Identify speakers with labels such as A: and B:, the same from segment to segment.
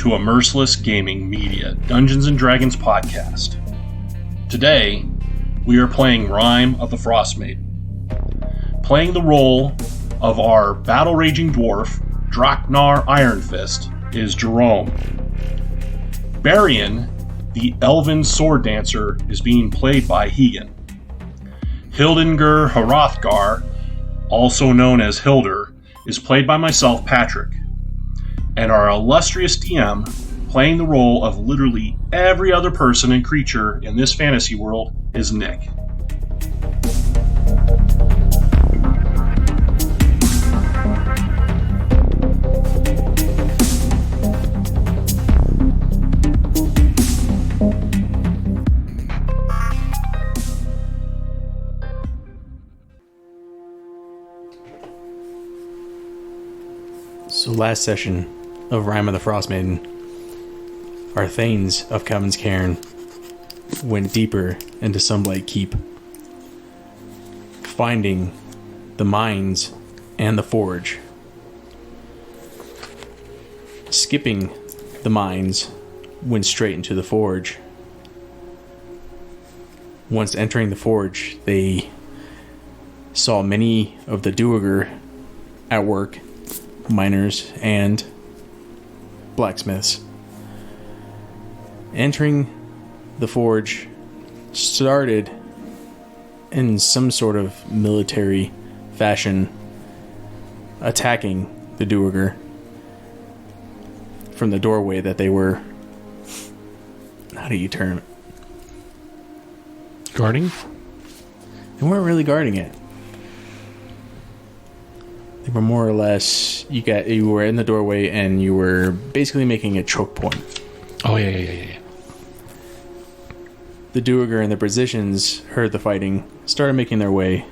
A: to a Merciless Gaming Media Dungeons & Dragons podcast. Today, we are playing Rime of the Frost Maiden. Playing the role of our battle-raging dwarf, Draknar Ironfist, is Jerome. Barian, the elven sword dancer, is being played by Hegan. Hildengur Hrothgar, also known as Hilder, is played by myself, Patrick. And our illustrious DM, playing the role of literally every other person and creature in this fantasy world, is Nick.
B: So last session of Rime of the Frost Maiden, our Thanes of Kelvin's Cairn went deeper into Sunblight Keep, finding the mines and the forge. Skipping the mines, went straight into the forge. Once entering the forge, they saw many of the Duergar at work, miners and blacksmiths. Entering the forge started in some sort of military fashion, attacking the Duergar from the doorway that they were, how do you term it?
C: Guarding?
B: They weren't really guarding it. They were more or less, you were in the doorway and you were basically making a choke point.
C: Oh, yeah.
B: The Duergar and the Brazilians heard the fighting, started making their way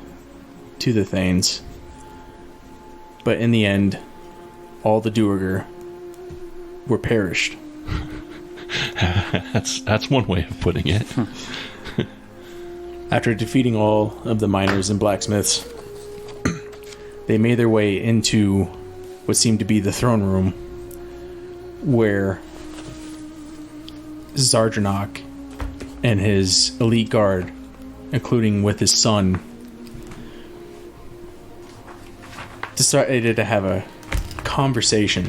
B: to the Thanes. But in the end, all the Duergar were perished.
C: That's one way of putting it.
B: After defeating all of the miners and blacksmiths, they made their way into what seemed to be the throne room, where Zarjanok and his elite guard, including with his son, decided to have a conversation.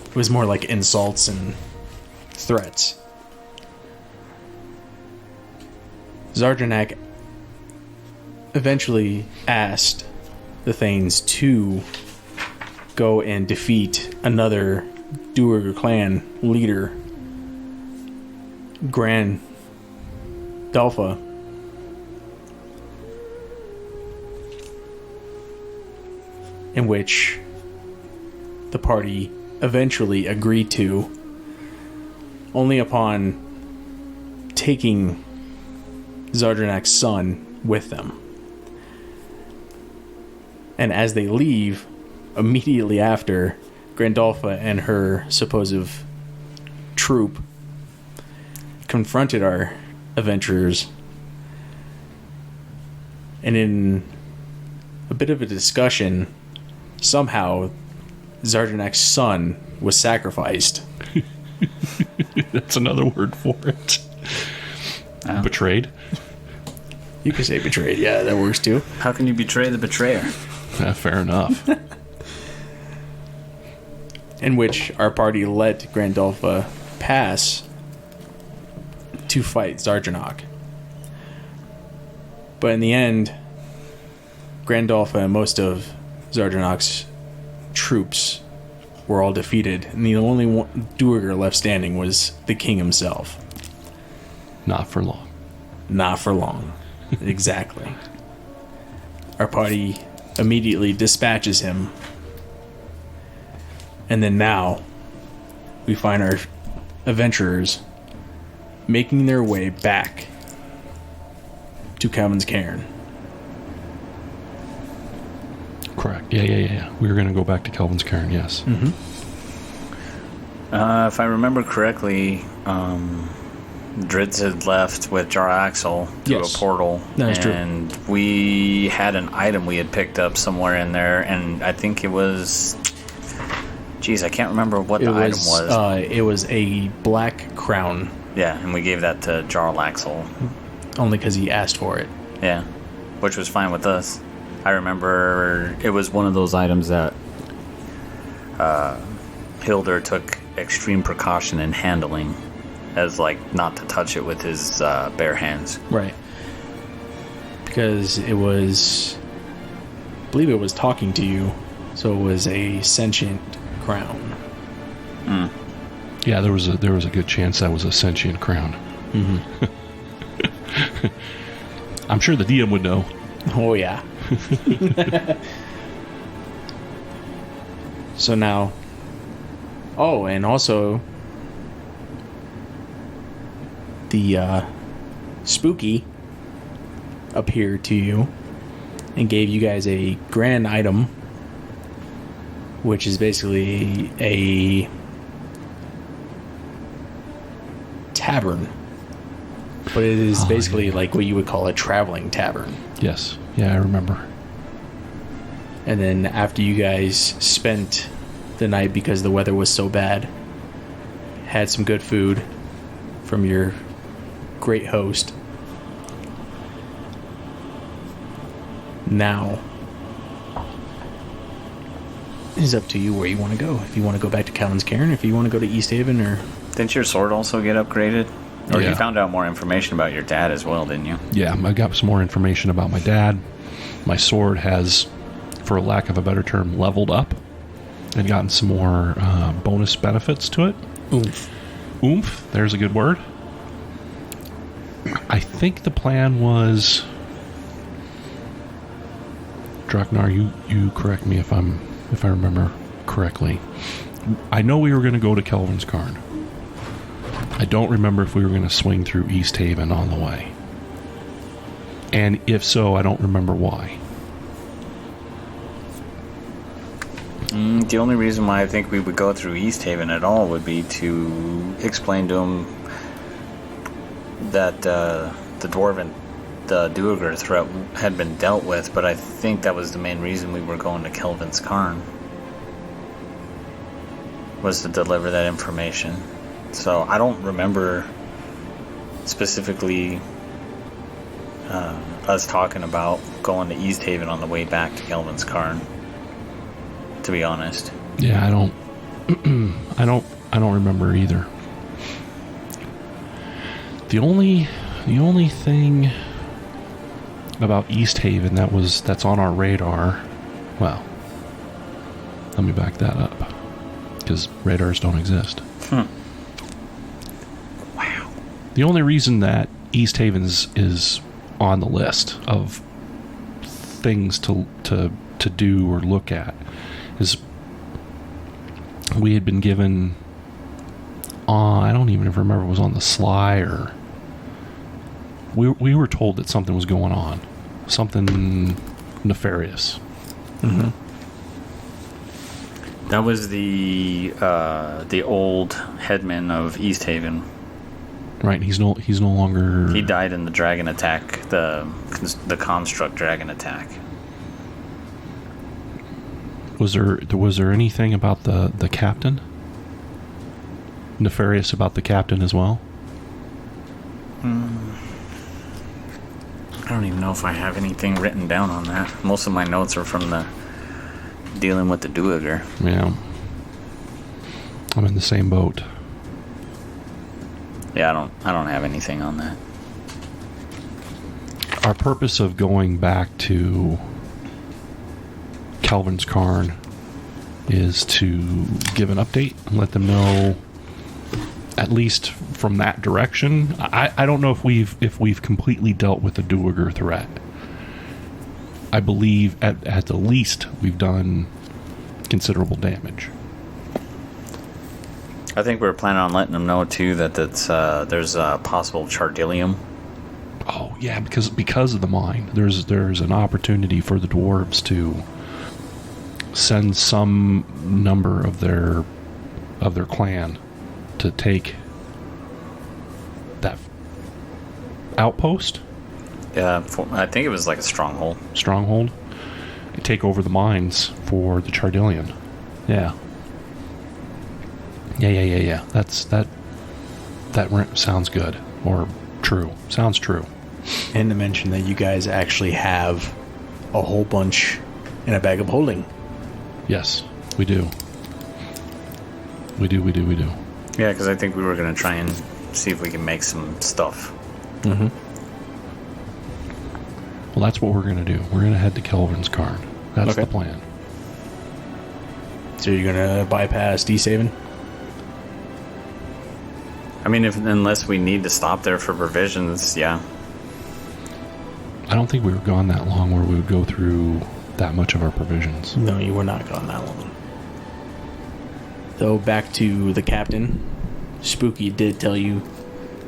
B: It was more like insults and threats. Zarjanok eventually asked the Thanes to go and defeat another Duergar clan leader, Grand Dalfa. In which the party eventually agreed to, only upon taking Zarjanok's son with them. And as they leave, immediately after, Grandolpha and her supposed troop confronted our adventurers. And in a bit of a discussion, somehow Zarjanok's son was sacrificed.
C: That's another word for it. Betrayed?
B: You could say betrayed, yeah, that works too.
D: How can you betray the betrayer?
C: Fair enough.
B: In which our party let Grandolpha pass to fight Zarjanok. But in the end, Grandolpha and most of Zarjanok's troops were all defeated, and the only Duergar left standing was the king himself.
C: Not for long.
B: Not for long. Exactly. Our party immediately dispatches him. And then now, we find our adventurers making their way back to Kelvin's Cairn.
C: Correct. Yeah. We were going to go back to Kelvin's Cairn, yes.
B: Mm-hmm.
D: If I remember correctly, Dritz had left with Jaraxel through a portal.
B: That is true.
D: And we had an item we had picked up somewhere in there, and I think it was Jeez, I can't remember what the item was.
B: It was a black crown.
D: Yeah, and we gave that to Jarlaxle.
B: Only because he asked for it.
D: Yeah, which was fine with us. I remember it was one of those items that Hilder took extreme precaution in handling, as like not to touch it with his bare hands.
B: Right. Because it was, I believe it was talking to you, so it was a sentient crown.
D: Mm.
C: Yeah, there was a good chance that was a sentient crown.
B: Mm-hmm.
C: I'm sure the DM would know.
B: Oh yeah. So now, and also the spooky appeared to you and gave you guys a grand item, which is basically a tavern, but it is basically like what you would call a traveling tavern.
C: Yes. Yeah, I remember.
B: And then after you guys spent the night, because the weather was so bad, had some good food from your great host, now it's up to you where you want to go. If you want to go back to Kelvin's Cairn, if you want to go to East Haven, or...
D: Didn't your sword also get upgraded? Or
C: Yeah.
D: you found out more information about your dad as well, didn't you?
C: Yeah, I got some more information about my dad. My sword has, for lack of a better term, leveled up and gotten some more bonus benefits to it.
B: Oomph.
C: Oomph, there's a good word. I think the plan was... Draknar, you correct me if I remember correctly. I know we were going to go to Kelvin's Cairn. I don't remember if we were going to swing through East Haven on the way. And if so, I don't remember why.
D: The only reason why I think we would go through East Haven at all would be to explain to him that the Duergar threat had been dealt with, but I think that was the main reason we were going to Kelvin's Cairn, was to deliver that information. So I don't remember specifically us talking about going to East Haven on the way back to Kelvin's Cairn, to be honest.
C: Yeah, I don't remember either. The only thing about East Haven that's on our radar, well, let me back that up, because radars don't exist.
D: Wow.
C: The only reason that East Haven is on the list of things to do or look at is we had been given, I don't even remember if it was on the sly, or we were told that something was going on, something nefarious.
B: Mm-hmm.
D: That was the old headman of East Haven.
C: Right, he's no longer.
D: He died in the dragon attack, the construct dragon attack.
C: Was there anything about the captain? Nefarious about the captain as well?
D: I don't even know if I have anything written down on that. Most of my notes are from the dealing with the Duergar.
C: Yeah. I'm in the same boat.
D: Yeah, I don't have anything on that.
C: Our purpose of going back to Kelvin's Cairn is to give an update and let them know, at least from that direction. I don't know if we've completely dealt with the Duergar threat. I believe at the least we've done considerable damage.
D: I think we're planning on letting them know too that there's a possible Chardillium.
C: Oh yeah, because of the mine, there's an opportunity for the dwarves to send some number of their clan to take that outpost.
D: Yeah, I think it was like a stronghold.
C: Take over the mines for the Chardillion. Yeah. Yeah. That sounds good. Or true. Sounds true.
B: And to mention that you guys actually have a whole bunch in a bag of holding.
C: Yes, we do. We do.
D: Yeah, because I think we were going to try and see if we can make some stuff.
B: Mm-hmm.
C: Well, that's what we're going to do. We're going to head to Kelvin's Cairn. That's
B: Okay.
C: the plan.
B: So you're going to bypass D-Saving?
D: I mean, unless we need to stop there for provisions, yeah.
C: I don't think we were gone that long where we would go through that much of our provisions.
B: No, you were not gone that long. Though, back to the captain, Spooky did tell you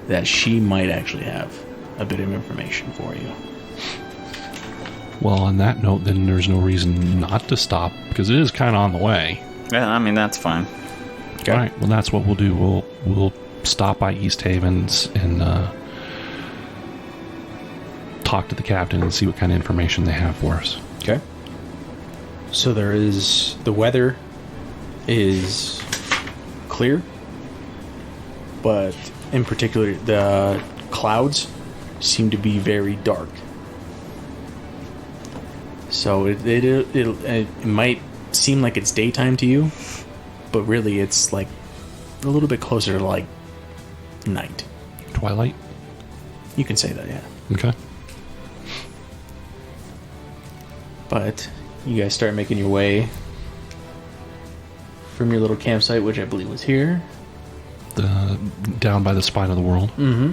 B: that she might actually have a bit of information for you.
C: Well, on that note, then there's no reason not to stop, because it is kind of on the way.
D: Yeah, I mean, that's fine.
B: Okay.
C: All right, well, that's what we'll do. We'll stop by East Havens and talk to the captain and see what kind of information they have for us.
B: Okay. So the weather is clear, but in particular, the clouds seem to be very dark. So it might seem like it's daytime to you, but really it's like a little bit closer to like night.
C: Twilight?
B: You can say that, yeah.
C: Okay.
B: But you guys start making your way from your little campsite, which I believe was here.
C: Down by the spine of the world.
B: Mm-hmm.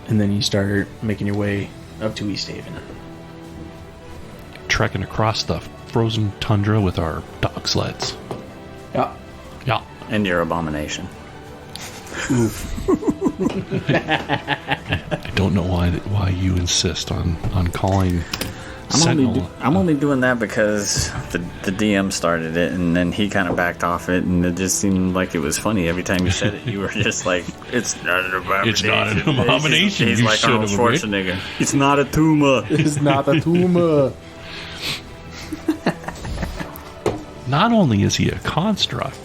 B: And then you start making your way up to East Haven.
C: Trekking across the frozen tundra with our dog sleds.
B: Yeah.
C: Yeah.
D: And your abomination.
C: I don't know why you insist on calling Sentinel.
D: I'm only doing that because the DM started it, and then he kind of backed off it, and it just seemed like it was funny. Every time you said it, you were just like, it's not an abomination.
C: It's not an abomination,
D: He's
C: you
D: like
C: son
D: Arnold
C: of a bitch.
D: Schwarzenegger. It's not a tumor.
B: It's not a tumor.
C: Not only is he a construct,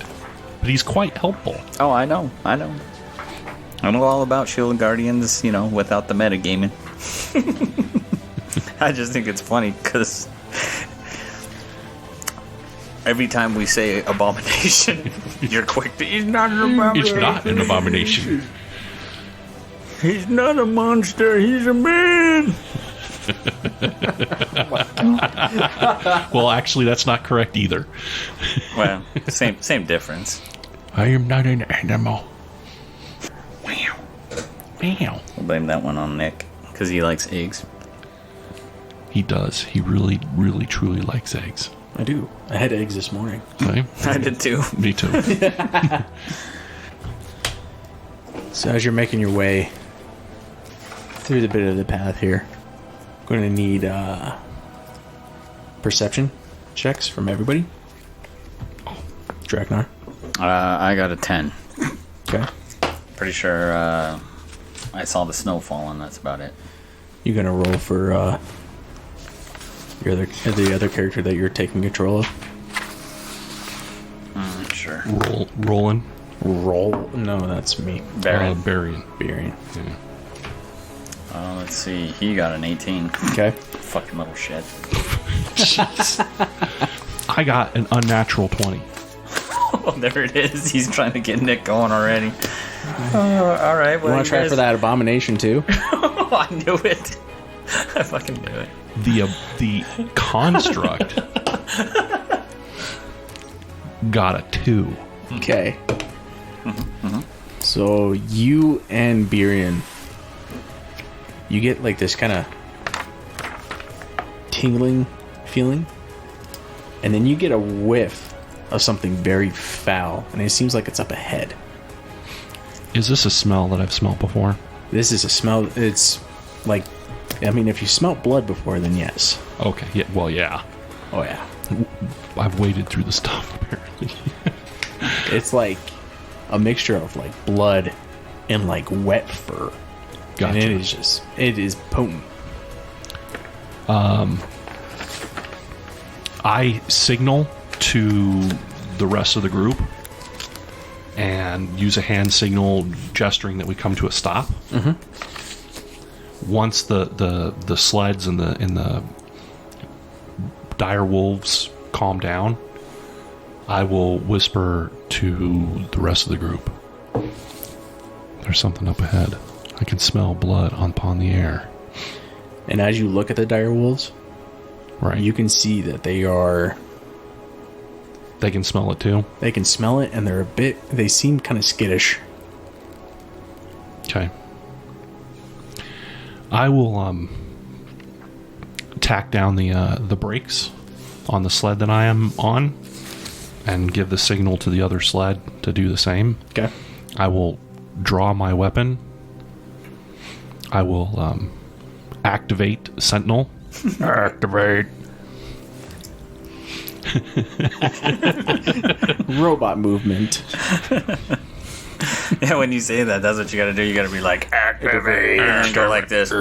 C: but he's quite helpful.
D: Oh, I know. I know all about Shield Guardians, without the metagaming. I just think it's funny because every time we say abomination, you're quick to, he's not an abomination.
C: It's not an abomination.
D: He's not a monster, he's a man.
C: Well, actually, that's not correct either.
D: Well, same difference.
C: I am not an animal. Wow.
D: I'll blame that one on Nick because he likes eggs.
C: He does. He really, really, truly likes eggs.
B: I do. I had eggs this morning.
C: Okay?
D: I did too.
C: Me too.
B: So as you're making your way through the bit of the path here, I'm going to need perception checks from everybody. Draknar.
D: I got a 10.
B: Okay.
D: Pretty sure I saw the snow falling. That's about it.
B: You're going to roll for the other character that you're taking control of.
D: Sure.
C: Rolling.
B: Roll? No, that's me.
D: Baron.
C: Burying.
B: Beering.
C: Yeah.
D: Let's see. He got an 18.
B: Okay.
D: Fucking little shit.
C: I got an unnatural 20.
D: Oh, there it is. He's trying to get Nick going already. All right.
B: You want to try for that abomination too?
D: Oh, I knew it. I fucking knew it.
C: The construct got a 2.
B: Okay. So you and Birion, you get like this kind of tingling feeling, and then you get a whiff of something very foul, and it seems like it's up ahead.
C: Is this a smell that I've smelled before?
B: This is a smell. It's like, I mean, if you smelt blood before, then yes.
C: Okay. Yeah. Well, yeah.
B: Oh yeah.
C: I've waded through the stuff, apparently.
B: It's like a mixture of like blood and like wet fur.
C: Gotcha.
B: And it is potent.
C: I signal to the rest of the group and use a hand signal gesturing that we come to a stop. Once the sleds and the dire wolves calm down, I will whisper to the rest of the group. There's something up ahead. I can smell blood upon the air.
B: And as you look at the dire wolves,
C: Right.
B: you can see that they
C: can smell it too.
B: They can smell it, and they seem kind of skittish.
C: Okay. I will tack down the brakes on the sled that I am on and give the signal to the other sled to do the same.
B: Okay.
C: I will draw my weapon. I will activate Sentinel. Activate.
B: Robot movement.
D: Yeah, when you say that, that's what you gotta do. You gotta be like, activate, and go like this.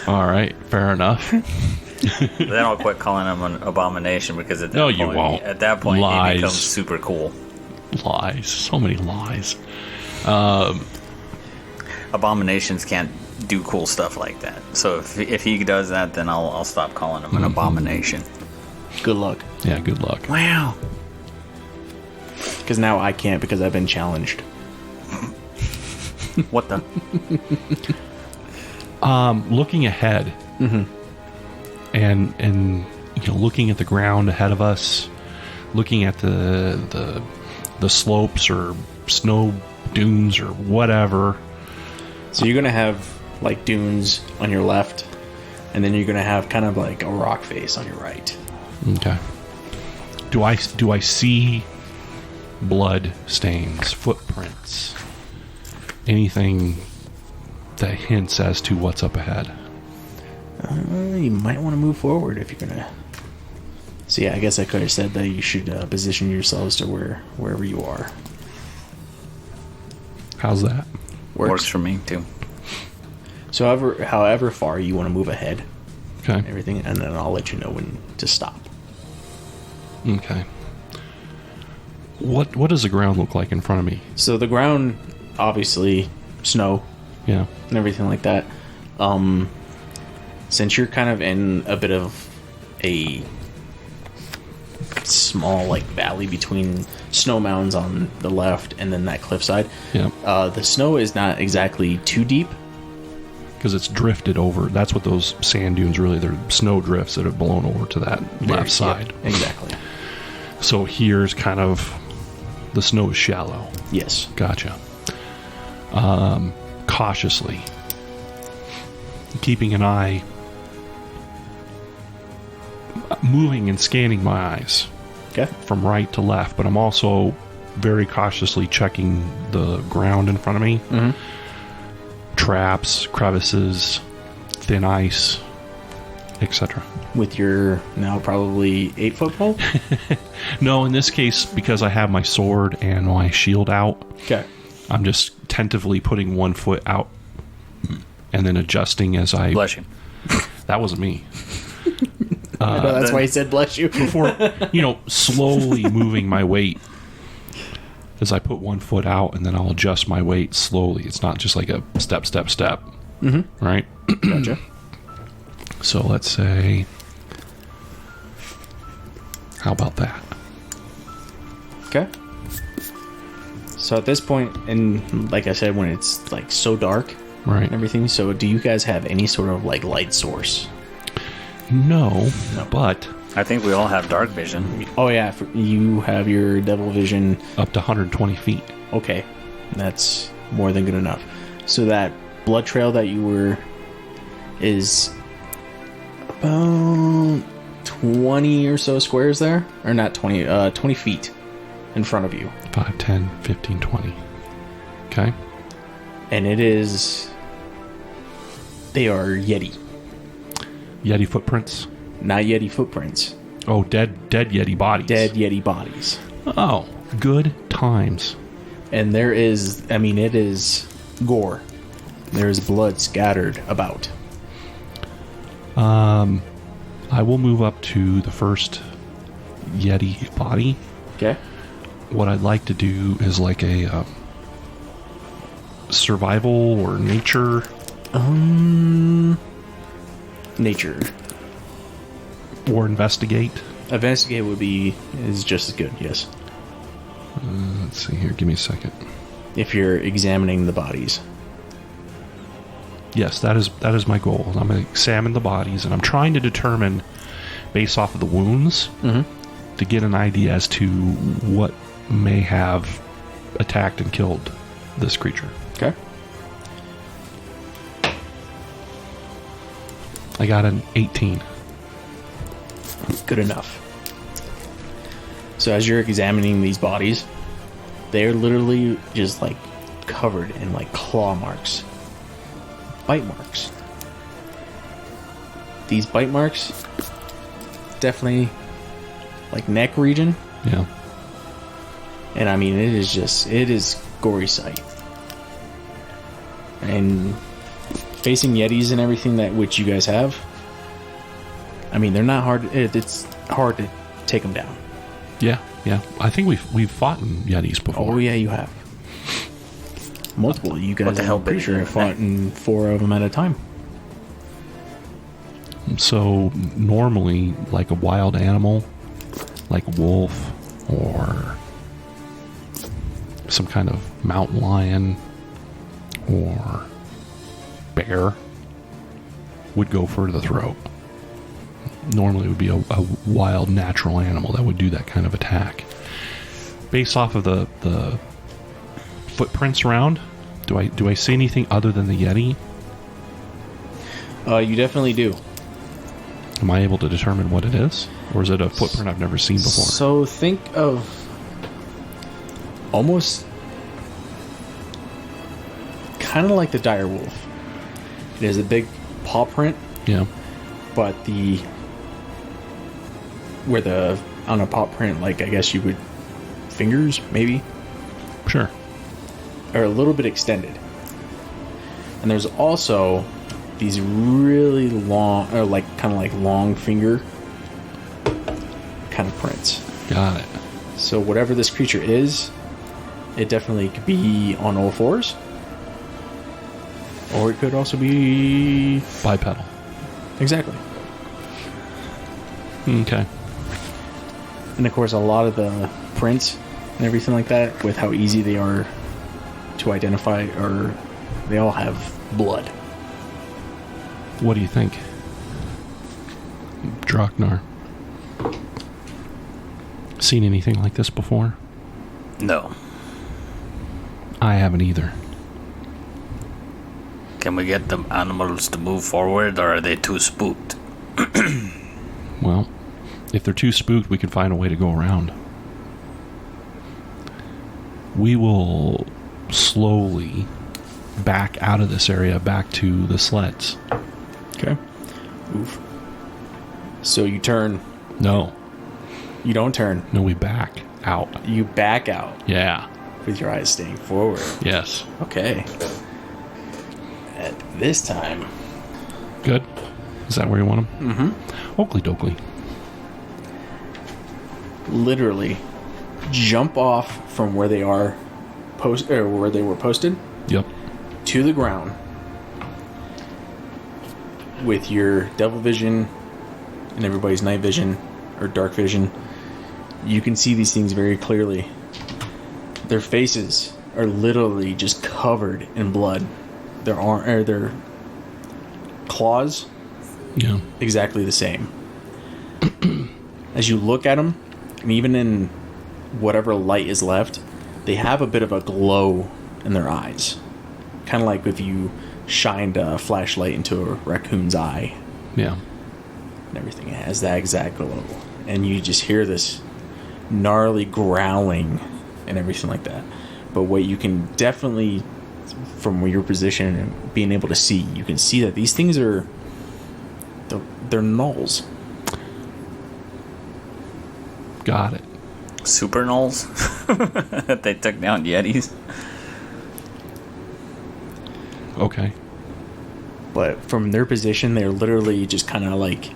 C: All right, fair enough.
D: Then I'll quit calling him an abomination because at that
C: No,
D: point,
C: you won't.
D: At that point,
C: Lies.
D: he becomes super cool.
C: Lies. So many lies.
D: Abominations can't do cool stuff like that. So if he does that, then I'll stop calling him an abomination.
B: Good luck.
C: Yeah, good luck.
D: Wow.
B: Because now I can't because I've been challenged.
D: What the?
C: Looking ahead, and looking at the ground ahead of us, looking at the slopes or snow dunes or whatever.
B: So you're gonna have like dunes on your left, and then you're gonna have kind of like a rock face on your right.
C: Okay. Do I see blood stains, footprints, anything that hints as to what's up ahead?
B: You might want to move forward if you're gonna. So yeah, I guess I could have said that you should position yourselves to wherever you are.
C: How's that?
D: Works for me too.
B: So however far you want to move ahead,
C: Okay.
B: everything, and then I'll let you know when to stop.
C: Okay. What does the ground look like in front of me?
B: So the ground, obviously, snow
C: Yeah.
B: and everything like that. Since you're kind of in a bit of a small like valley between snow mounds on the left and then that cliffside,
C: Yeah.
B: the snow is not exactly too deep.
C: Because it's drifted over. That's what those sand dunes really, they're snow drifts that have blown over to that left side.
B: Yeah, exactly.
C: So here's kind of, the snow is shallow.
B: Yes.
C: Gotcha. Cautiously. Keeping an eye, moving and scanning my eyes
B: Okay.
C: from right to left, but I'm also very cautiously checking the ground in front of me. Traps, crevices, thin ice, etc.
B: With your now probably 8-foot pole.
C: No, in this case, because I have my sword and my shield out,
B: Okay.
C: I'm just tentatively putting one foot out and then adjusting as I...
D: Bless you.
C: That wasn't me.
B: I know, that's why he said bless you.
C: Before, slowly moving my weight as I put one foot out, and then I'll adjust my weight slowly. It's not just like a step. Right?
B: Gotcha.
C: So let's say... How about that?
B: Okay. So at this point, and like I said, when it's like so dark
C: Right.
B: and everything, so do you guys have any sort of like light source?
C: No, but
D: I think we all have dark vision.
B: Oh yeah, you have your devil vision.
C: up to 120 feet.
B: Okay, that's more than good enough. So that blood trail that you were is about 20 or so squares there, or not 20, 20 feet in front of you.
C: 5, 10, 15, 20. Okay.
B: And it is, they are Yeti,
C: Yeti footprints.
B: not Yeti footprints,
C: Oh, dead Yeti bodies.
B: dead Yeti bodies.
C: Oh, good times.
B: And there is, I mean, it is gore. There is blood scattered about.
C: I will move up to the first Yeti body.
B: Okay.
C: What I'd like to do is like a survival or nature.
B: Nature.
C: Or investigate.
B: Investigate is just as good, yes.
C: Let's see here. Give me a second.
B: If you're examining the bodies.
C: Yes, that is my goal. I'm going to examine the bodies, and I'm trying to determine, based off of the wounds, to get an idea as to what may have attacked and killed this creature.
B: Okay.
C: I got an 18.
B: Good enough. So as you're examining these bodies, they're literally just like covered in like claw marks. Bite marks. These bite marks, definitely like neck region.
C: Yeah.
B: And I mean, it is gory sight. And facing Yetis and everything that which you guys have, I mean, they're not hard. It's hard to take them down.
C: Yeah. I think we've fought in Yetis before.
B: Oh yeah, you have. Multiple. You guys,
D: What the hell,
B: I'm pretty
D: big
B: sure, have fought in 4 of them at a time.
C: So normally, like a wild animal, like a wolf or some kind of mountain lion or bear, would go for the throat. Normally it would be a wild natural animal that would do that kind of attack. Based off of the footprints around, do I see anything other than the Yeti?
B: You definitely do.
C: Am I able to determine what it is? Or is it a footprint I've never seen before?
B: So think of almost kind of like the dire wolf. It has a big paw print,
C: Yeah.
B: but on a paw print, like I guess you would fingers maybe,
C: Sure.
B: are a little bit extended. And there's also these really long, or like kind of like long finger kind of prints.
C: Got it.
B: So whatever this creature is, it definitely could be on all fours, or it could also be
C: Bipedal.
B: exactly.
C: Okay.
B: And of course, a lot of the prints and everything like that, with how easy they are to identify, or they all have blood.
C: What do you think, Draknar? Seen anything like this before?
D: No.
C: I haven't either.
D: Can we get the animals to move forward, or are they too spooked?
C: Well, if they're too spooked, we can find a way to go around. We will slowly back out of this area, back to the sleds.
B: Okay. Oof. So you turn.
C: No.
B: You don't turn.
C: No, we back out.
B: You back out
C: Yeah.
B: with your eyes staying forward.
C: Yes.
B: Okay. At this time,
C: Good. Is that where you want them? Mm-hmm. Oakley dokley.
B: literally jump off from where they are where they were posted
C: Yep.
B: to the ground with your devil vision and everybody's night vision or dark vision. You can see these things very clearly. Their faces are literally just covered in blood. Their claws,
C: Yeah.
B: exactly the same. As you look at them, and even in whatever light is left, they have a bit of a glow in their eyes. Kind of like if you shined a flashlight into a raccoon's eye
C: Yeah.
B: and everything. It has that exact glow. And you just hear this gnarly growling and everything like that. But what you can definitely, from your position and being able to see, you can see that these things are, they're gnolls.
C: Got it.
D: Super gnolls? They took down Yetis?
C: Okay.
B: But from their position, they're literally just kind of like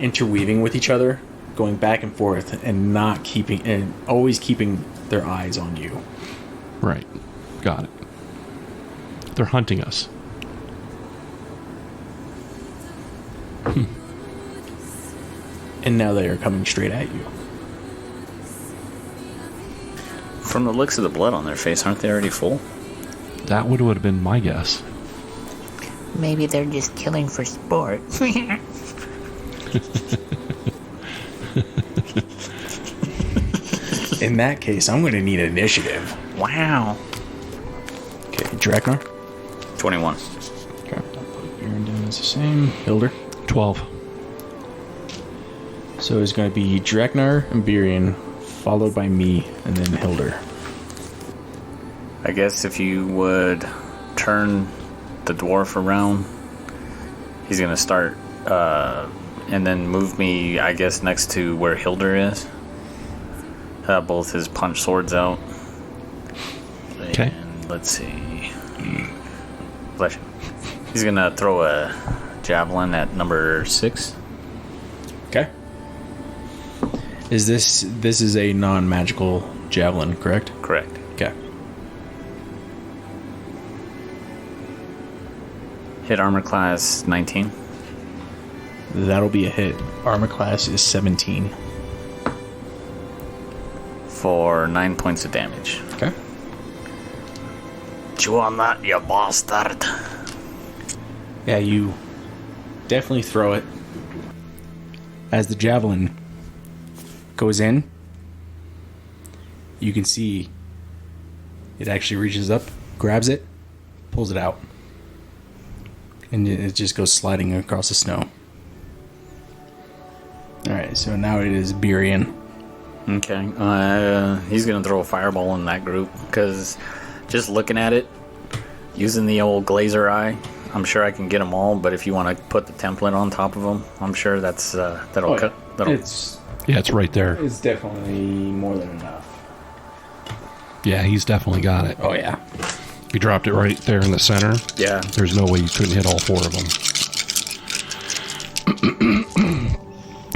B: interweaving with each other going back and forth and not keeping, and always keeping their eyes on you.
C: Right. Got it. They're hunting us.
B: And now they are coming straight at you.
D: From the looks of the blood on their face, aren't they already full?
C: That would have been my guess.
E: Maybe they're just killing for sport.
B: In that case, I'm going to need initiative.
E: Wow.
B: Okay, Draknar.
D: 21.
B: Okay, I'll put Buren down as the same. Hilder.
C: 12.
B: So it's going to be Draknar and Birion, followed by me, and then Hilder.
D: I guess if you would turn the dwarf around, he's going to start, and then move me, I guess, next to where Hilder is. Both his punch swords out.
C: Okay.
D: And let's see. Bless you. He's going to throw a javelin at number 6.
B: Okay. Is this is a non-magical javelin, correct?
D: Correct.
B: Okay.
D: Hit armor class 19.
B: That'll be a hit. Armor class is 17.
D: For 9 points of damage.
B: Okay.
D: Chew on that, you bastard.
B: Yeah, you definitely throw it. As the javelin goes in, you can see it actually reaches up, grabs it, pulls it out, and it just goes sliding across the snow. Alright, so now it is Birion.
D: Okay. He's going to throw a fireball in that group, because just looking at it, using the old glazer eye, I'm sure I can get them all, but if you want to put the template on top of them, I'm sure that'll cut.
C: Yeah, it's right there.
B: It's definitely more than enough.
C: Yeah, he's definitely got it.
B: Oh, yeah.
C: He dropped it right there in the center.
D: Yeah.
C: There's no way you couldn't hit all 4 of them.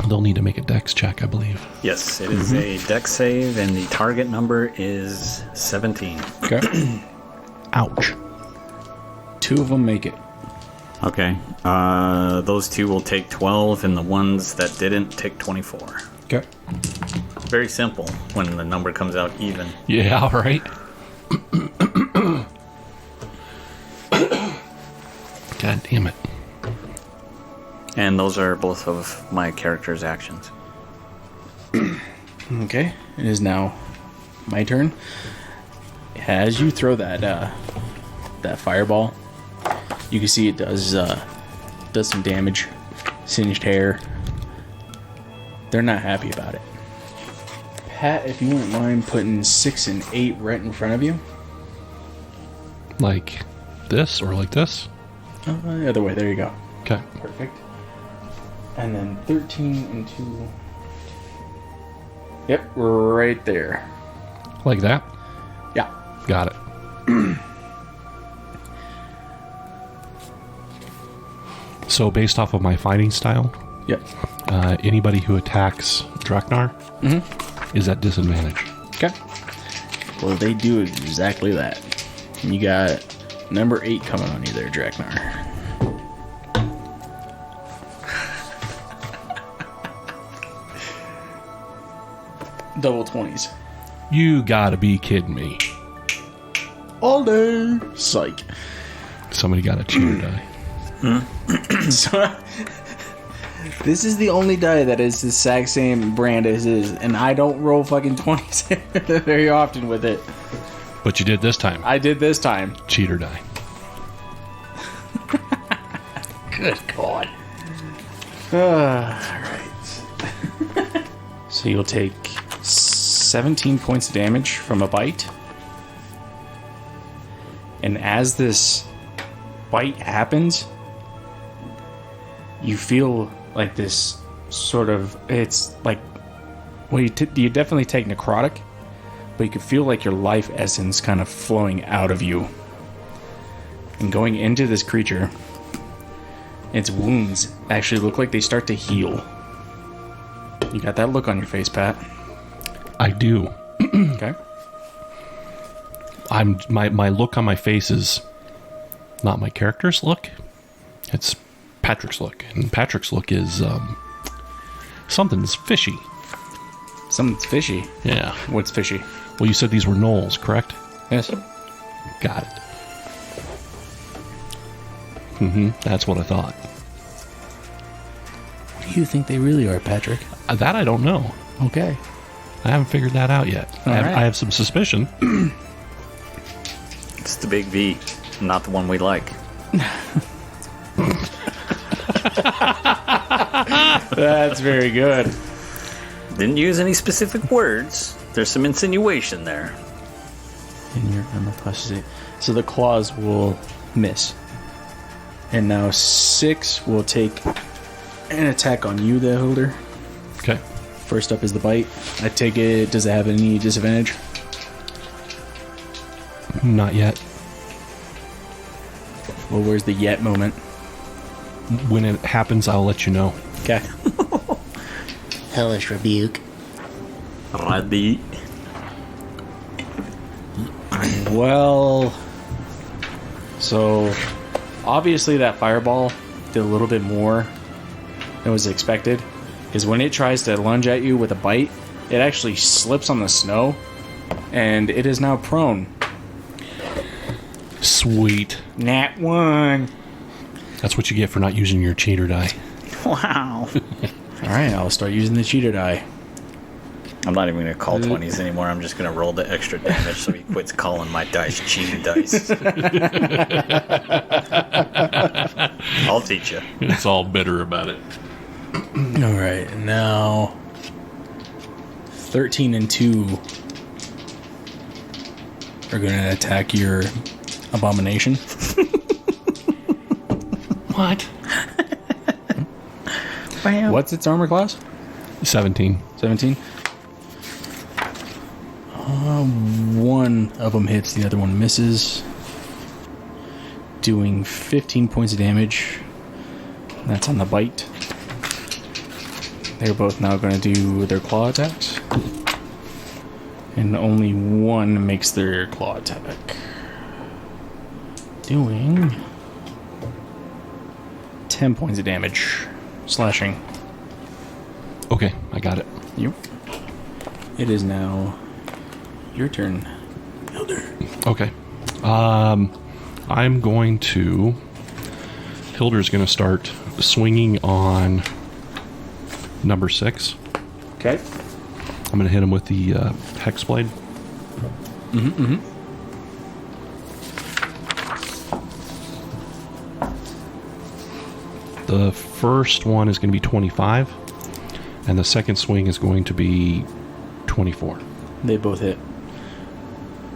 C: They'll need to make a dex check, I believe.
D: Yes, it is a dex save, and the target number is 17.
B: Okay.
C: Ouch.
B: 2 of them make it.
D: Okay. Those 2 will take 12, and the ones that didn't take 24.
B: Okay.
D: Very simple when the number comes out even.
C: Yeah, all right. God damn it.
D: And those are both of my character's actions.
B: Okay. It is now my turn. As you throw that fireball, you can see it does some damage. Singed hair. They're not happy about it. Pat, if you wouldn't mind putting 6 and 8 right in front of you.
C: Like this or like this?
B: The other way. There you go.
C: Okay.
B: Perfect. And then 13 and 2. Yep, right there.
C: Like that?
B: Yeah.
C: Got it. So based off of my fighting style,
B: Yep.
C: anybody who attacks Draknar is at disadvantage.
B: Okay. Well, they do exactly that. And you got number 8 coming on you there, Draknar. Double 20s.
C: You gotta be kidding me.
B: All day. Psych.
C: Somebody got a cheater die.
B: So, this is the only die that is the exact same brand as his, and I don't roll fucking 20s very often with it.
C: But you did this time.
B: I did this time.
C: Cheater die.
B: Good God. Alright. So you'll take 17 points of damage from a bite. And as this bite happens, you feel like this sort of, it's like, well, you definitely take necrotic, but you can feel like your life essence kind of flowing out of you and going into this creature. Its wounds actually look like they start to heal. You got that look on your face, Pat.
C: I do.
B: Okay.
C: My look on my face is not my character's look. It's Patrick's look. And Patrick's look is something's fishy.
B: Something's fishy.
C: Yeah.
B: What's fishy?
C: Well, you said these were gnolls, correct?
B: Yes.
C: Got it. That's what I thought.
B: What do you think they really are, Patrick?
C: That I don't know.
B: Okay.
C: I haven't figured that out yet.
B: All right.
C: I have some suspicion.
D: It's the big V, not the one we like.
B: That's very good.
D: Didn't use any specific words. There's some insinuation there.
B: And your armor plus 8. So the claws will miss. And now 6 will take an attack on you, the holder.
C: Okay.
B: First up is the bite. I take it. Does it have any disadvantage?
C: Not yet.
B: Well, where's the yet moment?
C: When it happens, I'll let you know.
B: Okay.
E: Hellish rebuke.
D: Ready?
B: Well, so obviously that fireball did a little bit more than was expected. Because when it tries to lunge at you with a bite, it actually slips on the snow, and it is now prone.
C: Sweet.
B: Nat 1.
C: That's what you get for not using your cheater die.
D: Wow.
B: All right, I'll start using the cheater die.
D: I'm not even going to call 20s anymore. I'm just going to roll the extra damage so he quits calling my dice cheating dice. I'll teach you.
C: It's all bitter about it.
B: All right, now 13 and 2 are going to attack your abomination.
C: What?
B: What's its armor class?
C: 17.
B: 17. One of them hits, the other one misses, doing 15 points of damage. That's on the bite. They're both now going to do their claw attacks. And only one makes their claw attack. Doing 10 points of damage. Slashing.
C: Okay, I got it.
B: Yep. It is now your turn, Elder.
C: Okay. I'm going to... Hilder's going to start swinging on number 6.
B: Okay.
C: I'm going to hit him with the Hex Blade. The first one is going to be 25, and the second swing is going to be 24.
B: They both hit.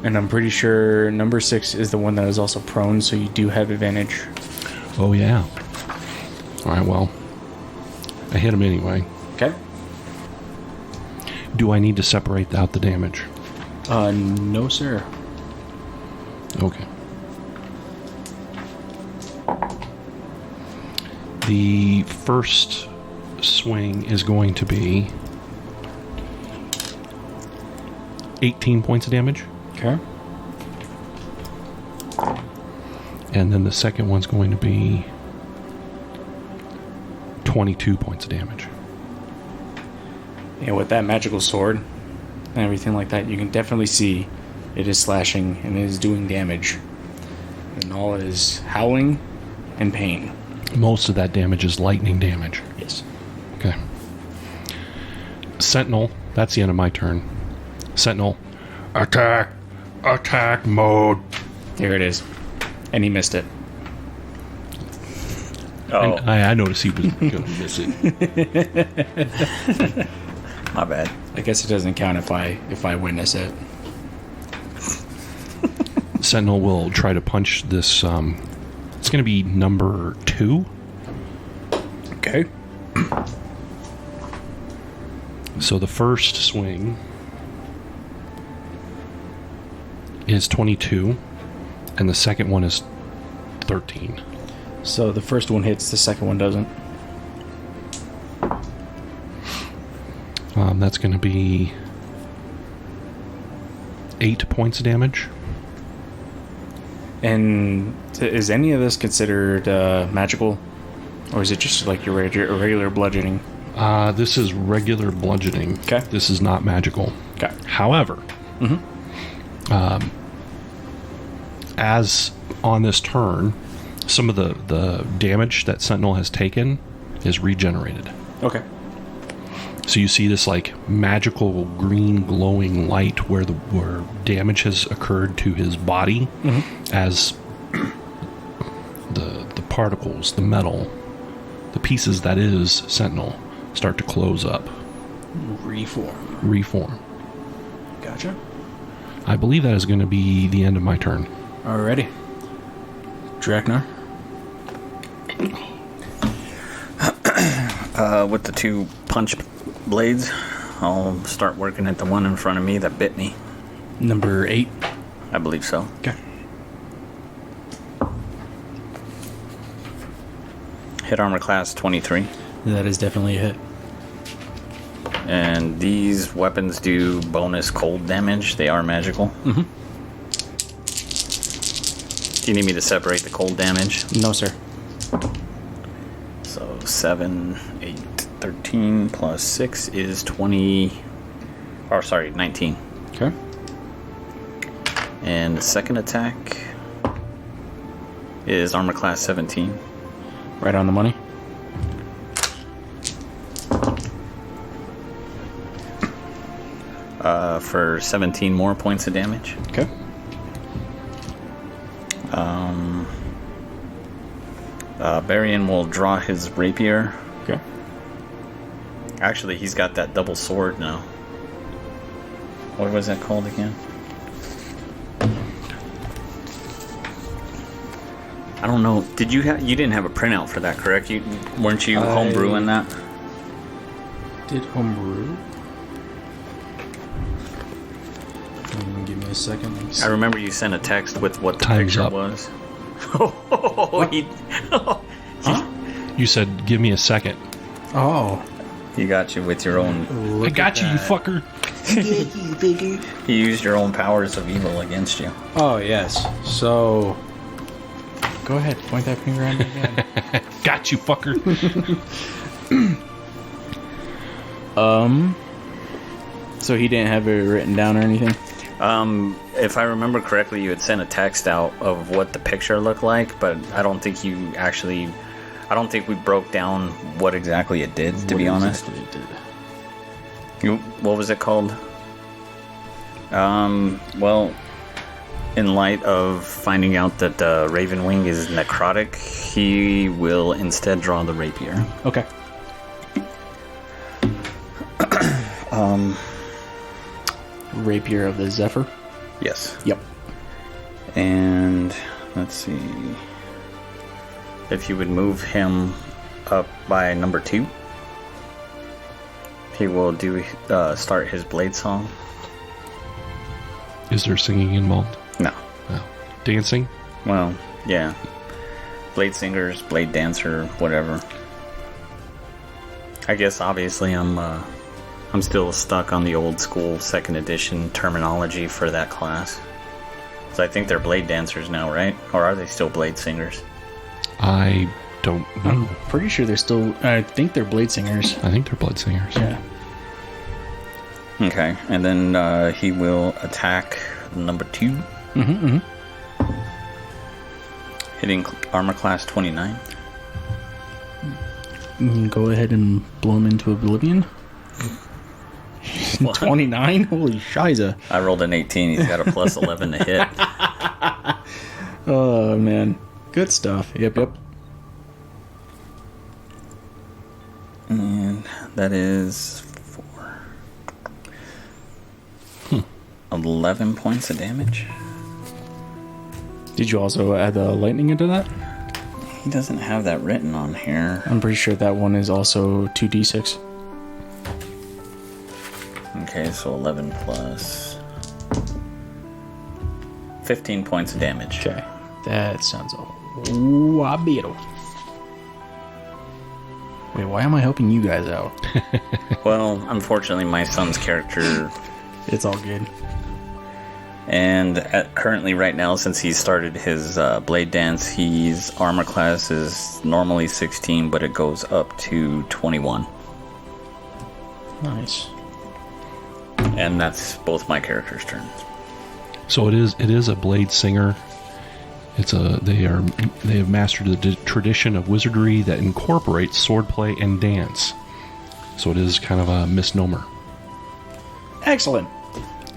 B: And I'm pretty sure number 6 is the one that is also prone, so you do have advantage.
C: Oh, yeah. All right, well, I hit him anyway.
B: Okay.
C: Do I need to separate out the damage?
B: No, sir.
C: Okay. The first swing is going to be 18 points of damage.
B: Okay.
C: And then the second one's going to be 22 points of damage.
B: And with that magical sword and everything like that, you can definitely see it is slashing and it is doing damage. And all it is howling and pain.
C: Most of that damage is lightning damage.
B: Yes.
C: Okay. Sentinel, that's the end of my turn. Sentinel, attack! Attack mode!
B: There it is. And he missed it.
D: Oh,
C: And I noticed he was going to miss it.
D: my bad.
B: I guess it doesn't count if I witness it.
C: Sentinel will try to punch this. It's going to be number 2.
B: Okay.
C: So the first swing is 22, and the second one is 13.
B: So the first one hits, the second one doesn't.
C: That's going to be 8 points of damage.
B: And is any of this considered magical? Or is it just like your regular bludgeoning?
C: This is regular bludgeoning.
B: Okay.
C: This is not magical.
B: Okay.
C: However, as on this turn, some of the damage that Sentinel has taken is regenerated.
B: Okay.
C: So you see this like magical green glowing light where damage has occurred to his body as the particles, the metal, the pieces that is Sentinel start to close up. Reform.
B: Gotcha.
C: I believe that is going to be the end of my turn.
B: Alrighty. Draknar.
D: With the 2 punch blades, I'll start working at the one in front of me that bit me.
B: Number 8.
D: I believe so.
B: Okay.
D: Hit armor class 23.
B: That is definitely a hit.
D: And these weapons do bonus cold damage. They are magical.
B: Mm-hmm.
D: Do you need me to separate the cold damage?
B: No, sir.
D: So 7, 8, 13 plus 6 is 20. Or sorry, 19.
B: Okay.
D: And the second attack is armor class 17.
B: Right on the money.
D: For 17 more points of damage.
B: Okay.
D: Barian will draw his rapier.
B: Okay.
D: Actually, he's got that double sword now. What was that called again? I don't know. Did you you didn't have a printout for that, correct? Weren't you homebrewing that?
B: Did homebrew? Give me a second.
D: I remember you sent a text with what the
C: Time's
D: picture
C: up.
D: was.
C: You said, give me a second.
B: Oh.
D: He got you with your own.
C: I got you, you fucker.
D: He used your own powers of evil against you.
B: Oh, yes. So, go ahead. Point that finger at me again.
C: Got you, fucker.
B: So he didn't have it written down or anything?
D: If I remember correctly, you had sent a text out of what the picture looked like, but I don't think you actually. I don't think we broke down what exactly it did. To be honest, what was it called? Well, in light of finding out that Ravenwing is necrotic, he will instead draw the rapier.
B: Okay. Rapier of the Zephyr?
D: Yes.
B: Yep.
D: And let's see. If you would move him up by number 2, he will start his blade song.
C: Is there singing involved?
D: No.
C: No. Dancing?
D: Well, yeah. Blade singers, blade dancer, whatever. I guess obviously I'm still stuck on the old school 2nd edition terminology for that class. So I think they're blade dancers now, right? Or are they still blade singers?
C: I don't know.
B: I'm pretty sure they're still... I think they're blade singers.
C: I think they're blood singers.
B: Yeah.
D: Okay, and then he will attack number 2. Hitting armor class 29.
B: You can go ahead and blow him into oblivion. 29? Holy shiza.
D: I rolled an 18. He's got a plus 11 to hit.
B: Oh, man. Good stuff. Yep.
D: And that is 11 points of damage.
B: Did you also add the lightning into that?
D: He doesn't have that written on here.
B: I'm pretty sure that one is also 2d6.
D: Okay, so 11 plus 15 points of damage.
B: Okay. That sounds a wabito. Wait, why am I helping you guys out?
D: Well, unfortunately, my son's character,
B: It's all good.
D: and currently right now, since he started his blade dance, his armor class is normally 16, but it goes up to 21.
B: Nice.
D: And that's both my characters' turns.
C: So it is a blade singer. They have mastered the tradition of wizardry that incorporates swordplay and dance. So it is kind of a misnomer.
B: Excellent.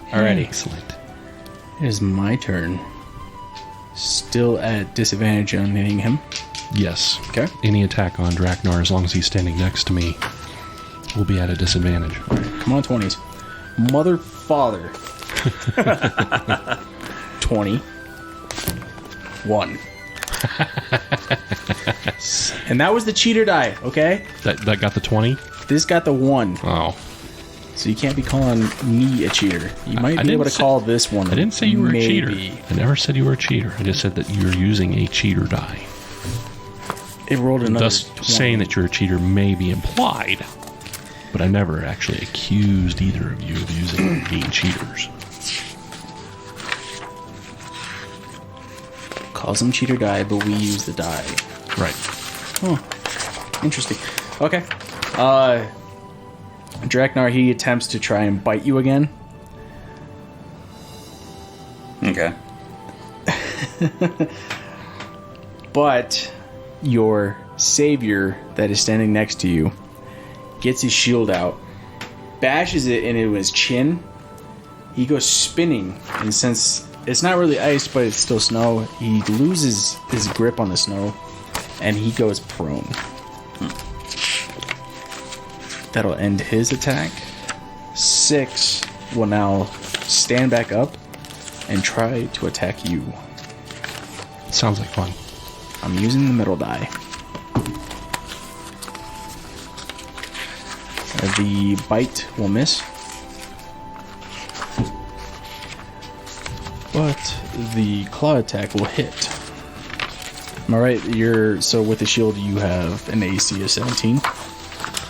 B: Alrighty.
C: Excellent.
B: It is my turn. Still at disadvantage on hitting him.
C: Yes.
B: Okay.
C: Any attack on Draknar, as long as he's standing next to me, will be at a disadvantage.
B: Come on, 20s. Mother, father. 20. 1. And that was the cheater die, okay?
C: That got the 20?
B: This got the 1.
C: Oh.
B: So you can't be calling me a cheater. You might
C: I
B: be able to
C: didn't
B: call this one.
C: I didn't say you were
B: maybe.
C: a cheater. I never said you were a cheater. I just said that you're using a cheater die.
B: It rolled another
C: Thus,
B: 20.
C: saying that you're a cheater may be implied, but I never actually accused either of you of being cheaters.
B: Calls them cheater die, but we use the die.
C: Right.
B: Interesting. Okay. Draknar, he attempts to try and bite you again.
D: Okay.
B: But your savior that is standing next to you gets his shield out, bashes it into his chin. He goes spinning, and since it's not really ice, but it's still snow, he loses his grip on the snow, and he goes prone. That'll end his attack. 6 will now stand back up and try to attack you.
C: Sounds like fun.
B: I'm using the middle die. The bite will miss. But the claw attack will hit. Am I right? So with the shield you have an AC of 17.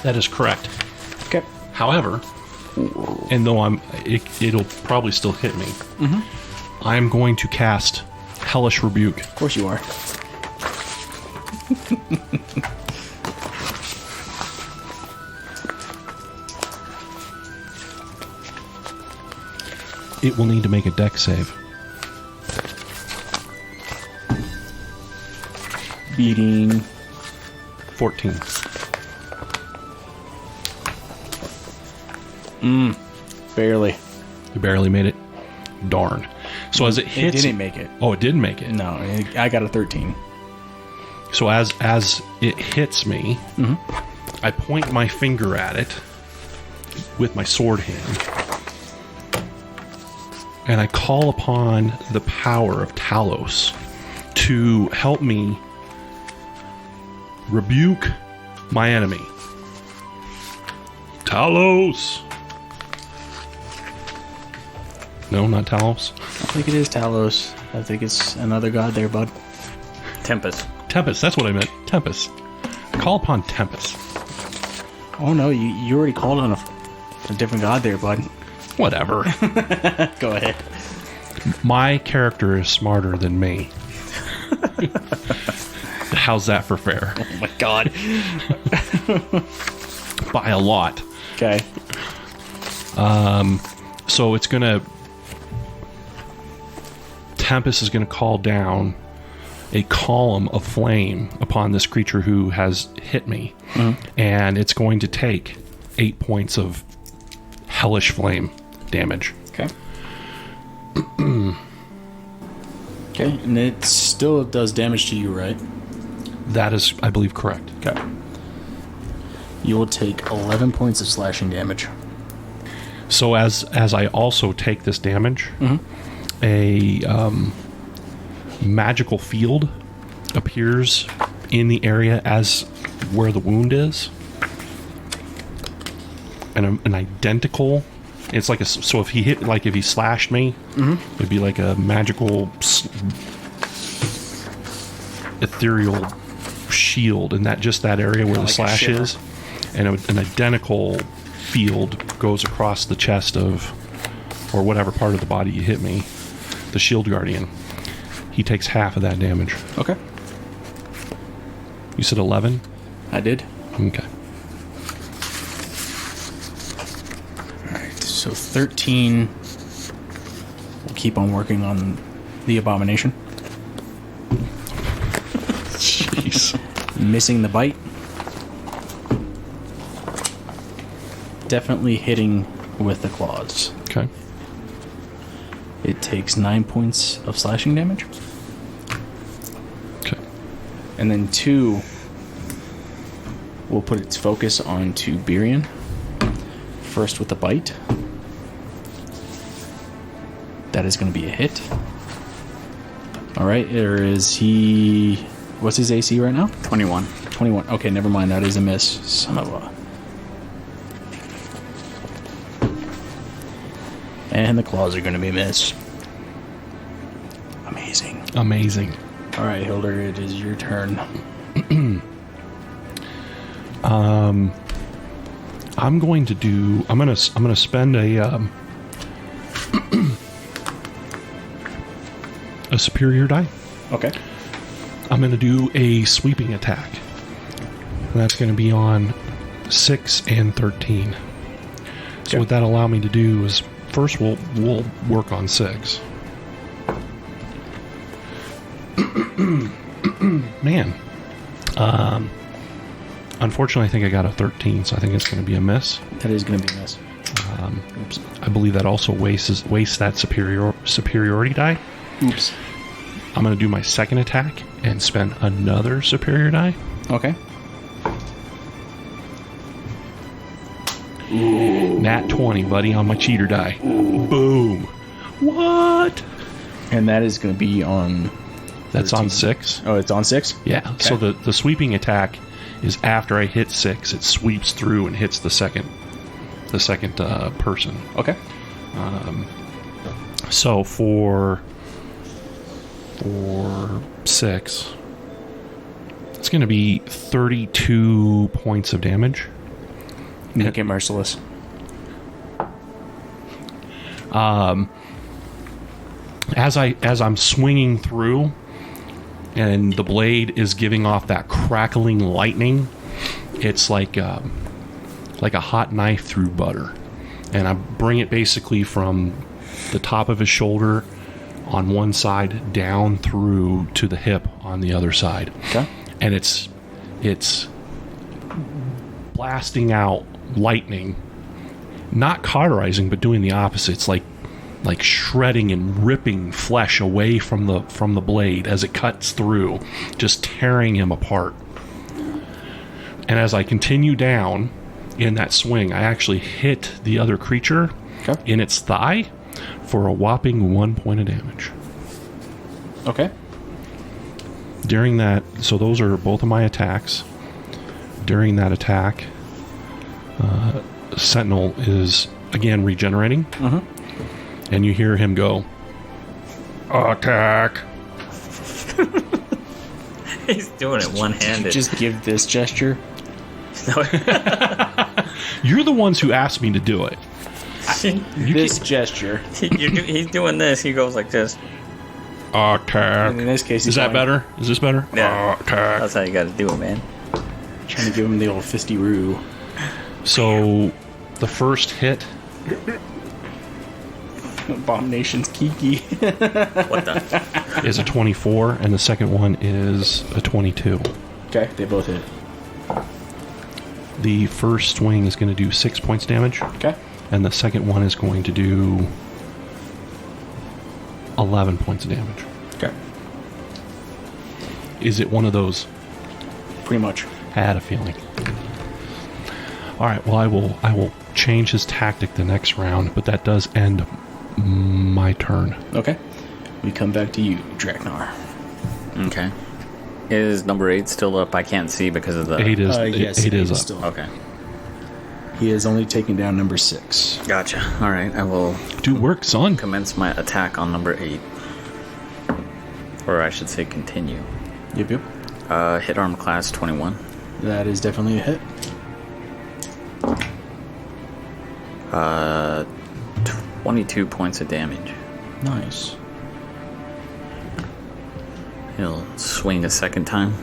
C: That is correct.
B: Okay.
C: However, and though it'll probably still hit me, I'm going to cast Hellish Rebuke.
B: Of course you are.
C: It will need to make a dex save.
B: Beating
C: 14.
B: barely.
C: You barely made it. Darn. So as it
B: It
C: hits...
B: didn't make it.
C: Oh, it didn't make it.
B: No, I got a 13.
C: So as it hits me, I point my finger at it with my sword hand, and I call upon the power of Talos to help me rebuke my enemy. Talos! No, not Talos.
B: I think it is Talos. I think it's another god there, bud.
D: Tempest.
C: Tempest, that's what I meant. Tempest. Call upon Tempest.
B: Oh no, you already called on a different god there, bud.
C: Whatever.
B: Go ahead.
C: My character is smarter than me. How's that for fair?
B: Oh my god.
C: By a lot.
B: Okay.
C: So it's gonna... Tempest is gonna call down a column of flame upon this creature who has hit me. And it's going to take 8 points of hellish flame damage.
B: Okay. Okay, and it still does damage to you, right?
C: That is, I believe, correct.
B: Okay. You will take 11 points of slashing damage.
C: So as I also take this damage, a magical field appears in the area as where the wound is, and an identical. It's like so if he slashed me, it'd be like a magical ethereal shield in that area where the
B: like a
C: slash
B: shiver.
C: is, and an identical field goes across the chest of, or whatever part of the body you hit me, the shield guardian. He takes half of that damage.
B: Okay.
C: You said 11?
B: I did.
C: Okay.
B: Alright, so 13. We'll keep on working on the abomination.
C: Jeez.
B: Missing the bite. Definitely hitting with the claws.
C: Okay.
B: It takes 9 points of slashing damage.
C: Okay.
B: And then 2 will put its focus onto Birion. First with the bite. That is going to be a hit. Alright, or is he... What's his AC right now?
D: 21.
B: 21. Okay, never mind. That is a miss. Son of a... And the claws are going to be a miss. Amazing.
C: Amazing.
B: Alright, Hilder, it is your turn.
C: I'm going to spend a a superior die.
B: Okay.
C: I'm going to do a sweeping attack. And that's going to be on 6 and 13. So what that allow me to do is first we'll work on 6. Man. Unfortunately, I think I got a 13, so I think it's going to be a miss.
B: That is going to be a miss. Oops.
C: I believe that also wastes that superiority die.
B: Oops.
C: I'm going to do my second attack and spend another superior die.
B: Okay.
C: Nat 20, buddy, on my cheater die. Boom. What?
B: And that is going to be on...
C: That's
B: 13.
C: on 6.
B: Oh, it's on 6?
C: Yeah.
B: Okay.
C: So the sweeping attack is after I hit 6. It sweeps through and hits the second person.
B: Okay.
C: So for 6, it's going to be 32 points of damage.
B: Make it merciless.
C: As I'm swinging through, and the blade is giving off that crackling lightning, it's like a hot knife through butter, and I bring it basically from the top of his shoulder on one side down through to the hip on the other side.
B: Okay.
C: And it's blasting out lightning, not cauterizing, but doing the opposite. It's like shredding and ripping flesh away from the blade as it cuts through, just tearing him apart. And as I continue down in that swing, I actually hit the other creature in its thigh for a whopping 1 point of damage.
B: Okay.
C: During that, so those are both of my attacks. During that attack, Sentinel is again regenerating. And you hear him go, attack.
D: He's doing it one-handed.
B: Just give this gesture.
C: You're the ones who asked me to do it.
B: This gesture.
D: He's doing this. He goes like this.
C: Attack.
B: And in this case,
C: Is that better? Is this better?
D: Yeah.
C: Attack.
D: That's how you got to do it, man.
B: Trying to give him the old fisty-roo.
C: So, the first hit
B: Abomination's Kiki.
D: What the?
C: is a 24, and the second one is a 22.
B: Okay, they both hit.
C: The first swing is going to do 6 points damage,
B: Okay.
C: and the second one is going to do 11 points of damage.
B: Okay.
C: Is it one of those?
B: Pretty much.
C: I had a feeling. All right. Well, I will change his tactic the next round, but that does end my turn.
B: Okay. We come back to you, Draknar.
D: Okay. Is number 8 still up? I can't see because of the...
C: 8 is
B: Yes,
C: 8 is up.
B: still.
D: Okay.
B: He has only taken down number 6.
D: Gotcha. All right. I will
C: Do work, son.
D: commence my attack on number 8. Or I should say continue.
B: Yep.
D: Hit armor class 21.
B: That is definitely a hit.
D: 22 points of damage.
B: Nice.
D: He'll swing a second time.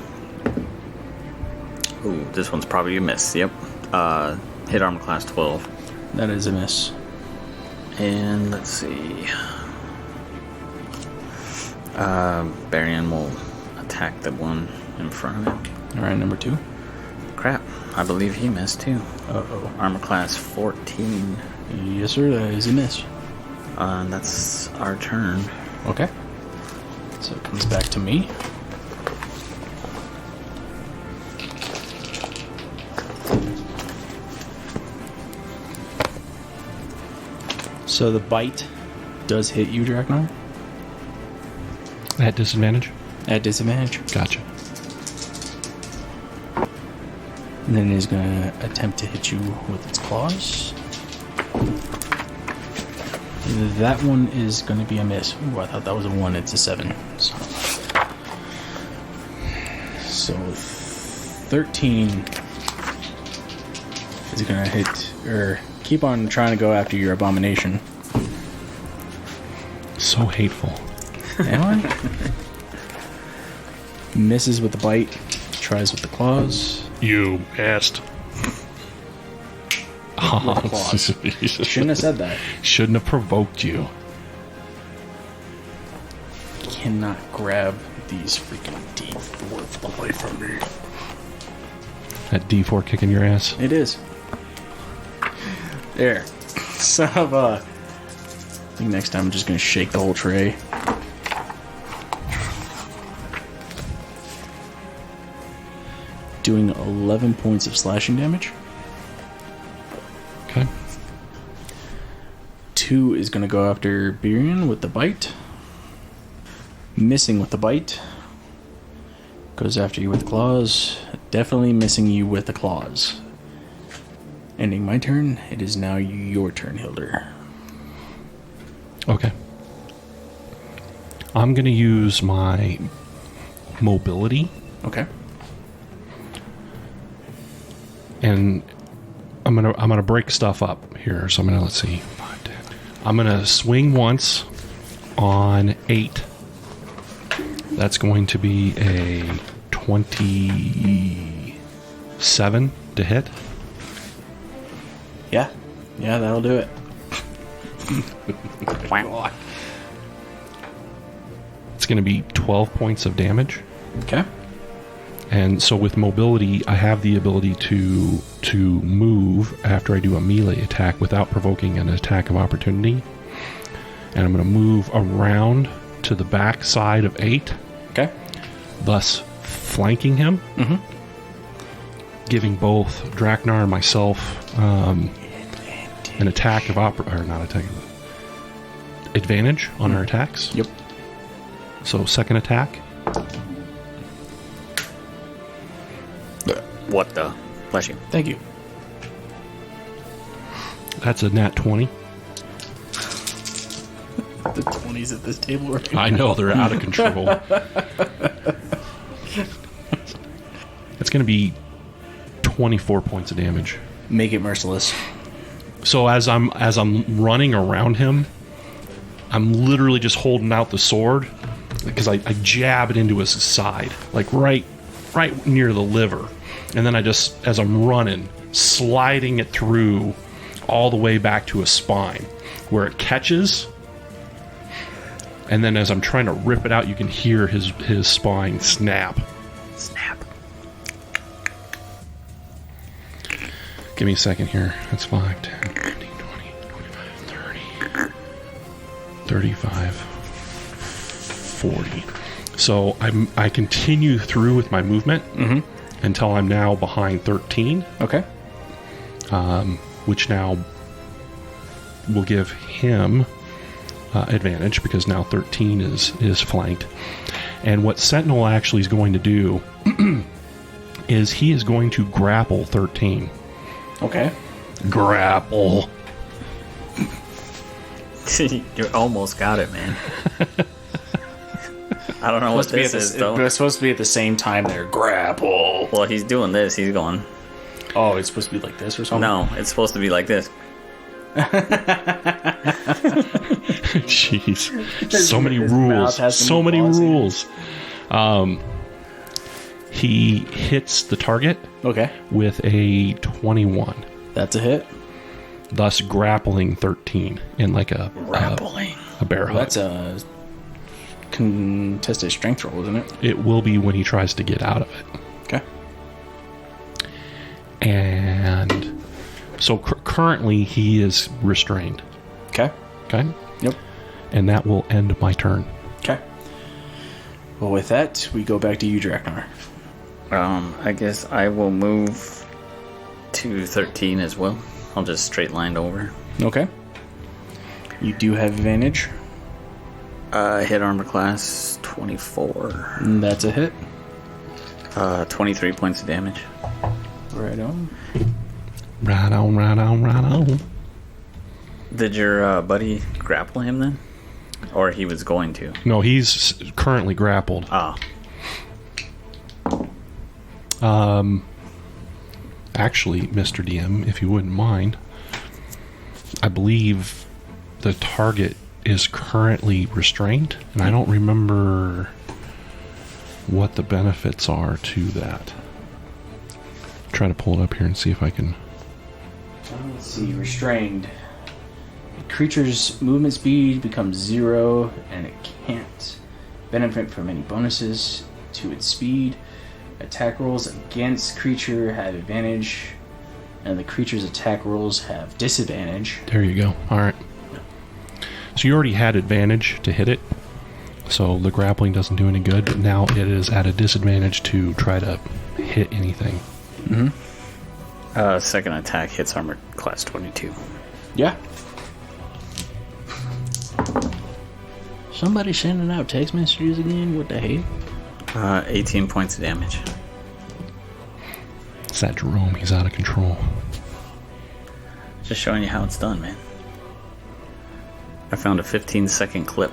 D: Ooh, this one's probably a miss. Yep. Hit armor class 12.
B: That is a miss.
D: And let's see. Barian will attack the one in front of him.
B: All right, number 2.
D: Crap. I believe he missed too.
B: Uh-oh.
D: Armor class 14.
B: Yes, sir. That is a miss.
D: That's our turn.
B: Okay. So it comes back to me. So the bite does hit you, Draknar.
C: At disadvantage?
B: At disadvantage.
C: Gotcha.
B: And then it is going to attempt to hit you with its claws. That one is going to be a miss. Ooh, I thought that was a 1. It's a 7. So 13 is going to hit, or keep on trying to go after your abomination.
C: So hateful.
B: Am I? Misses with the bite, tries with the claws.
C: You asked.
B: With the claws. Shouldn't have said that.
C: Shouldn't have provoked you.
B: Cannot grab these freaking D4 away from me.
C: That D4 kicking your ass.
B: It is. There. Son of a... I think next time I'm just going to shake the whole tray. Doing 11 points of slashing damage.
C: Okay.
B: 2 is going to go after Birion with the bite. Missing with the bite. Goes after you with claws. Definitely missing you with the claws. Ending my turn. It is now your turn, Hilder.
C: Okay. I'm going to use my mobility,
B: Okay.
C: and I'm gonna break stuff up here. So I'm gonna, let's see, 5, 10. I'm gonna swing once on 8. That's going to be a 27 to hit.
B: Yeah. Yeah, that'll do it.
C: It's going to be 12 points of damage.
B: Okay.
C: And so with mobility, I have the ability to move after I do a melee attack without provoking an attack of opportunity. And I'm going to move around to the back side of 8,
B: Okay.
C: thus flanking him, giving both Draknar and myself an attack of advantage on our attacks.
B: Yep.
C: So second attack.
D: What the? Bless you.
B: Thank you.
C: That's a nat 20.
B: The 20s at this table right now.
C: I know, they're out of control. It's going to be 24 points of damage.
B: Make it merciless.
C: So as I'm running around him, I'm literally just holding out the sword because I jab it into his side, like right near the liver. And then I just, as I'm running, sliding it through all the way back to his spine, where it catches. And then as I'm trying to rip it out, you can hear his spine snap.
D: Snap.
C: Give me a second here. That's 5, 10, 15, 20, 25, 30, 35, 40. So I continue through with my movement until I'm now behind 13,
B: Okay.
C: which now will give him advantage because now 13 is flanked. And what Sentinel actually is going to do is he is going to grapple 13.
B: Okay.
C: Grapple.
D: You almost got it, man. I don't know what this
B: It's
D: is, though.
B: supposed to be at the same time they're grapple.
D: Well, he's doing this. He's going.
B: Oh, it's supposed to be like this or something?
D: No, it's supposed to be like this.
C: Jeez. So many
B: His mouth
C: rules.
B: has to
C: So
B: be
C: many
B: pausing.
C: rules. He hits the target
B: Okay.
C: with a 21,
B: That's a hit.
C: thus grappling 13 in like a
D: Grappling.
C: a bear
B: Well,
C: hug.
B: that's a contested strength roll, isn't it?
C: It will be when he tries to get out of it.
B: Okay.
C: And so currently he is restrained.
B: Okay.
C: Okay?
B: Yep.
C: And that will end my turn.
B: Okay. Well, with that, we go back to you, Draknar.
D: I guess I will move to 13 as well. I'll just straight line over.
B: Okay. You do have advantage.
D: Hit armor class 24.
B: That's a hit.
D: 23 points of damage.
B: Right on.
C: Right on, right on, right on.
D: Did your buddy grapple him then? Or he was going to?
C: No, he's currently grappled.
D: Ah.
C: Actually, Mr. DM, if you wouldn't mind, I believe the target is currently restrained, and I don't remember what the benefits are to that. Try to pull it up here and see if I can.
B: Let's see. Restrained. The creature's movement speed becomes 0, and it can't benefit from any bonuses to its speed. Attack rolls against creature have advantage, and the creature's attack rolls have disadvantage.
C: There you go. All right. So you already had advantage to hit it, so the grappling doesn't do any good, but now it is at a disadvantage to try to hit anything.
D: Second attack hits armor class 22.
B: Yeah. Somebody sending out text messages again? What the hell?
D: 18 points of damage.
C: It's that Jerome. He's out of control.
D: Just showing you how it's done, man. I found a 15-second clip.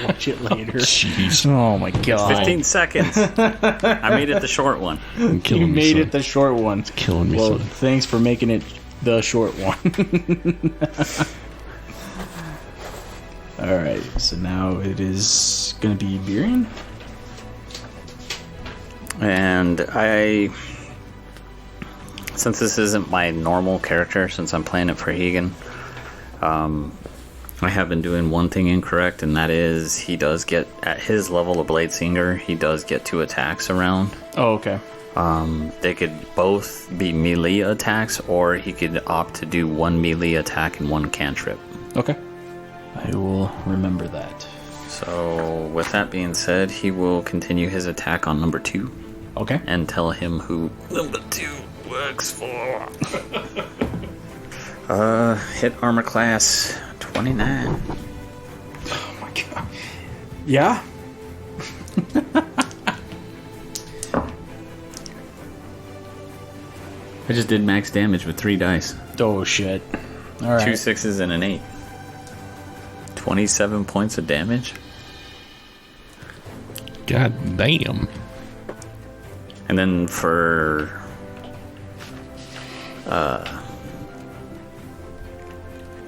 B: Watch it later.
C: Jeez.
B: Oh my god.
D: 15 seconds. I made it the short one.
C: I'm killing
B: You
C: me,
B: made
C: son.
B: it the short one.
C: Killing me,
B: Well,
C: son.
B: thanks for making it the short one. Alright, so now it is going to be Birion.
D: And since this isn't my normal character, since I'm playing it for Hegan, I have been doing one thing incorrect, and that is he does get, at his level of Blade Singer, he does get 2 attacks around.
B: Oh, okay.
D: They could both be melee attacks, or he could opt to do 1 melee attack and 1 cantrip.
B: Okay. I will remember that.
D: So, with that being said, he will continue his attack on number 2
B: Okay.
D: and tell him who number 2 works for. Hit armor class 29.
B: Oh my god. Yeah?
D: I just did max damage with 3 dice.
B: Oh shit. Alright.
D: 2 6s and an 8. 27 points of damage.
C: God damn.
D: And then for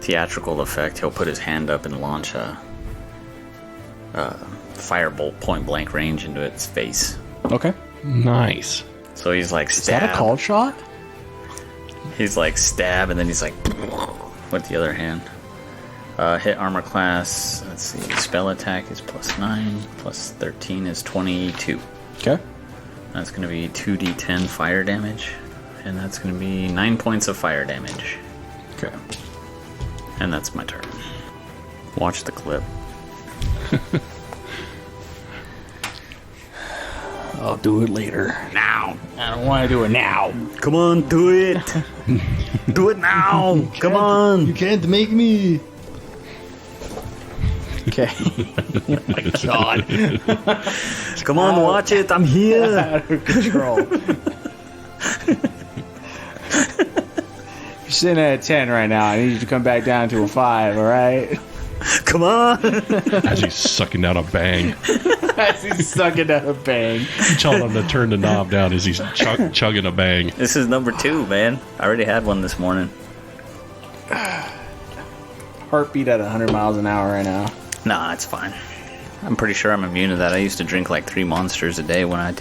D: theatrical effect, he'll put his hand up and launch a firebolt point blank range into its face.
B: Okay.
C: Nice.
D: So he's like
B: Is that
D: stab.
B: a called shot?
D: He's like stab, and then he's like with the other hand. Hit armor class. Let's see. Spell attack is +9, +13 is 22.
B: Okay.
D: That's going to be 2d10 fire damage, and that's going to be 9 points of fire damage.
B: Okay.
D: And that's my turn. Watch the clip.
B: I'll do it later.
D: Now.
B: I don't want to do it now.
D: Come on, do it. Do it now. Come on.
B: can't make me. Okay. Oh my god.
D: Come on, watch it. I'm here.
B: Out of control. You're sitting at a 10 right now. I need you to come back down to a 5, alright?
D: Come on.
C: As he's sucking down a bang.
B: As he's sucking at a bang.
C: Telling him to turn the knob down as he's chugging a bang.
D: This is number 2, man. I already had one this morning.
B: Heartbeat at 100 miles an hour right now.
D: Nah, it's fine. I'm pretty sure I'm immune to that. I used to drink like 3 Monsters a day when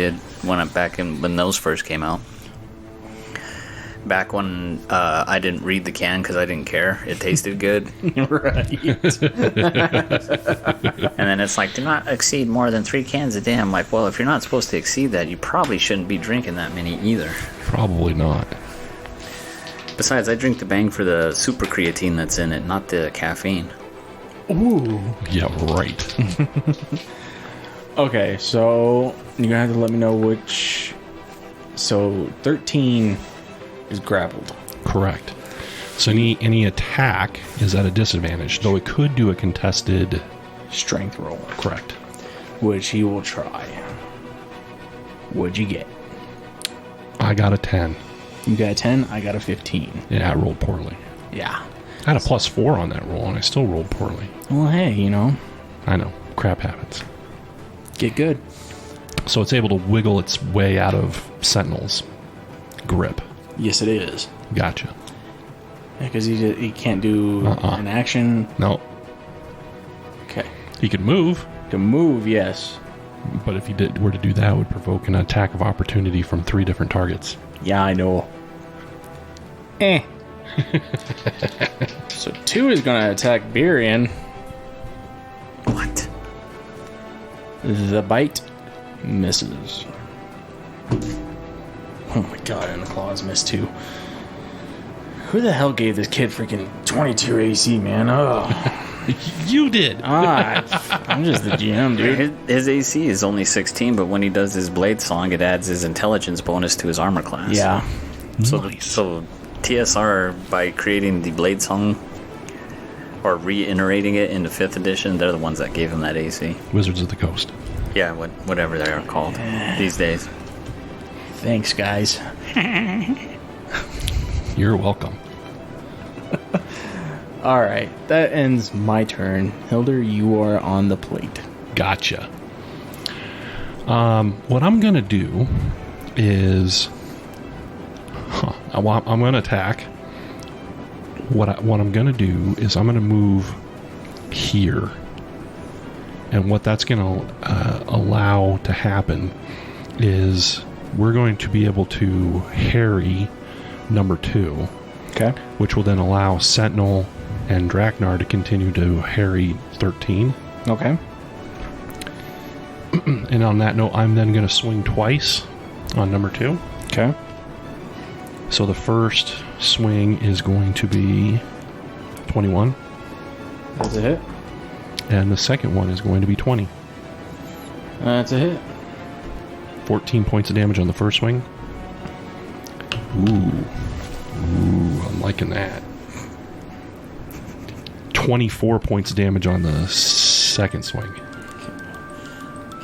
D: those first came out. Back when I didn't read the can because I didn't care. It tasted good.
B: Right.
D: And then it's like, do not exceed more than 3 cans a day. I'm like, well, if you're not supposed to exceed that, you probably shouldn't be drinking that many either.
C: Probably not.
D: Besides, I drink the Bang for the super creatine that's in it, not the caffeine.
B: Ooh.
C: Yeah, right.
B: Okay, so you're gonna have to let me know which. So 13 is grappled.
C: Correct. So any attack is at a disadvantage, though it could do a contested...
B: Strength roll,
C: Correct.
B: which he will try. What'd you get?
C: I got a 10.
B: You got a 10. I got a 15.
C: Yeah, I rolled poorly.
B: Yeah.
C: I had a +4 on that roll, and I still rolled poorly.
B: Well, hey, you know,
C: I know. Crap happens.
B: get good.
C: So it's able to wiggle its way out of Sentinel's grip.
B: Yes, it is.
C: Gotcha.
B: Yeah, because he can't do an action.
C: No.
B: Okay.
C: He could move,
B: To move, yes.
C: but if he were to do that, it would provoke an attack of opportunity from 3 different targets.
B: Yeah, I know. So 2 is going to attack Birion.
D: What?
B: The bite misses. Oh my god, and the claws miss too. Who the hell gave this kid freaking 22 AC, man? Oh.
C: You did!
B: I'm just the GM, dude.
D: His AC is only 16, but when he does his blade song, it adds his intelligence bonus to his armor class.
B: Yeah.
D: So TSR, by creating the blade song or reiterating it into 5th edition, they're the ones that gave him that AC.
C: Wizards of the Coast.
D: Yeah, whatever they are called these days.
B: Thanks, guys.
C: You're welcome.
B: All right, that ends my turn. Hilder, you are on the plate.
C: Gotcha. What I'm going to do is... I'm going to attack. What I'm going to do is I'm going to move here. And what that's going to allow to happen is we're going to be able to harry number 2.
B: Okay.
C: Which will then allow Sentinel and Draknar to continue to harry 13.
B: Okay.
C: And on that note, I'm then going to swing twice on number 2.
B: Okay.
C: So the first swing is going to be 21.
B: That's a hit.
C: And the second one is going to be 20.
B: That's a hit.
C: 14 points of damage on the first swing. Ooh, I'm liking that. 24 points of damage on the second swing.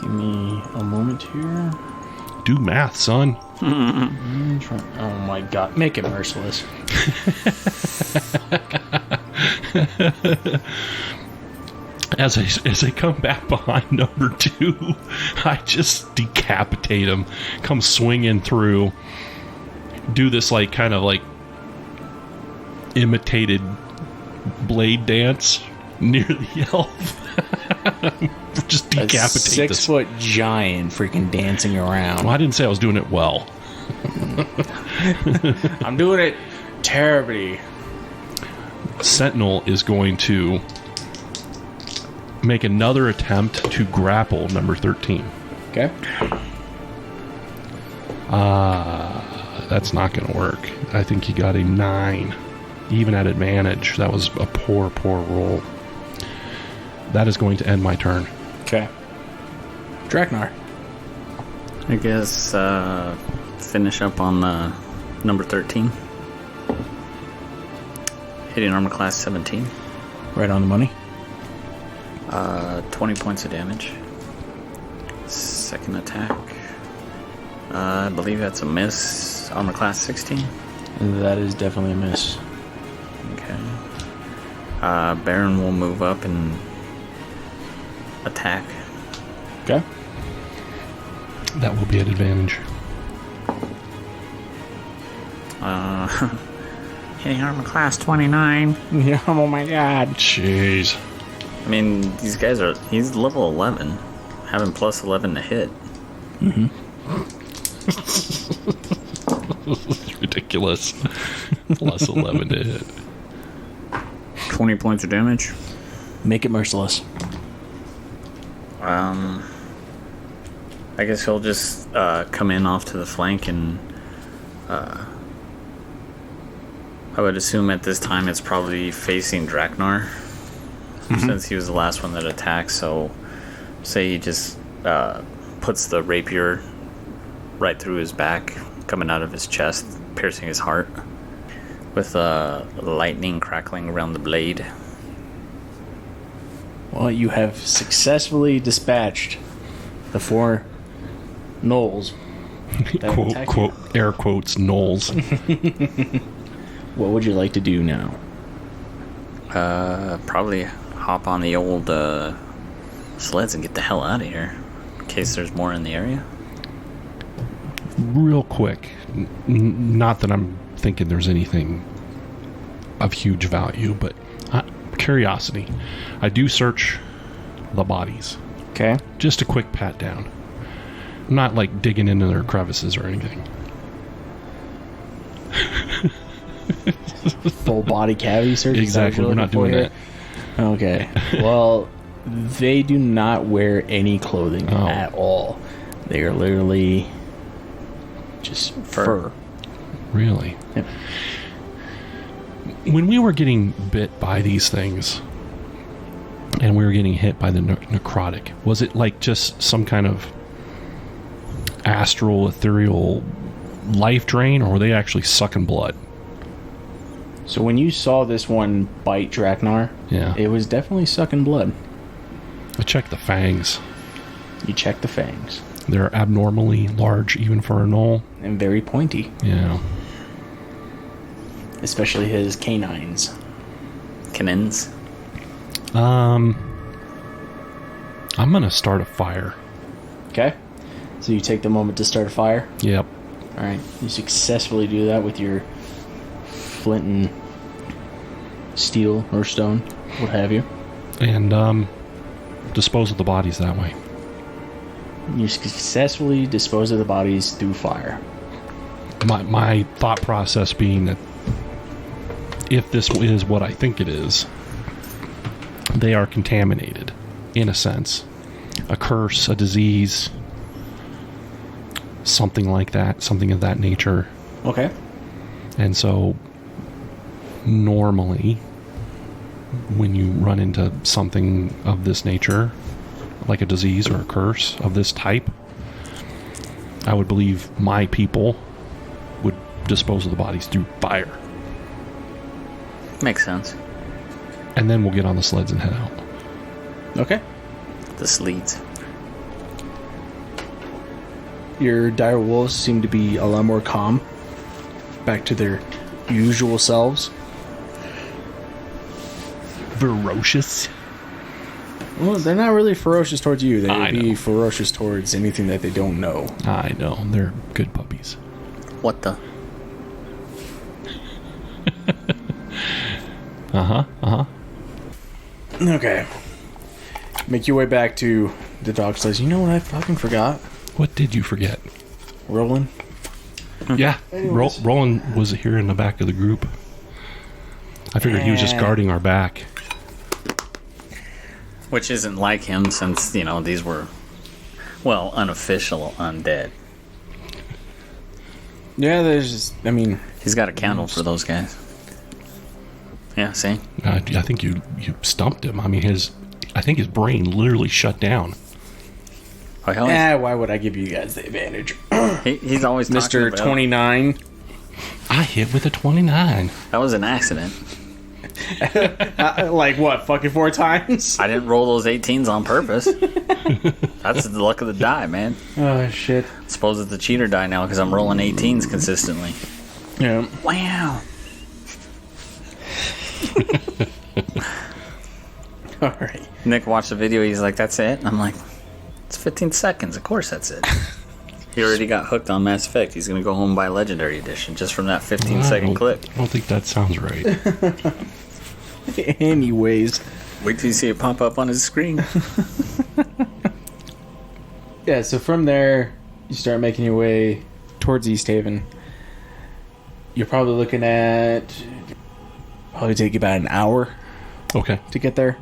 B: Give me a moment here.
C: Do math, son.
B: Oh my god. Make it merciless.
C: As I come back behind number 2, I just decapitate him. Come swinging through. Do this kind of imitated blade dance near the elf. Just decapitate
B: a
C: this
B: 6-foot giant freaking dancing around.
C: Well, I didn't say I was doing it well.
B: I'm doing it terribly.
C: Sentinel is going to make another attempt to grapple number 13.
B: Okay.
C: That's not going to work. I think he got a 9. Even at advantage, that was a poor roll. That is going to end my turn.
B: Okay. Draknar.
D: I guess finish up on number 13. Hitting armor class 17.
B: Right on the money.
D: 20 points of damage. Second attack. I believe that's a miss. Armor class 16.
B: That is definitely a miss.
D: Okay. Baron will move up and attack.
B: Okay.
C: That will be an advantage.
D: Hitting armor class 29.
B: Yeah, oh my god.
C: Jeez.
D: I mean, these guys are... He's level 11. Having plus 11 to hit.
C: It's ridiculous. Plus 11 to hit.
D: 20 points of damage.
B: Make it merciless.
D: I guess he'll just come in off to the flank and... I would assume at this time it's probably facing Draknar, since he was the last one that attacked. So, say he just puts the rapier right through his back, coming out of his chest, piercing his heart, with lightning crackling around the blade.
B: Well, you have successfully dispatched the 4 gnolls. that
C: Quote,
B: attack
C: quote, air quotes, gnolls.
B: What would you like to do now?
D: Probably hop on the old sleds and get the hell out of here, in case there's more in the area.
C: Real quick. Not that I'm thinking there's anything of huge value, but curiosity. I do search the bodies.
B: Okay.
C: Just a quick pat down. I'm not like digging into their crevices or anything.
B: Full body cavity search? Is that what
C: Exactly,
B: you're
C: we're not
B: looking
C: doing
B: for here? Okay. Well, they do not wear any clothing at all. They are literally just fur.
C: Really?
B: Yep.
C: When we were getting bit by these things and we were getting hit by the necrotic, was it like just some kind of astral, ethereal life drain, or were they actually sucking blood?
B: So when you saw this one bite Draknar,
C: Yeah.
B: it was definitely sucking blood.
C: I checked the fangs.
B: You check the fangs.
C: They're abnormally large even for a gnoll.
B: And very pointy.
C: Yeah.
B: Especially his canines.
D: Canins.
C: I'm gonna start a fire.
B: Okay? So you take the moment to start a fire.
C: Yep.
B: Alright. You successfully do that with your flint and steel or stone, what have you.
C: And dispose of the bodies that way.
B: You successfully dispose of the bodies through fire.
C: My thought process being that if this is what I think it is, they are contaminated, in a sense. A curse, a disease, something like that, something of that nature.
B: Okay.
C: And so, normally, when you run into something of this nature, like a disease or a curse of this type, I would believe my people would dispose of the bodies through fire.
D: Makes sense.
C: And then we'll get on the sleds and head out.
B: Okay.
D: The sleets.
B: Your dire wolves seem to be a lot more calm. Back to their usual selves.
C: Ferocious.
B: Well, they're not really ferocious towards you. They
C: I
B: would be
C: know.
B: ferocious towards anything that they don't know.
C: I know, they're good puppies.
D: What the?
B: Okay. Make your way back to the dog sledge. You know what I fucking forgot?
C: What did you forget?
B: Roland.
C: Yeah,
B: Anyways.
C: Roland was here in the back of the group. I figured he was just guarding our back.
D: Which isn't like him, since, you know, these were, well, unofficial undead.
B: Yeah, there's. I mean,
D: He's got a candle for those guys. Yeah, see?
C: I think you stumped him. I mean, I think his brain literally shut down.
D: Oh, hell yeah.
B: why would I give you guys the advantage,
D: He's always talking
B: Mr.
D: about-
B: 29?
C: I hit with a 29.
D: That was an accident.
B: Like what? Fucking 4 times?
D: I didn't roll those 18s on purpose. That's the luck of the die, man.
B: Oh shit.
D: Suppose it's the cheater die now because I'm rolling 18s consistently.
B: Yeah.
D: Wow.
B: All right.
D: Nick watched the video. He's like, "That's it." And I'm like, "It's 15 seconds. Of course, that's it." He already got hooked on Mass Effect. He's gonna go home and buy Legendary Edition just from that 15-second clip.
C: I don't think that sounds right.
B: Anyways.
D: Wait till you see it pop up on his screen.
B: Yeah, so from there, you start making your way towards East Haven. You're probably looking at... Probably take you about an hour
C: Okay.
B: to get there.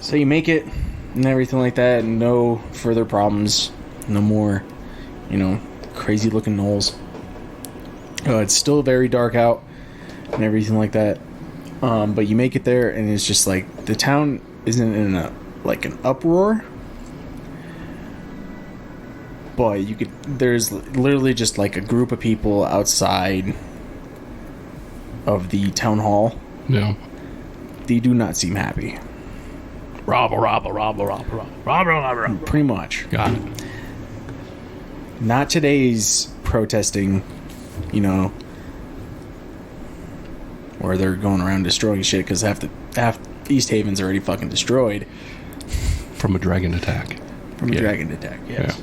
B: So you make it and everything like that. No further problems. No more, crazy looking gnolls. It's still very dark out and everything like that. But you make it there and it's just like the town isn't in an uproar. But there's literally just like a group of people outside of the town hall.
C: Yeah.
B: They do not seem happy.
C: Robber.
B: Pretty much.
C: Got it.
B: Not today's protesting, where they're going around destroying shit because half East Haven's already fucking destroyed.
C: From a dragon attack.
B: From a dragon attack, yes.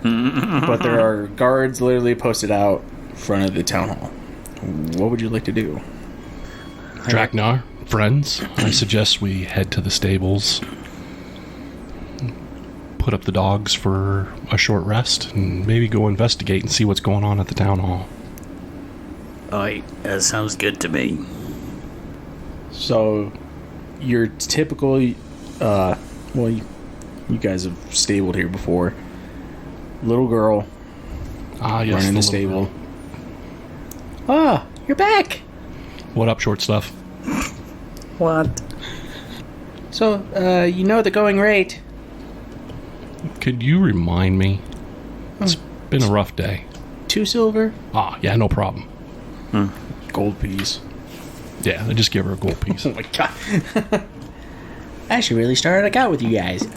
B: But there are guards literally posted out in front of the town hall. What would you like to do?
C: Draknar, friends, I suggest we head to the stables, put up the dogs for a short rest, and maybe go investigate and see what's going on at the town hall.
D: Alright, that sounds good to me.
B: So, your typical, you guys have stabled here before. Little girl
C: Yes,
B: running the stable. Ah, you're back.
C: What up, short stuff?
D: What?
E: So, the going rate.
C: Could you remind me? It's been a rough day.
E: 2 silver.
C: Yeah, no problem.
B: Gold piece.
C: Yeah, just give her a gold piece.
B: Oh my god.
E: I should really start out with you guys.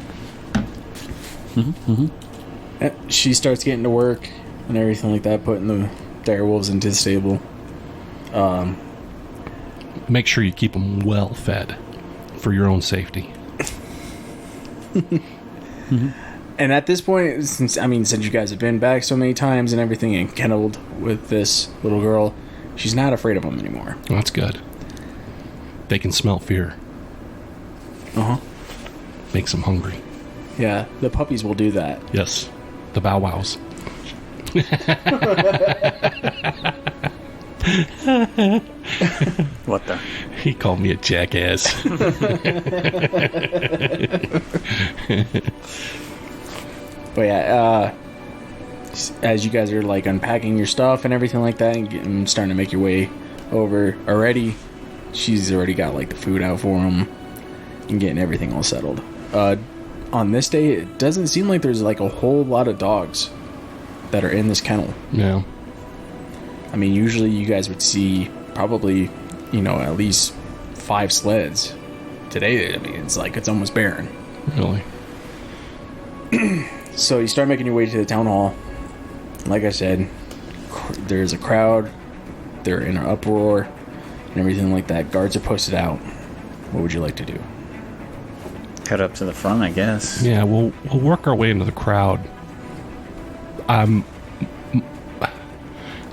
B: She starts getting to work and everything like that, putting the direwolves into the stable.
C: Make sure you keep them well fed for your own safety.
B: And at this point, since you guys have been back so many times and everything and kenneled with this little girl, she's not afraid of them anymore.
C: That's good. They can smell fear. Makes them hungry.
B: Yeah, the puppies will do that.
C: Yes. The bow wows.
D: What the?
C: He called me a jackass.
B: But yeah, as you guys are like unpacking your stuff and everything like that and starting to make your way over already, she's already got like the food out for them and getting everything all settled. On this day, it doesn't seem like there's like a whole lot of dogs that are in this kennel.
C: Yeah.
B: Usually you guys would see probably, at least 5 sleds. Today, it's almost barren.
C: Really?
B: So you start making your way to the town hall. Like I said, there's a crowd. They're in an uproar and everything like that. Guards are posted out. What would you like to do?
D: Head up to the front, I guess.
C: Yeah, we'll work our way into the crowd. I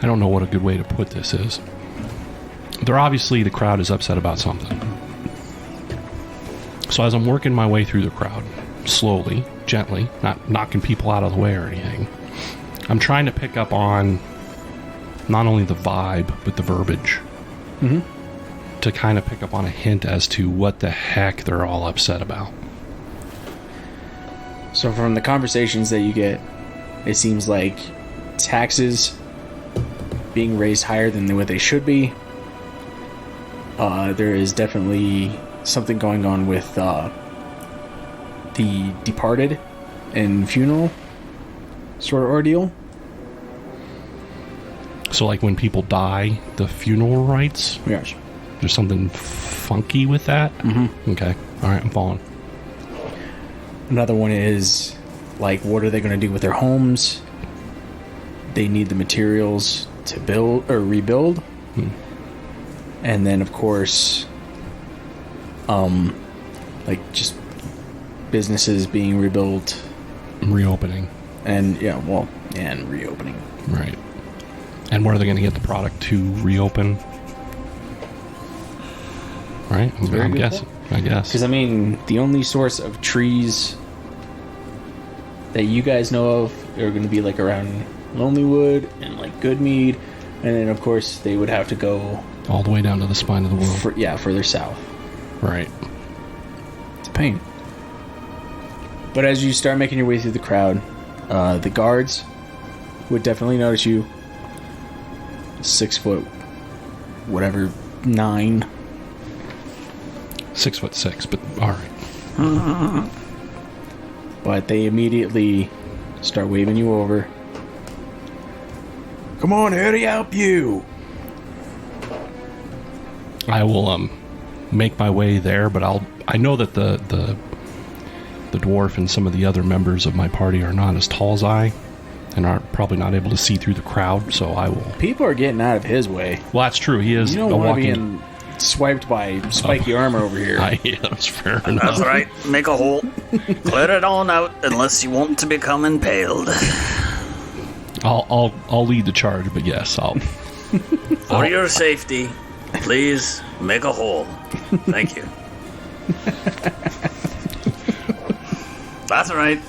C: don't know what a good way to put this is. The crowd is upset about something. So as I'm working my way through the crowd, slowly, gently, not knocking people out of the way or anything, I'm trying to pick up on not only the vibe, but the verbiage. To kind of pick up on a hint as to what the heck they're all upset about.
B: So from the conversations that you get, it seems like taxes being raised higher than what they should be. There is definitely something going on with the departed and funeral sort of ordeal.
C: So like when people die, the funeral rites?
B: Yes.
C: There's something funky with that? Okay. All right, I'm following.
B: Another one is, like, what are they going to do with their homes? They need the materials to build or rebuild. And then, of course, like just businesses being rebuilt,
C: Reopening.
B: and and reopening.
C: Right. And where are they going to get the product to reopen? Right? I'm guessing. I guess.
B: Because, I mean, the only source of trees that you guys know of are going to be, like, around Lonelywood and, like, Goodmead. And then, of course, they would have to go...
C: all the way down to the spine of the world.
B: further south.
C: Right.
B: It's a pain. But as you start making your way through the crowd, the guards would definitely notice you. 6 foot... whatever... 9...
C: 6'6", but alright.
B: But they immediately start waving you over. Come on, here to help you.
C: I will make my way there, but I know that the dwarf and some of the other members of my party are not as tall as I, and are probably not able to see through the crowd, so I will.
B: People are getting out of his way.
C: Well, that's true. He is
B: You don't
C: a
B: want to be
C: walking.
B: swiped by spiky armor over here.
C: Yeah, that's fair enough.
D: That's right. Make a hole. Clear it on out unless you want to become impaled.
C: I'll lead the charge, but yes, I'll.
D: For your safety, please make a hole. Thank you. That's right.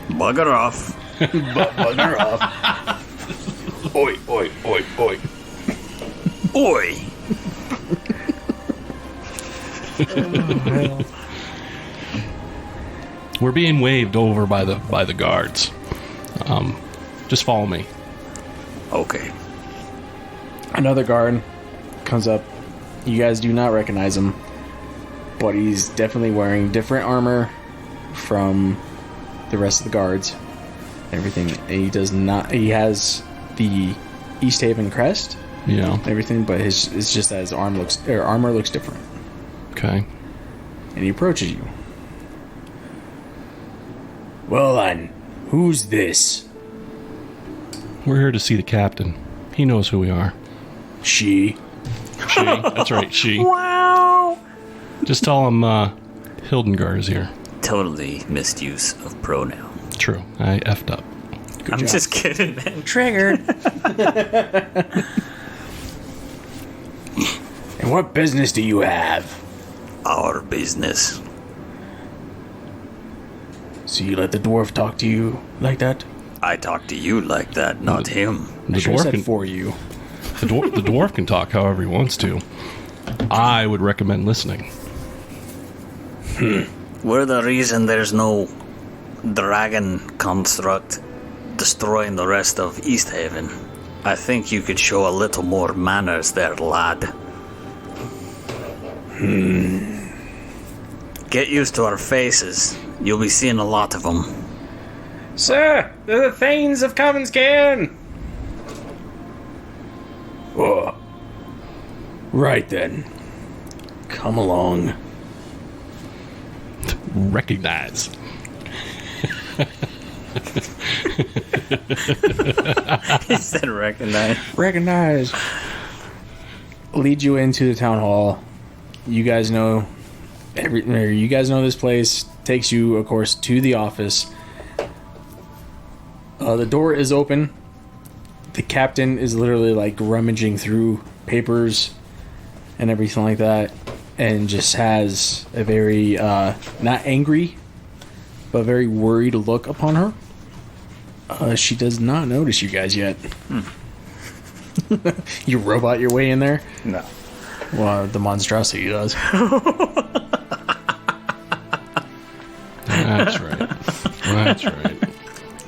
D: Bugger off.
B: Bugger off. Oi, oi, oi, oi.
D: Oi.
C: We're being waved over by the guards. Just follow me.
D: Okay.
B: Another guard comes up. You guys do not recognize him, but he's definitely wearing different armor from the rest of the guards. Everything. He does not. He has the East Haven crest.
C: Yeah.
B: Everything, but it's just that his armor looks different.
C: Okay.
B: And he approaches you. Well then, who's this?
C: We're here to see the captain. He knows who we are.
B: She.
C: She. That's right. She.
D: Wow.
C: Just tell him Hildengar is here.
D: Totally misuse of pronoun.
C: True. I effed up.
D: I'm
B: job.
D: just kidding, man.
B: Triggered. And what business do you have?
D: Our business.
B: So you let the dwarf talk to you like that?
D: I talk to you like that, not him.
C: The
B: I sure
C: dwarf
B: said
C: can,
B: for you.
C: the dwarf can talk however he wants to. I would recommend listening.
D: We're the reason there's no dragon construct destroying the rest of East Haven. I think you could show a little more manners there, lad. Get used to our faces. You'll be seeing a lot of them.
B: Sir, they're the Thanes of Commons Cairn. Oh. Right then. Come along.
C: Recognize.
D: He said recognize.
B: Recognize. Lead you into the town hall. You guys know this place. Takes you, of course, to the office. The door is open. The captain is literally like rummaging through papers and everything like that, and just has a very not angry, but very worried look upon her. She does not notice you guys yet. You robot your way in there?
D: No.
B: Well, the monstrosity does.
C: That's right. That's right.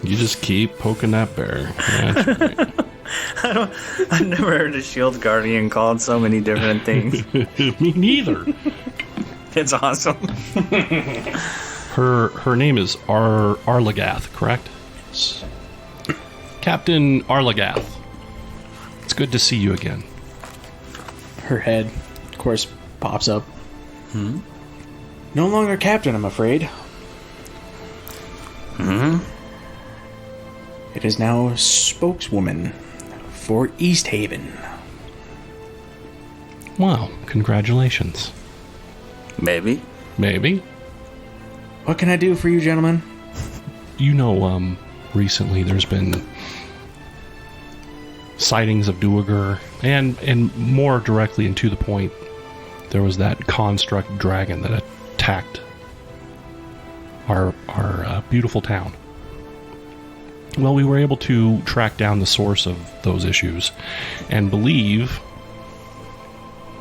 C: You just keep poking that bear. That's right.
D: I've never heard a shield guardian called so many different things.
C: Me neither.
D: It's awesome.
C: Her name is Arlagath, correct? Captain Arlagath. It's good to see you again.
B: Her head, of course, pops up. No longer captain, I'm afraid. It is now spokeswoman for East Haven.
C: Wow, congratulations.
D: Maybe.
C: Maybe.
B: What can I do for you, gentlemen?
C: You know, recently there's been sightings of Duergar, and more directly and to the point, there was that construct dragon that attacked our beautiful town. Well, we were able to track down the source of those issues and believe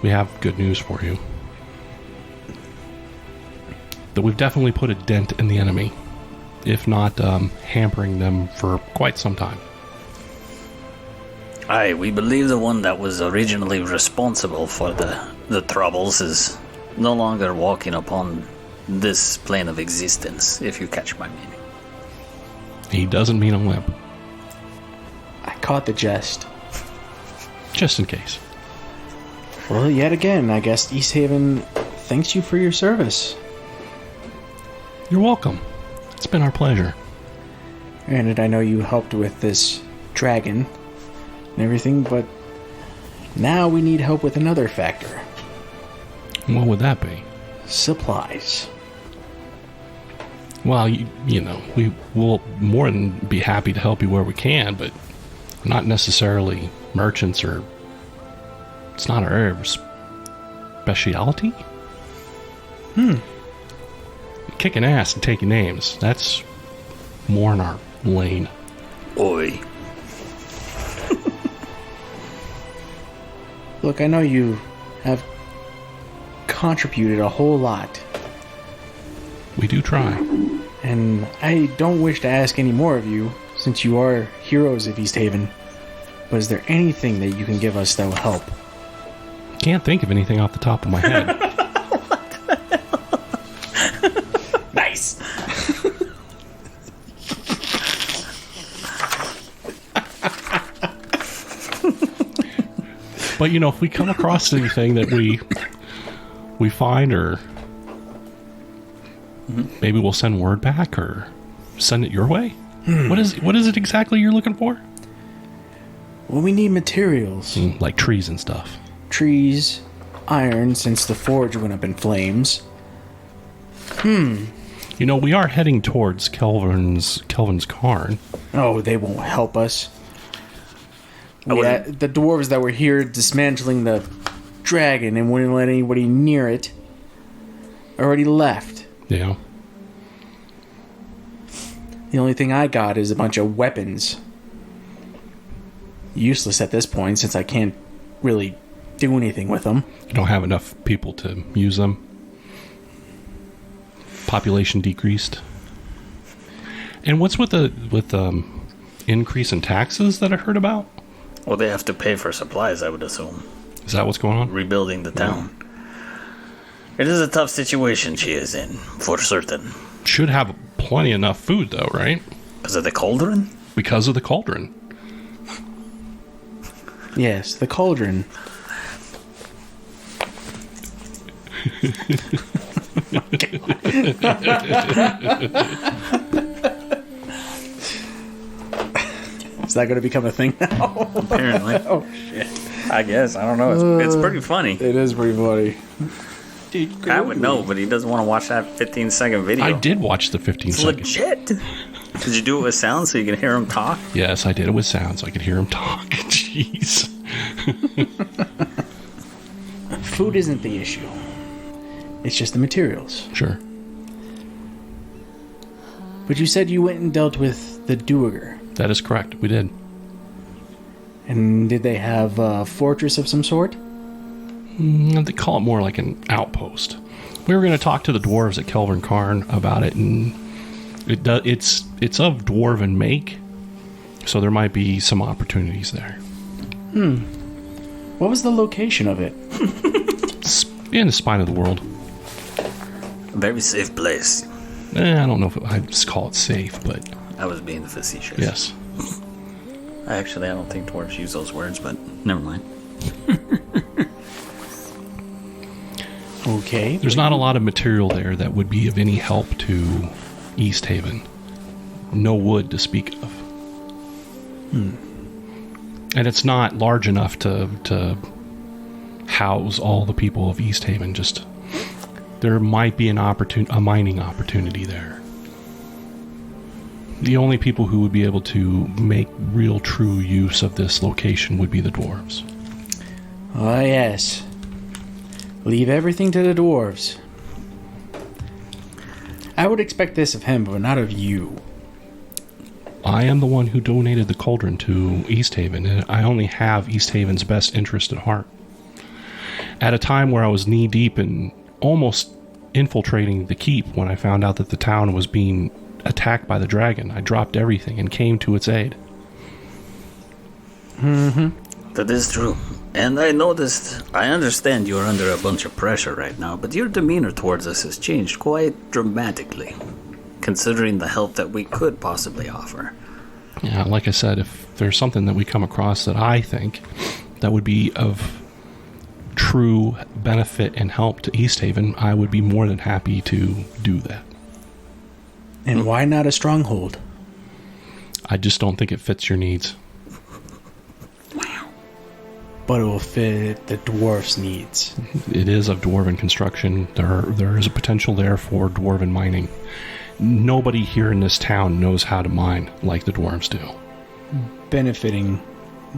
C: we have good news for you. That we've definitely put a dent in the enemy, if not hampering them for quite some time.
D: Aye, we believe the one that was originally responsible for the troubles is no longer walking upon this plane of existence, if you catch my meaning.
C: He doesn't mean a limp.
B: I caught the jest.
C: Just in case.
B: Well, yet again, I guess East Haven thanks you for your service.
C: You're welcome. It's been our pleasure.
B: Granted, I know you helped with this dragon and everything, but now we need help with another factor.
C: What would that be?
B: Supplies.
C: Well, you know, we will more than be happy to help you where we can, but not necessarily merchants or... It's not our area of speciality. Kicking ass and taking names. That's more in our lane.
D: Oi.
B: Look, I know you have contributed a whole lot,
C: We do try.
B: and I don't wish to ask any more of you, since you are heroes of East Haven. But is there anything that you can give us that will help?
C: Can't think of anything off the top of my head.
B: Nice!
C: But, you know, if we come across anything that we find, or maybe we'll send word back or send it your way. What is it exactly you're looking for?
B: Well, we need materials.
C: Like trees and stuff.
B: Trees, iron, since the forge went up in flames.
C: You know, we are heading towards Kelvin's Cairn.
B: Oh, they won't help us. The dwarves that were here dismantling the dragon and wouldn't let anybody near it already left.
C: Yeah.
B: The only thing I got is a bunch of weapons. Useless at this point, since I can't really do anything with them.
C: You don't have enough people to use them. Population decreased. And what's with the increase in taxes that I heard about?
D: Well, they have to pay for supplies, I would assume.
C: Is that what's going on?
D: Rebuilding the town. It is a tough situation she is in, for certain.
C: Should have plenty enough food, though, right?
D: Because of the cauldron?
C: Because of the cauldron.
B: Yes, the cauldron. Is that going to become a thing now?
D: Apparently.
B: Oh, shit.
D: I guess. I don't know. It's pretty funny.
B: It is pretty funny.
D: I would know, but he doesn't want to watch that 15-second video.
C: I did watch the 15
D: It's
C: seconds.
D: legit. Did you do it with sound so you can hear him talk?
C: Yes, I did it with sound so I could hear him talk. Jeez.
B: Food isn't the issue. It's just the materials.
C: Sure.
B: But you said you went and dealt with the Duergar.
C: That is correct. We did.
B: And did they have a fortress of some sort?
C: They call it more like an outpost. We were going to talk to the dwarves at Kelvin Cairn about it, and it's of dwarven make, so there might be some opportunities there.
B: What was the location of it?
C: It's in the spine of the world.
D: A very safe place.
C: I don't know if I'd just call it safe, but
D: I was being facetious.
C: yes.
D: Actually, I don't think dwarves use those words, but never mind.
B: Okay.
C: There's not a lot of material there that would be of any help to East Haven. No wood to speak of. And it's not large enough to house all the people of East Haven. Just there might be a mining opportunity there. The only people who would be able to make real true use of this location would be the dwarves.
B: Oh, yes. Leave everything to the dwarves. I would expect this of him, but not of you.
C: I am the one who donated the cauldron to East Haven, and I only have East Haven's best interest at heart. At a time where I was knee-deep in almost infiltrating the keep when I found out that the town was being attacked by the dragon, I dropped everything and came to its aid.
F: That is true. And I understand you're under a bunch of pressure right now, but your demeanor towards us has changed quite dramatically, considering the help that we could possibly offer.
C: Yeah, like I said, if there's something that we come across that I think that would be of true benefit and help to East Haven, I would be more than happy to do that.
B: And why not a stronghold?
C: I just don't think it fits your needs.
B: But it will fit the dwarf's needs.
C: It is of dwarven construction. There is a potential there for dwarven mining. Nobody here in this town knows how to mine like the dwarves do.
B: Benefiting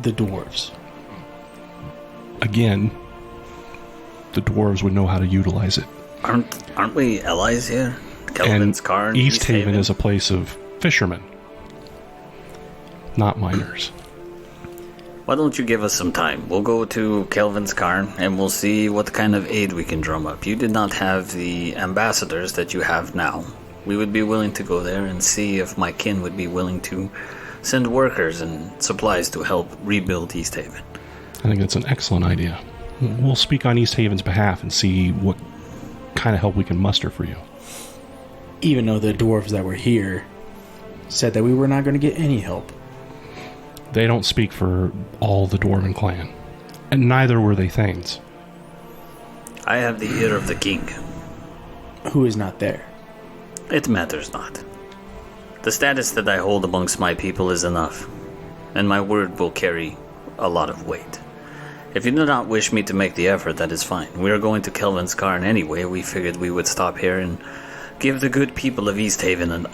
B: the dwarves.
C: Again, the dwarves would know how to utilize it.
F: Aren't we allies here? Kelvin's Cairn,
C: East Haven is a place of fishermen, not miners.
F: Why don't you give us some time? We'll go to Kelvin's Cairn and we'll see what kind of aid we can drum up. You did not have the ambassadors that you have now. We would be willing to go there and see if my kin would be willing to send workers and supplies to help rebuild East Haven.
C: I think that's an excellent idea. We'll speak on East Haven's behalf and see what kind of help we can muster for you.
B: Even though the dwarves that were here said that we were not going to get any help.
C: They don't speak for all the dwarven clan, and neither were they Thanes.
F: I have the ear of the king.
B: Who is not there?
F: It matters not. The status that I hold amongst my people is enough, and my word will carry a lot of weight. If you do not wish me to make the effort, that is fine. We are going to Kelvin's Cairn anyway. We figured we would stop here and give the good people of East Haven an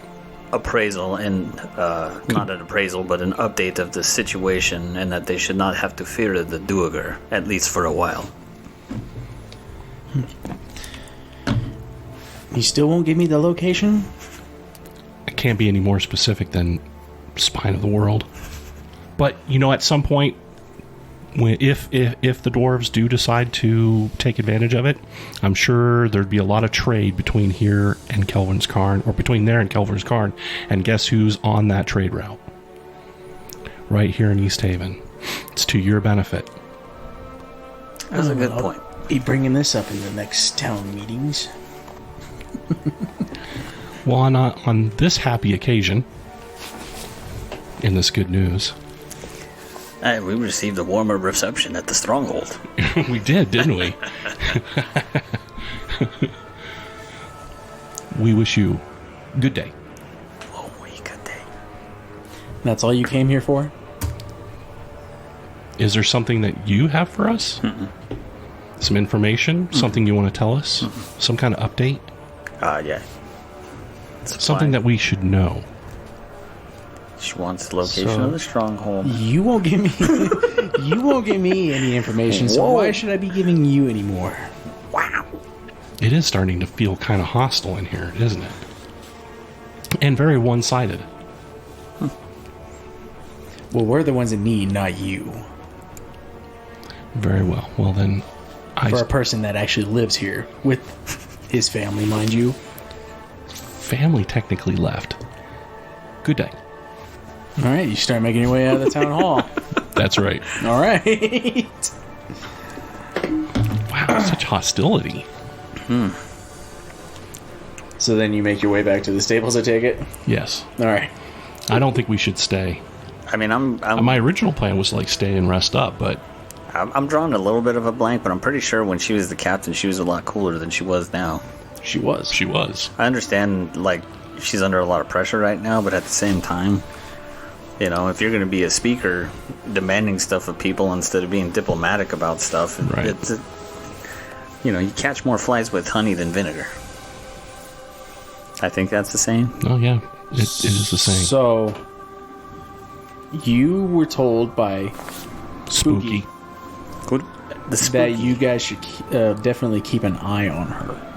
F: appraisal and not an appraisal but an update of the situation, and that they should not have to fear the Duergar, at least for a while.
B: You still won't give me the location?
C: I can't be any more specific than spine of the world. But, at some point, if the dwarves do decide to take advantage of it, I'm sure there'd be a lot of trade between here and Kelvin's Cairn, or between there and Kelvin's Cairn, and guess who's on that trade route? Right here in East Haven. It's to your benefit.
F: That's a good point.
B: Be bringing this up in the next town meetings.
C: Well, on this happy occasion, in this good news,
F: We received a warmer reception at the stronghold.
C: we did, didn't we? We wish you good day.
F: Oh, good day.
B: That's all you came here for?
C: Is there something that you have for us? Some information? Something you want to tell us? Some kind of update?
F: Yeah.
C: Something that we should know.
F: She wants the location of the stronghold.
B: You won't give me you won't give me any information, so why should I be giving you any more?
F: Wow.
C: It is starting to feel kind of hostile in here, isn't it? And very one-sided.
B: Well, we're the ones in need, not you.
C: Very well. Well, then,
B: For a person that actually lives here with his family, mind you.
C: Family technically left. Good day.
B: All right, you start making your way out of the town hall.
C: That's right.
B: All right.
C: Wow, such hostility.
B: So then you make your way back to the stables, I take it?
C: Yes.
B: All right.
C: I don't think we should stay.
F: I mean, I'm
C: My original plan was like stay and rest up, but
F: I'm drawing a little bit of a blank, but I'm pretty sure when she was the captain, she was a lot cooler than she was now.
B: She was.
C: she was.
F: I understand, like, she's under a lot of pressure right now, but at the same time, if you're going to be a speaker demanding stuff of people instead of being diplomatic about stuff,
C: Right.
F: you catch more flies with honey than vinegar. I think that's the saying.
C: Oh, yeah. It is the same.
B: So, you were told by
C: Spooky.
F: What? The
B: that you guys should definitely keep an eye on her.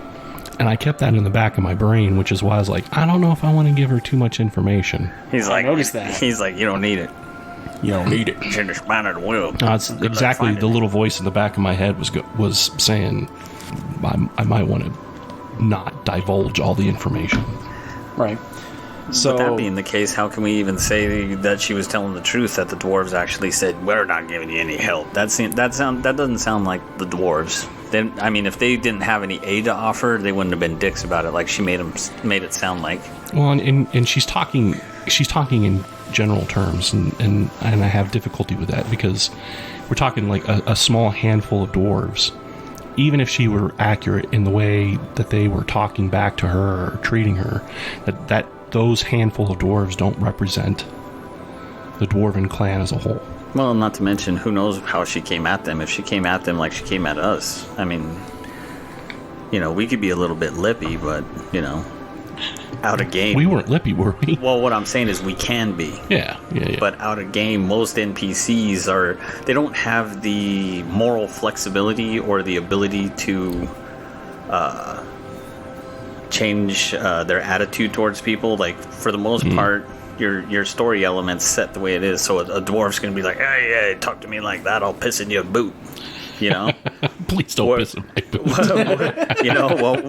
C: And I kept that in the back of my brain, which is why I was like, I don't know if I want to give her too much information.
F: He's like,
B: noticed that.
F: He's like, you don't need it.
B: You don't need it.
F: It's in the spine of the wheel.
C: It's exactly the little voice in the back of my head was saying I might want to not divulge all the information.
B: Right. So,
F: With that being the case, how can we even say that she was telling the truth? That the dwarves actually said, "We're not giving you any help." That doesn't sound like the dwarves. I mean, if they didn't have any aid to offer, they wouldn't have been dicks about it, like she made it sound like.
C: Well, and she's talking in general terms, and I have difficulty with that because we're talking like a small handful of dwarves. Even if she were accurate in the way that they were talking back to her or treating her, that those handful of dwarves don't represent the dwarven clan as a whole.
F: Well, not to mention, who knows how she came at them. If she came at them like she came at us, I mean, we could be a little bit lippy, but, out of game.
C: We weren't lippy, were we?
F: Well, what I'm saying is we can be.
C: Yeah.
F: But out of game, most NPCs they don't have the moral flexibility or the ability to change their attitude towards people. Like, for the most part, your story elements set the way it is. So a dwarf's going to be like, hey, talk to me like that, I'll piss in your boot.
C: Please don't piss in my boot.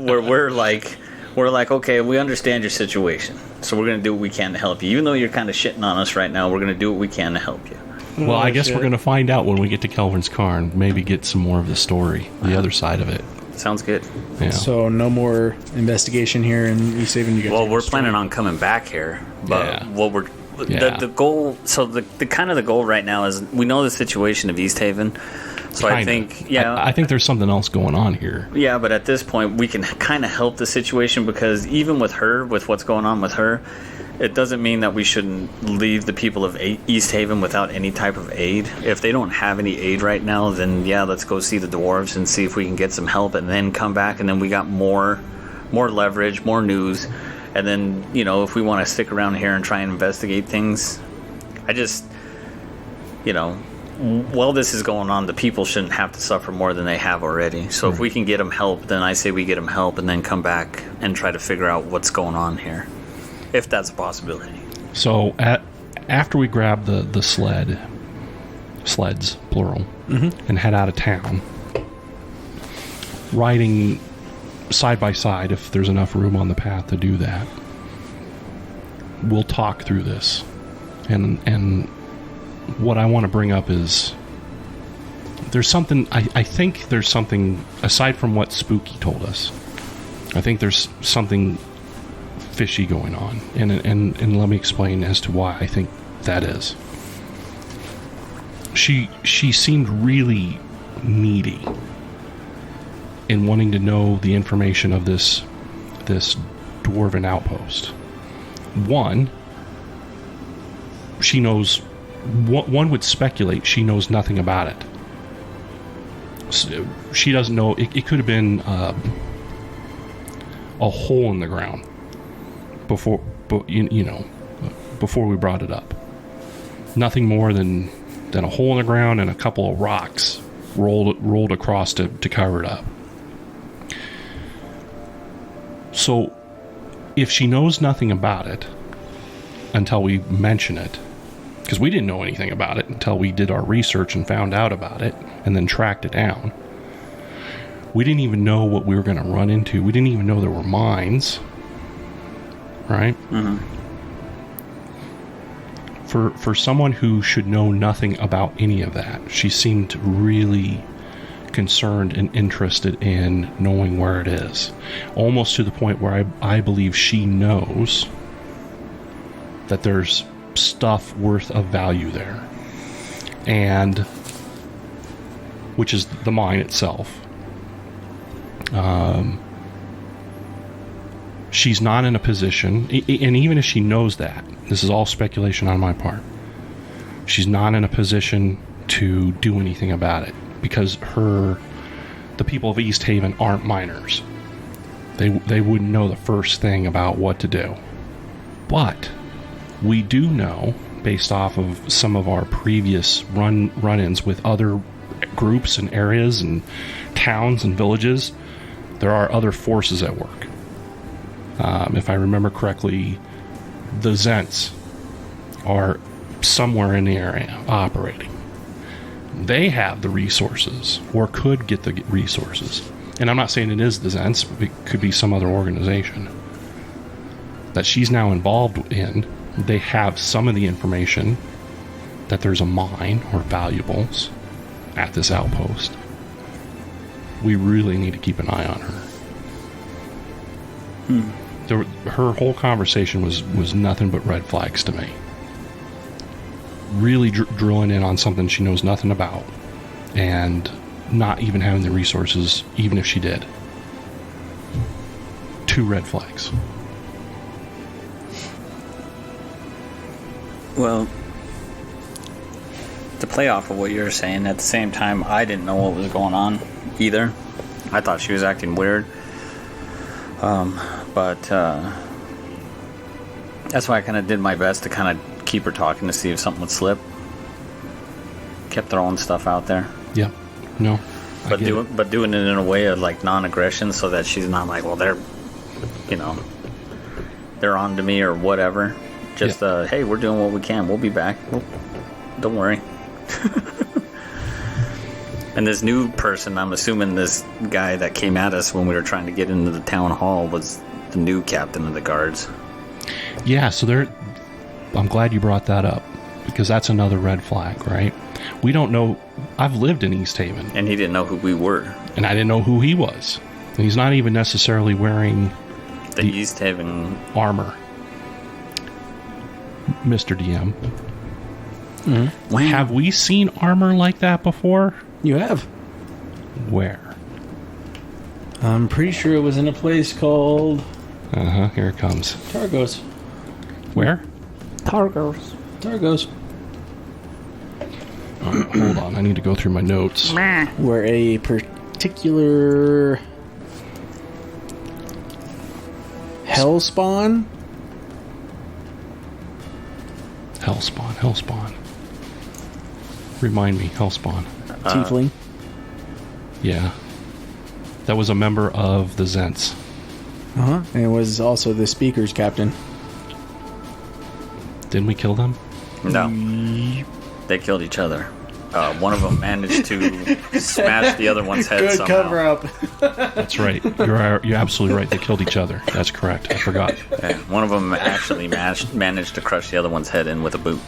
F: Where we're like, okay, we understand your situation, so we're going to do what we can to help you. Even though you're kind of shitting on us right now, we're going to do what we can to help you.
C: Well, I guess we're going to find out when we get to Kelvin's Cairn. Maybe get some more of the story, the other side of it.
F: Sounds good.
C: Yeah.
B: So no more investigation here in East Haven. You guys.
F: Well, we're planning on coming back here, but what we're the goal. So the kind of the goal right now is we know the situation of East Haven. So I think,
C: I think there's something else going on here.
F: Yeah, but at this point, we can kind of help the situation because even with her, with what's going on with her, it doesn't mean that we shouldn't leave the people of East Haven without any type of aid. If they don't have any aid right now, then let's go see the dwarves and see if we can get some help, and then come back, and then we got more leverage, more news, and then if we want to stick around here and try and investigate things, I just while this is going on, the people shouldn't have to suffer more than they have already. So if we can get them help, then I say we get them help and then come back and try to figure out what's going on here, if that's a possibility.
C: So after we grab the sleds, plural, and head out of town, riding side by side, if there's enough room on the path to do that, we'll talk through this. And what I want to bring up is there's something, I think there's something, aside from what Spooky told us, I think there's something fishy going on. And let me explain as to why I think that is. She seemed really needy in wanting to know the information of this dwarven outpost. One, she knows, one would speculate she knows nothing about it. So she doesn't know. It could have been a hole in the ground before we brought it up. Nothing more than a hole in the ground and a couple of rocks rolled across to cover it up. So if she knows nothing about it until we mention it, because we didn't know anything about it until we did our research and found out about it and then tracked it down. We didn't even know what we were going to run into. We didn't even know there were mines. Right?
F: Mm-hmm.
C: For someone who should know nothing about any of that, she seemed really concerned and interested in knowing where it is. Almost to the point where I believe she knows that there's stuff worth of value there, and which is the mine itself. She's not in a position, and even if she knows that, this is all speculation on my part, she's not in a position to do anything about it, because her the people of East Haven aren't miners. They wouldn't know the first thing about what to do. But we do know, based off of some of our previous run-ins with other groups and areas and towns and villages, there are other forces at work. If I remember correctly, the Zents are somewhere in the area operating. They have the resources, or could get the resources. And I'm not saying it is the Zents, it could be some other organization that she's now involved in. They have some of the information that there's a mine or valuables at this outpost. We really need to keep an eye on her. Her whole conversation was nothing but red flags to me. Really drilling in on something she knows nothing about, and not even having the resources, even if she did. 2 red flags.
D: Well, to play off of what you're saying, at the same time, I didn't know what was going on either. I thought she was acting weird. But that's why I kind of did my best to kind of keep her talking to see if something would slip. Kept throwing stuff out there.
C: Yeah. No.
D: But doing it in a way of like non-aggression, so that she's not like, well, they're on to me or whatever. Just hey, we're doing what we can. We'll be back. Don't worry. And this new person, I'm assuming this guy that came at us when we were trying to get into the town hall was the new captain of the guards.
C: Yeah, so I'm glad you brought that up, because that's another red flag, right? We don't know. I've lived in East Haven.
D: And he didn't know who we were.
C: And I didn't know who he was. And he's not even necessarily wearing
D: the East Haven
C: armor. Mr. DM.
B: Mm-hmm.
C: Have we seen armor like that before?
B: You have.
C: Where?
B: I'm pretty sure it was in a place called...
C: Here it comes.
B: Targos.
C: Where?
B: Targos.
C: Hold on, I need to go through my notes.
B: Where a particular... Hellspawn?
C: Hellspawn. Remind me, Hellspawn.
B: Tiefling.
C: Yeah. That was a member of the Zents.
B: Uh-huh. And it was also the speaker's captain.
C: Didn't we kill them?
D: No. They killed each other. One of them managed to smash the other one's head somehow.
B: Good cover up.
C: That's right. You're absolutely right. They killed each other. That's correct. I forgot.
D: Yeah, one of them actually managed to crush the other one's head in with a boot.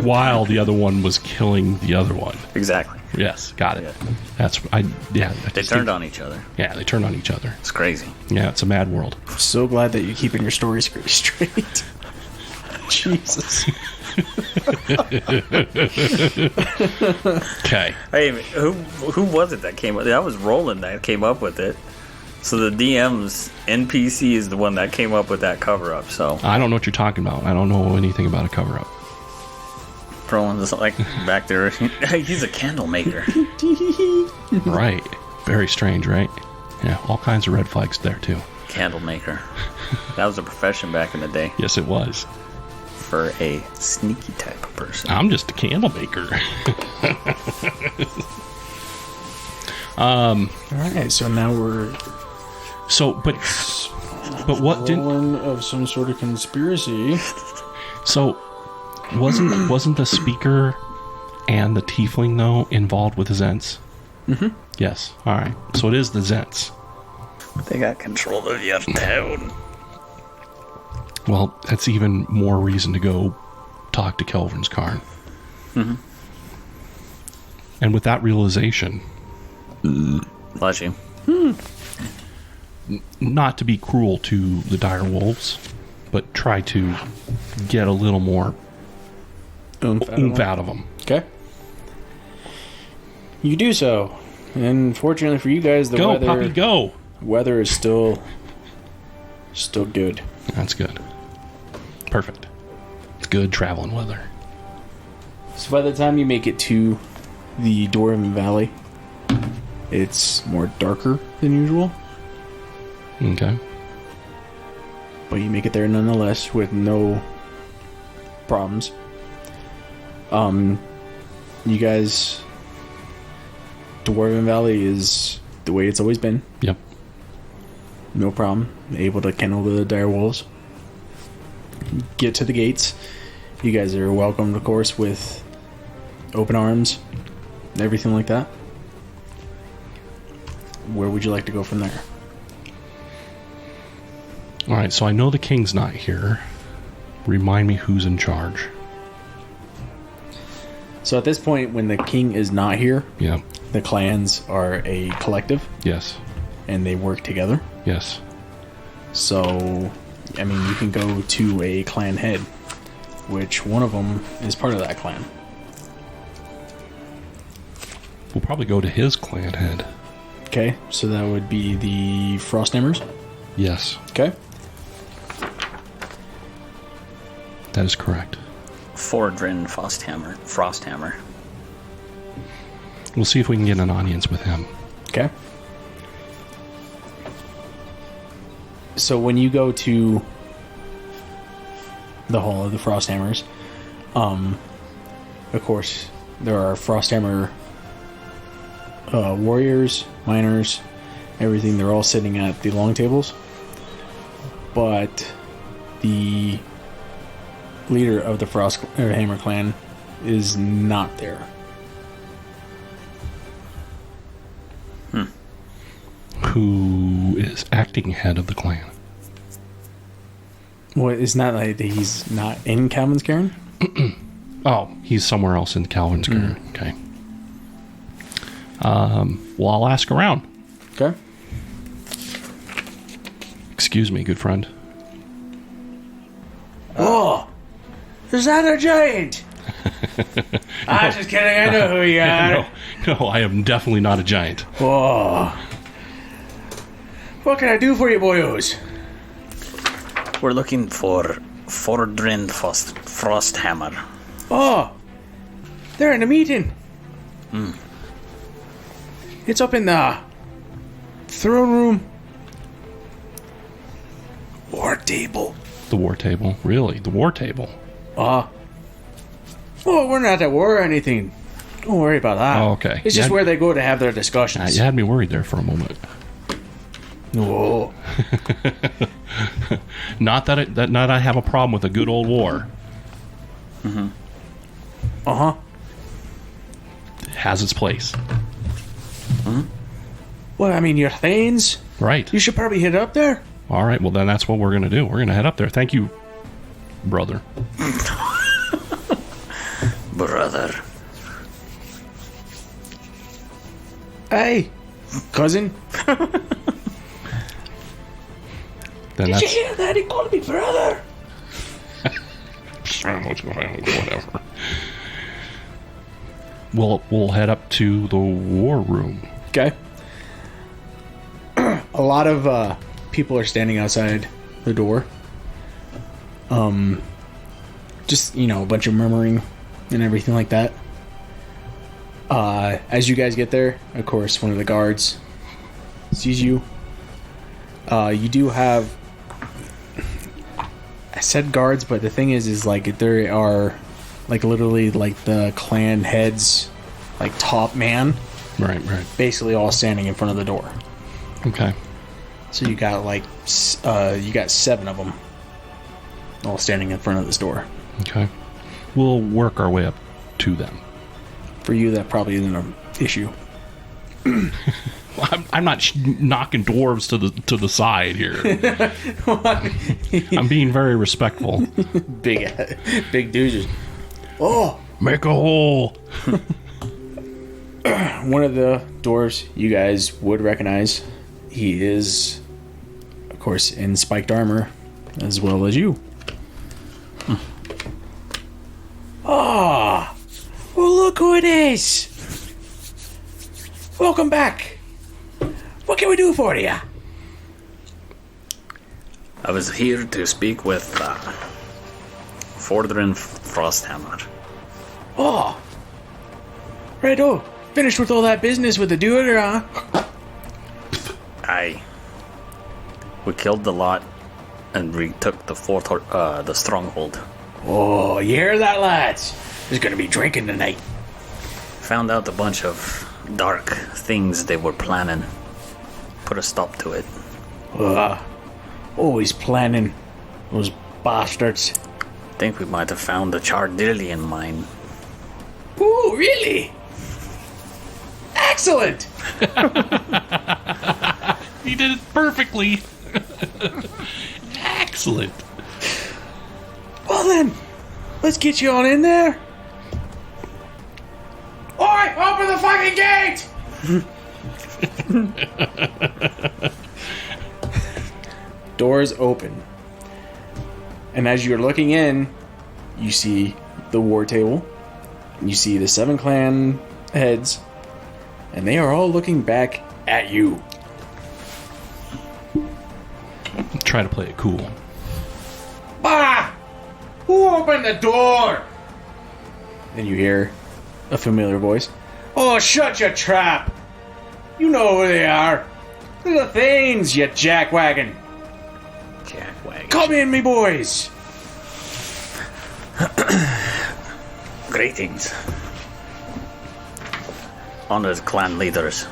C: While the other one was killing the other one.
D: Exactly.
C: Yes, got it.
D: Yeah. They turned on each other.
C: Yeah, they turned on each other.
D: It's crazy.
C: Yeah, it's a mad world.
B: I'm so glad that you're keeping your stories straight. Jesus.
C: Okay.
D: Hey, who was it that came up? That was Roland that came up with it. So the DM's NPC is the one that came up with that cover-up, so...
C: I don't know what you're talking about. I don't know anything about a cover-up.
D: Roland is like back there. Hey, he's a candle maker.
C: Right. Very strange, right? Yeah, all kinds of red flags there, too.
D: Candle maker. That was a profession back in the day.
C: Yes, it was.
D: For a sneaky type of person.
C: I'm just a candle maker.
B: Alright, so now we're...
C: So, but what didn't...
B: One of some sort of conspiracy.
C: So, wasn't the speaker and the tiefling, though, involved with the Zents?
B: Mm-hmm.
C: Yes. All right. So it is the Zents.
D: They got control of your town.
C: Well, that's even more reason to go talk to Kelvin's Cairn.
D: Mm-hmm.
C: And with that realization...
D: Bless you.
C: Not to be cruel to the dire wolves, but try to get a little more oomph out of them.
B: Okay. You do so. And fortunately for you guys, the weather...
C: Go, puppy, go!
B: Weather is still good.
C: That's good. Perfect. It's good traveling weather.
B: So by the time you make it to the Dwarven Valley, It's more darker than usual,
C: Okay.
B: but you make it there nonetheless with no problems. You guys, Dwarven Valley is the way it's always been.
C: Yep.
B: No problem. Able to kennel the dire wolves. Get to the gates. You guys are welcomed, of course, with open arms, everything like that. Where would you like to go from there?
C: All right, so I know the king's not here. Remind me who's in charge.
B: So at this point, when the king is not here,
C: Yeah.
B: the clans are a collective,
C: Yes.
B: and they work together.
C: Yes.
B: So, I mean, you can go to a clan head, which one of them is part of that clan.
C: We'll probably go to his clan head.
B: Okay, so that would be the Frosthammers.
C: Yes,
B: Okay.
C: that is correct.
D: Fordrin Frosthammer.
C: We'll see if we can get an audience with him.
B: Okay. So when you go to the Hall of the Frosthammers, of course, there are Frosthammer warriors, miners, everything. They're all sitting at the long tables. But the leader of the Frosthammer clan is not there.
C: Who is acting head of the clan?
B: Well, it's not like he's not in Calvin's Cairn.
C: Oh, he's somewhere else in Calvin's Cairn. Okay. Well, I'll ask around.
B: Okay.
C: Excuse me, good friend.
B: Oh, is that a giant? I'm just kidding. I know who you are.
C: No, I am definitely not a giant.
B: Oh. What can I do for you, boyos?
F: We're looking for Fordrin Frosthammer.
B: Oh, they're in a meeting. It's up in the throne room. War table.
C: The war table. Really? The war table?
B: Oh, we're not at war or anything. Don't worry about that.
C: Oh, okay.
B: It's just where they go to have their discussions.
C: You had me worried there for a moment.
B: No.
C: Not that I have a problem with a good old war.
B: Uh-huh.
C: It has its place.
B: Well, I mean, your thanes.
C: Right.
B: You should probably hit up there.
C: All right, well, then that's what we're going to do. We're going to head up there. Thank you, brother.
F: Brother.
B: Hey, cousin.
C: Then
B: Did you
C: that's
B: hear that? He called me brother.
C: whatever. We'll head up to the war room.
B: Okay. A lot of people are standing outside the door. Just, a bunch of murmuring and everything like that. As you guys get there, of course, one of the guards sees you. You do have... I said guards, but the thing is like, there are, like, literally, like, the clan heads, like, top man.
C: Right.
B: Basically all standing in front of the door.
C: Okay.
B: So you got, like, you got 7 of them all standing in front of this door.
C: Okay. We'll work our way up to them.
B: For you, that probably isn't an issue.
C: I'm not knocking dwarves to the side here. I'm being very respectful.
B: Big dudes. Oh!
C: Make a hole.
B: One of the dwarves you guys would recognize. He is, of course, in spiked armor, as well as you. Ah! Well, look who it is! Welcome back! What can we do for you?
F: I was here to speak with Fordrin Frosthammer.
B: Oh! Right, oh! Finished with all that business with the Duergar, huh?
F: Aye. We killed the lot and retook the stronghold.
B: Oh, you hear that, lads? There's gonna be drinking tonight.
F: Found out a bunch of dark things they were planning. Put a stop to it.
B: Always planning. Those bastards.
F: Think we might have found a Chardillian mine.
B: Ooh, really? Excellent!
C: He did it perfectly. Excellent.
B: Well then, let's get you on in there. Alright, open the fucking gate! Doors open. And as you're looking in, you see the war table. You see the 7 clan heads. And they are all looking back at you.
C: Try to play it cool.
B: Bah! Who opened the door? Then you hear a familiar voice. Oh, shut your trap! You know who they are. They're the Thanes, you jackwagon.
F: Jackwagon.
B: Come in, me boys.
F: Greetings. Honored clan leaders.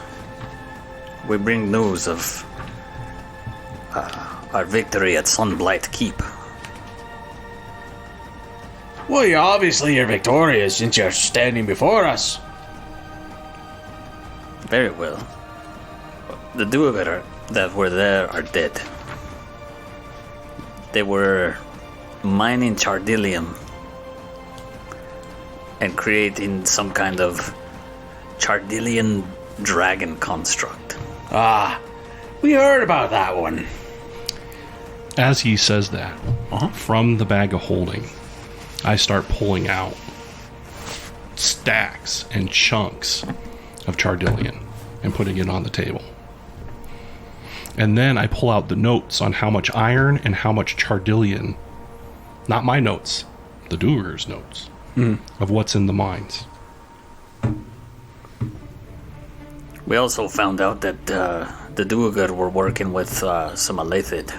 F: We bring news of our victory at Sunblight Keep.
B: Well, you're victorious since you're standing before us.
F: Very well. The Duergar that were there are dead. They were mining Chardillium and creating some kind of Chardillian dragon construct.
B: Ah, we heard about that one.
C: As he says that, from the bag of holding, I start pulling out stacks and chunks of Chardillion and putting it on the table. And then I pull out the notes on how much iron and how much Chardillion, not my notes, the Duergar's notes, of what's in the mines.
F: We also found out that the Duergar were working with some Alethid.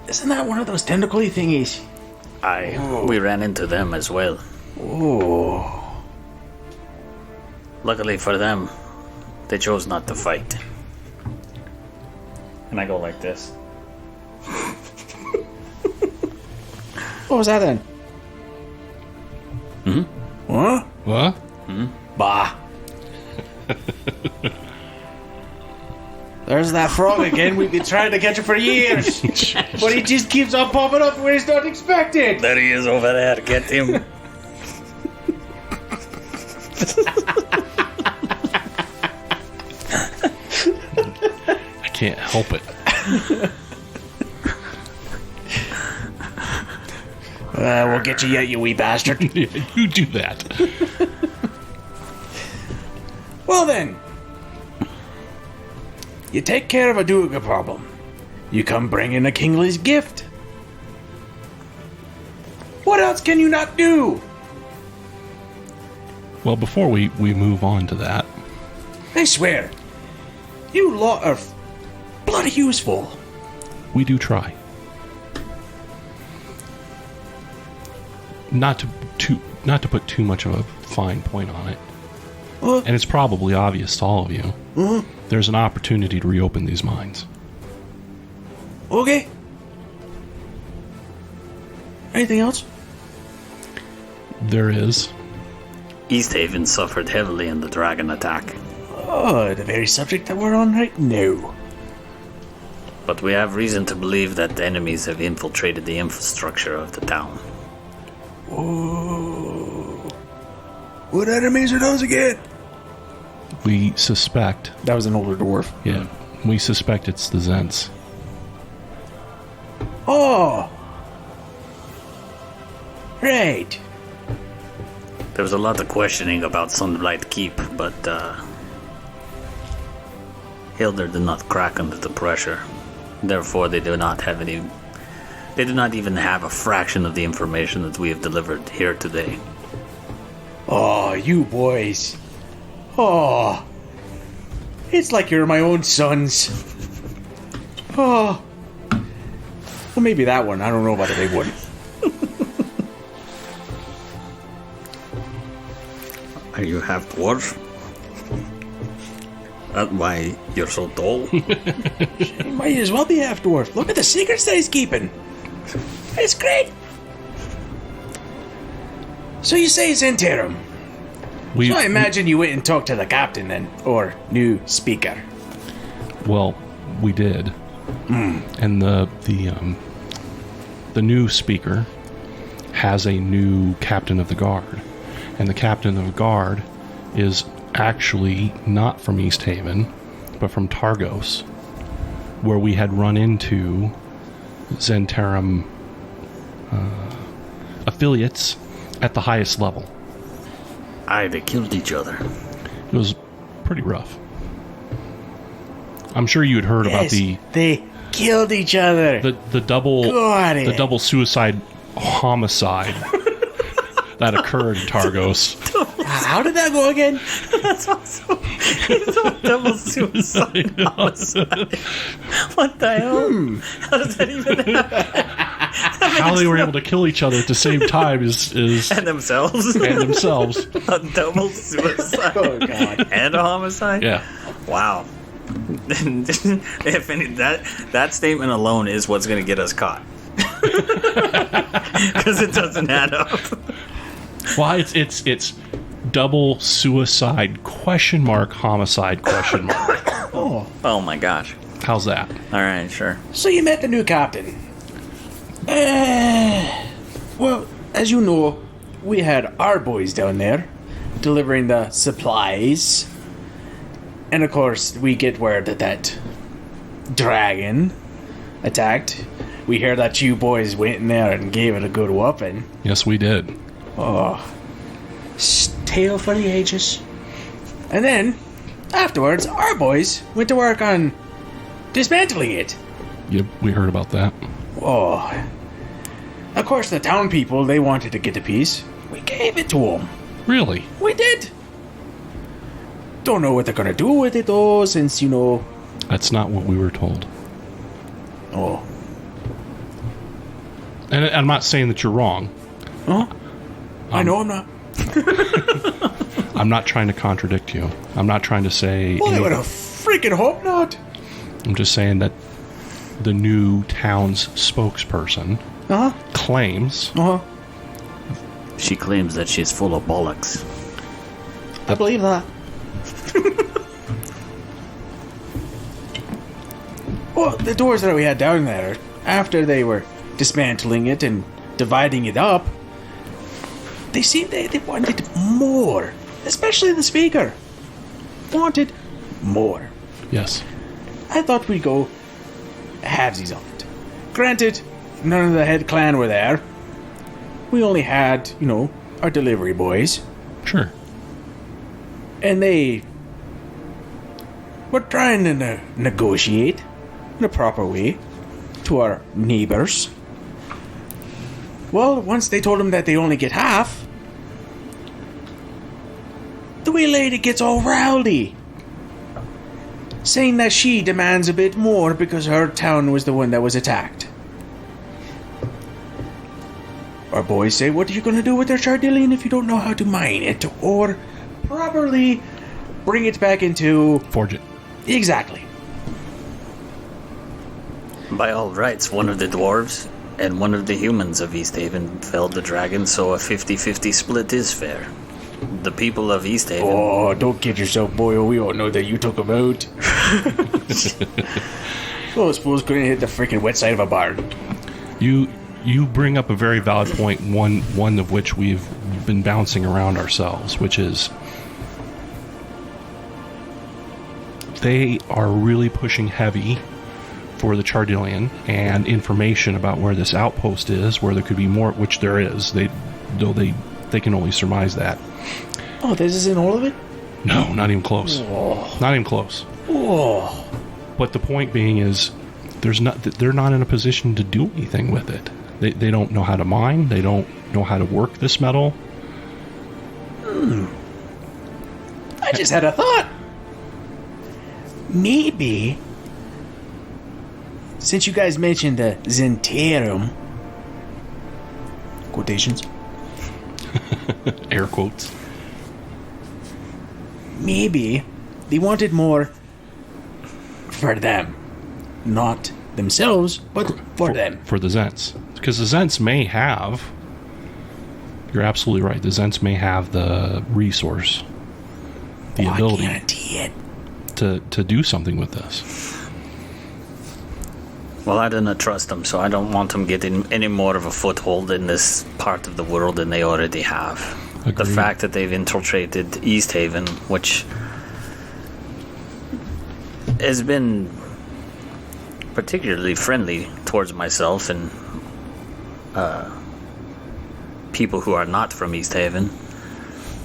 B: Isn't that one of those tentacly thingies?
F: We ran into them as well.
B: Oh.
F: Luckily for them, they chose not to fight. And I go like this.
B: What was that then? What?
C: What?
B: Bah. There's that frog again. We've been trying to catch him for years. But he just keeps on popping up where he's not expected.
F: There he is over there. Get him.
C: I can't help it.
B: We'll get you yet, you wee bastard.
C: You do that.
B: Well then, you take care of a Duergar problem. You come bring in a kingly's gift. What else can you not do?
C: Well, before we move on to that,
B: I swear, you lot are bloody useful.
C: we do try. Not to put too much of a fine point on it. And it's probably obvious to all of you. There's an opportunity to reopen these mines.
B: Okay. Anything else?
C: There is.
F: Easthaven suffered heavily in the dragon attack.
B: Oh, the very subject that we're on right now.
F: But we have reason to believe that the enemies have infiltrated the infrastructure of the town.
B: Oh. What enemies are those again?
C: We suspect.
B: That was an older dwarf.
C: Yeah. We suspect it's the Zents.
B: Oh. Right.
F: There was a lot of questioning about Sunblight Keep, but Hilder did not crack under the pressure. Therefore, they do not have any. They do not even have a fraction of the information that we have delivered here today.
B: Oh, you boys. Oh, it's like you're my own sons. Oh. Well, maybe that one. I don't know about the big one.
F: Are you half dwarf? That's why you're so tall.
B: He might as well be half dwarf. Look at the secrets that he's keeping. It's great. So you say it's interim. So I imagine you went and talked to the captain then, or new speaker.
C: Well, we did. And the new speaker has a new captain of the guard. And the captain of the guard is actually not from East Haven, but from Targos, where we had run into Zentarum affiliates at the highest level.
F: Aye, they killed each other.
C: It was pretty rough. I'm sure you had heard about
B: they killed each other.
C: the double suicide homicide that occurred in Targos.
B: How did that go again?
F: That's awesome. It's a double suicide homicide. What the hell? How does that even happen?
C: How they were able to kill each other at the same time is
F: And themselves.
C: A
F: double suicide.
B: Oh, God.
F: And a homicide?
C: Yeah.
F: Wow. If any, that statement alone is what's going to get us caught. Because it doesn't add up.
C: Well, it's double suicide ? Homicide ?
F: Oh my gosh.
C: How's that?
F: All right, sure.
B: So you met the new captain. Well, as you know, we had our boys down there delivering the supplies. And of course, we get word that dragon attacked. We hear that you boys went in there and gave it a good whooping.
C: Yes, we did.
B: Oh, tale for the ages. And then, afterwards, our boys went to work on dismantling it.
C: Yep, we heard about that.
B: Oh, of course, the town people, they wanted to get a piece. We gave it to them.
C: Really?
B: We did. Don't know what they're gonna do with it, though, since, you know...
C: That's not what we were told.
B: Oh.
C: And I'm not saying that you're wrong.
B: Huh? I know I'm not.
C: I'm not trying to contradict you. I'm not trying to say...
B: Well, I would have freaking hope not.
C: I'm just saying that the new town's spokesperson claims...
F: She claims that she's full of bollocks.
B: I believe that. Well, the doors that we had down there, after they were dismantling it and dividing it up, they seemed they wanted more. Especially the speaker. Wanted more.
C: Yes.
B: I thought we'd go halvesies on it. Granted, none of the head clan were there. We only had, you know, our delivery boys.
C: Sure.
B: And they were trying to negotiate in a proper way to our neighbors. Well, once they told them that they only get half, the wee lady gets all rowdy, saying that she demands a bit more because her town was the one that was attacked. Our boys say, what are you going to do with their Chardillion if you don't know how to mine it or properly bring it back into...
C: Forge it.
B: Exactly.
F: By all rights, one of the dwarves and one of the humans of East Haven felled the dragon, so a 50-50 split is fair. The people of East Haven...
B: Oh, don't kid yourself, Boyle. We all know that you took him out. Well, I suppose couldn't hit the freaking wet side of a barn.
C: You bring up a very valid point, one of which we've been bouncing around ourselves, which is they are really pushing heavy for the Chardillion and information about where this outpost is, where there could be more, which there is. They can only surmise that.
B: Oh, this isn't all of it?
C: No, not even close.
B: Oh.
C: Not even close.
B: Oh.
C: But the point being is, they're not in a position to do anything with it. They don't know how to mine. They don't know how to work this metal.
B: I just had a thought. Maybe, since you guys mentioned the Zentarum, quotations,
C: Air quotes.
B: maybe they wanted more for them. Not themselves, but for them.
C: For the Zents. Because the Zents may have... You're absolutely right. The Zents may have the resource, the ability
B: I guarantee it.
C: to do something with this.
F: Well, I didn't trust them, so I don't want them getting any more of a foothold in this part of the world than they already have. The
C: Agreed.
F: fact that they've infiltrated East Haven, which has been particularly friendly towards myself and people who are not from East Haven.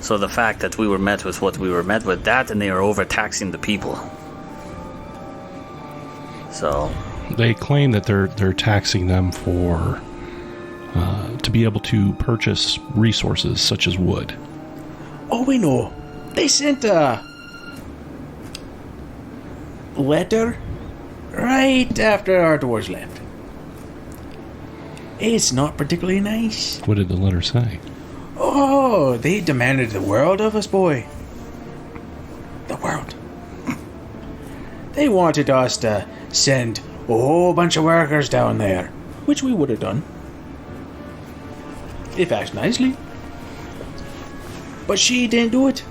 F: So the fact that we were met with what we were met with, that and they are overtaxing the people. So
C: They claim that they're taxing them for to be able to purchase resources such as wood.
B: Oh, we know. They sent a letter right after our dwarves left. It's not particularly nice.
C: What did the letter say?
B: Oh, they demanded the world of us, boy. The world. They wanted us to send a whole bunch of workers down there, which we would have done. If asked nicely. But she didn't do it.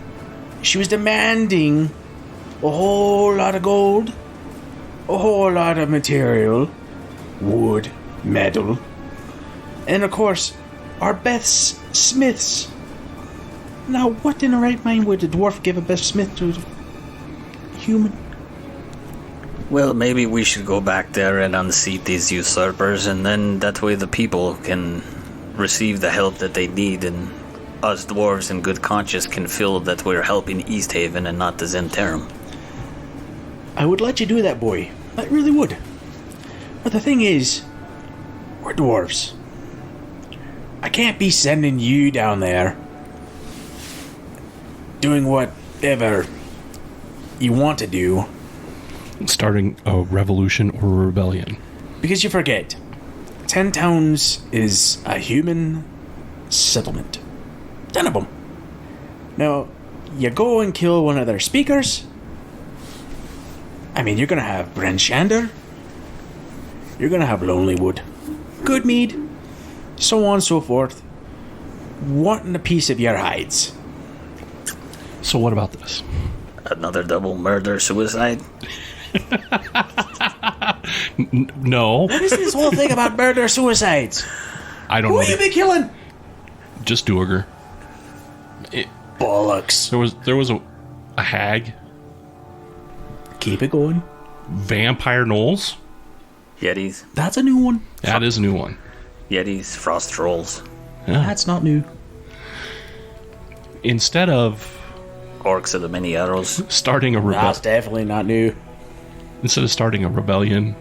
B: She was demanding a whole lot of gold, a whole lot of material, wood, metal, and of course, our Beth's smiths. Now, what in the right mind would the dwarf give a Beth Smith to a human?
F: well, maybe we should go back there and unseat these usurpers, and then that way the people can receive the help that they need, and us dwarves in good conscience can feel that we're helping East Haven and not the Zentarum.
B: I would let you do that, boy. I really would. But the thing is, we're dwarves. I can't be sending you down there doing whatever you want to do,
C: Starting a revolution or a rebellion.
B: because you forget, 10 towns is a human settlement. 10 of them. Now, you go and kill one of their speakers. I mean, you're gonna have Bryn Shander. You're gonna have Lonelywood. Goodmead. So on and so forth. Wanting a piece of your hides.
C: So what about this?
F: Another double murder suicide?
C: No,
B: What is this whole thing about murder suicides?
C: I don't
B: Who
C: know.
B: you been killing?
C: Just Duergar.
B: Bollocks.
C: There was a hag,
B: Keep it going.
C: vampire gnolls.
F: Yetis?
B: That's a new one.
C: That is a new one.
F: Yetis, frost trolls,
C: Yeah.
B: That's not new.
C: Instead of
F: orcs of the many arrows.
C: starting a
B: That's definitely not new.
C: rebellion,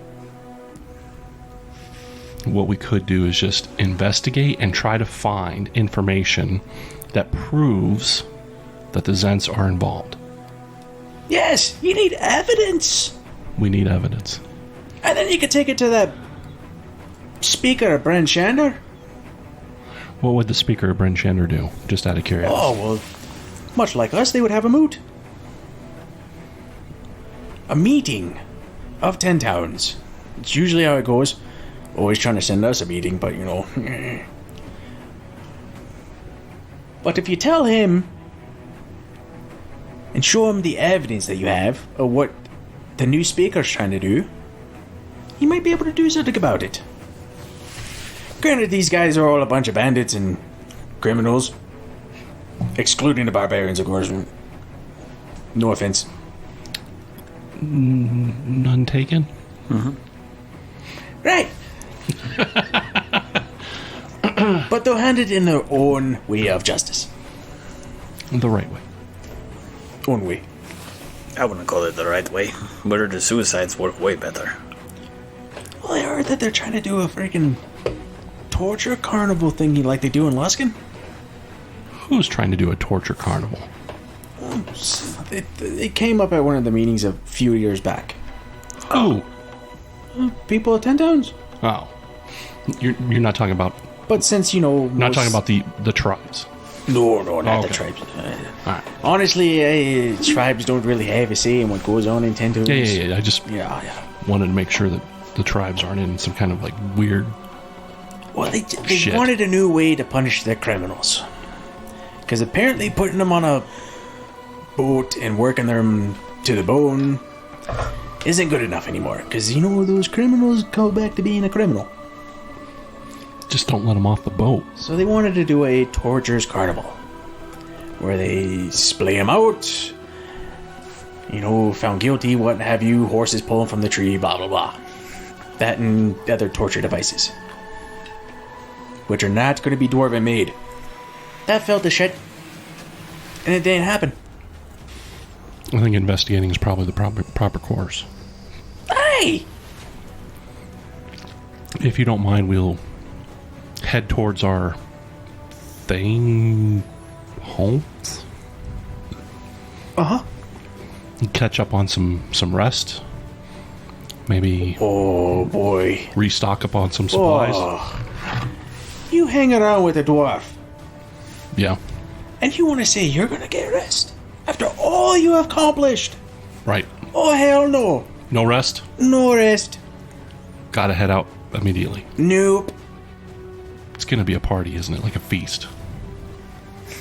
C: what we could do is just investigate and try to find information that proves that the Zents are involved.
B: Yes, you need evidence.
C: We need evidence.
B: And then you could take it to that speaker, Bryn Shander.
C: What would the speaker of Bryn Shander do? Just out of curiosity.
B: Oh, well, much like us, they would have a moot. A meeting of 10 towns. It's usually how it goes. Always trying to send us a meeting, but you know. But if you tell him and show him the evidence that you have of what the new speaker's trying to do, he might be able to do something about it. Granted, these guys are all a bunch of bandits and criminals. Excluding the barbarians, of course. No offense.
C: None taken?
B: Right. But they'll hand it in their own way of justice.
C: The right way.
B: Own way.
F: I wouldn't call it the right way. Murder to suicides work way better.
B: Well, I heard that they're trying to do a freaking torture carnival thingy like they do in Luskin.
C: Who's trying to do a torture carnival?
B: It came up at one of the meetings a few years back.
C: Who?
B: People at 10 Towns.
C: Oh. You're not talking about...
B: But since, you know...
C: Not talking about the tribes.
B: No, not
C: Okay.
B: the tribes.
C: Alright.
B: Honestly, tribes don't really have a say in what goes on in 10 Towns.
C: Yeah. I just
B: Yeah.
C: wanted to make sure that the tribes aren't in some kind of like weird...
B: Well, they
C: Shit.
B: wanted a new way to punish their criminals. Because apparently putting them on a boat and working them to the bone isn't good enough anymore. Because, you know, those criminals go back to being a criminal.
C: Just don't let them off the boat.
B: So they wanted to do a torturers carnival. Where they splay them out. You know, found guilty, what have you, horses pulling from the tree, blah, blah, blah. That and other torture devices. Which are not going to be dwarven made. That fell to shit. And it didn't happen.
C: I think investigating is probably the proper course.
B: Hey!
C: If you don't mind, we'll head towards our Thane homes.
B: Uh-huh.
C: Catch up on some rest. Maybe
B: Oh, boy.
C: restock up on some supplies.
B: Oh. You hang around with a dwarf,
C: Yeah,
B: and you want to say you're going to get rest? After all you have accomplished?
C: right.
B: Oh, hell no.
C: No rest?
B: No rest.
C: Gotta head out immediately.
B: Nope.
C: It's gonna be a party, isn't it? Like a feast.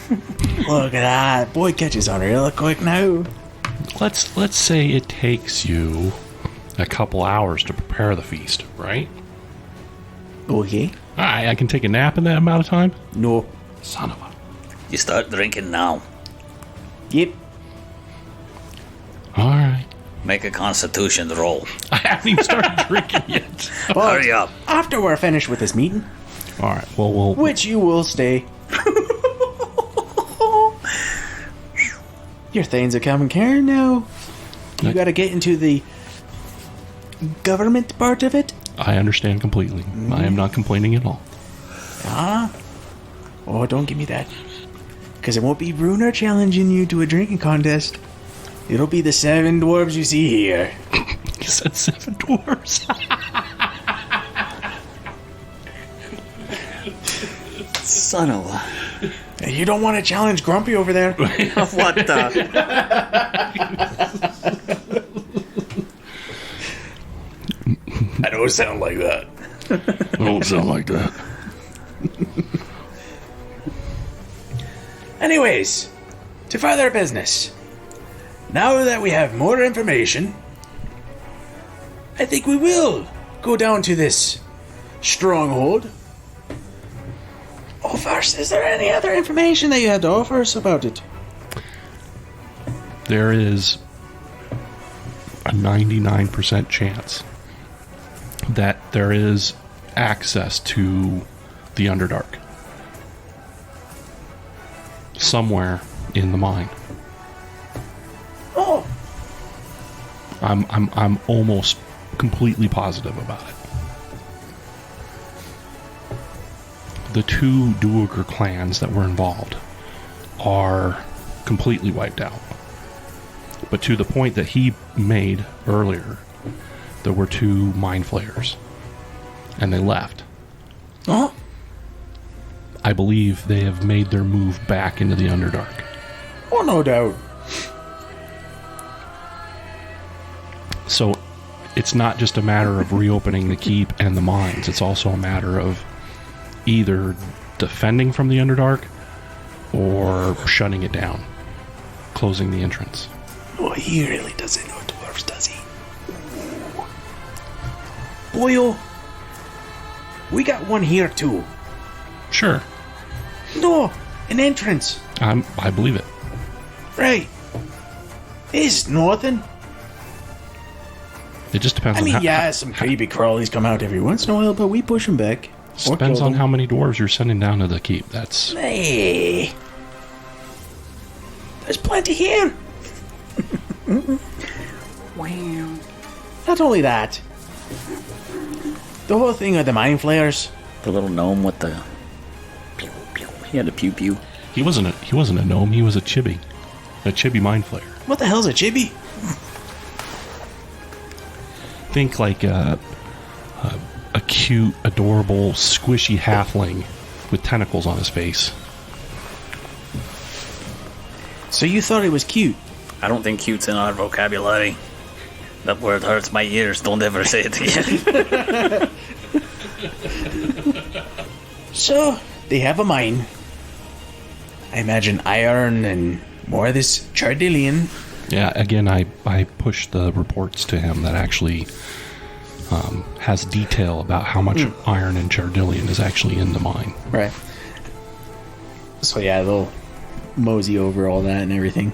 B: Look at that. Boy catches on real quick now.
C: Let's say it takes you a couple hours to prepare the feast, right?
B: Okay.
C: I can take a nap in that amount of time?
B: No.
C: Son of a...
F: You start drinking now.
B: Yep.
C: Alright.
F: Make a constitution roll.
C: I haven't even started drinking yet.
B: But
F: Hurry up.
B: after we're finished with this meeting,
C: Alright, well, we'll...
B: which you will stay. Your things are coming, Cairn, now. You gotta get into the government part of it.
C: I understand completely. I am not complaining at all.
B: Ah. Oh, don't give me that. Because it won't be Bruner challenging you to a drinking contest. It'll be the 7 dwarves you see here.
C: You said 7 dwarves.
F: Son of a...
B: You don't want to challenge Grumpy over there.
F: What the...
B: I don't sound like that.
C: Don't sound like that.
B: Anyways, to further business. Now that we have more information, I think we will go down to this stronghold. Oh, first, is there any other information that you had to offer us about it?
C: There is a 99% chance that there is access to the Underdark somewhere in the mine.
B: Oh,
C: I'm almost completely positive about it. The 2 Duergar clans that were involved are completely wiped out. But to the point that he made earlier, there were 2 mind flayers. And they left.
B: oh,
C: I believe they have made their move back into the Underdark.
B: oh, no doubt.
C: So it's not just a matter of reopening the keep and the mines. It's also a matter of either defending from the Underdark or shutting it down, closing the entrance.
B: Oh, he really doesn't know dwarves, does he? Boyo, we got one here too.
C: Sure,
B: No, an entrance.
C: I believe it.
B: Right. It's nothing.
C: It just depends
B: I
C: on
B: mean,
C: how,
B: yeah, some creepy crawlies come out every once in a while, but we push them back. Or
C: depends
B: kill
C: on
B: them.
C: how many dwarves you're sending down to the keep. That's
B: Hey, there's plenty here.
E: Wow.
B: Not only that, the whole thing of the mind flayers.
F: The little gnome with the... Pew, pew. He had a pew-pew.
C: He wasn't a gnome. He was a chibi mind flayer.
B: What the hell's a chibi?
C: Think like a cute, adorable, squishy halfling with tentacles on his face.
B: So you thought it was cute?
F: I don't think cute's in our vocabulary. That word hurts my ears. Don't ever say it again.
B: So, they have a mine. I imagine iron and more of this Chardillion.
C: Yeah, again, I pushed the reports to him that actually has detail about how much iron and Chardillion is actually in the mine.
B: Right. So yeah, they'll mosey over all that and everything.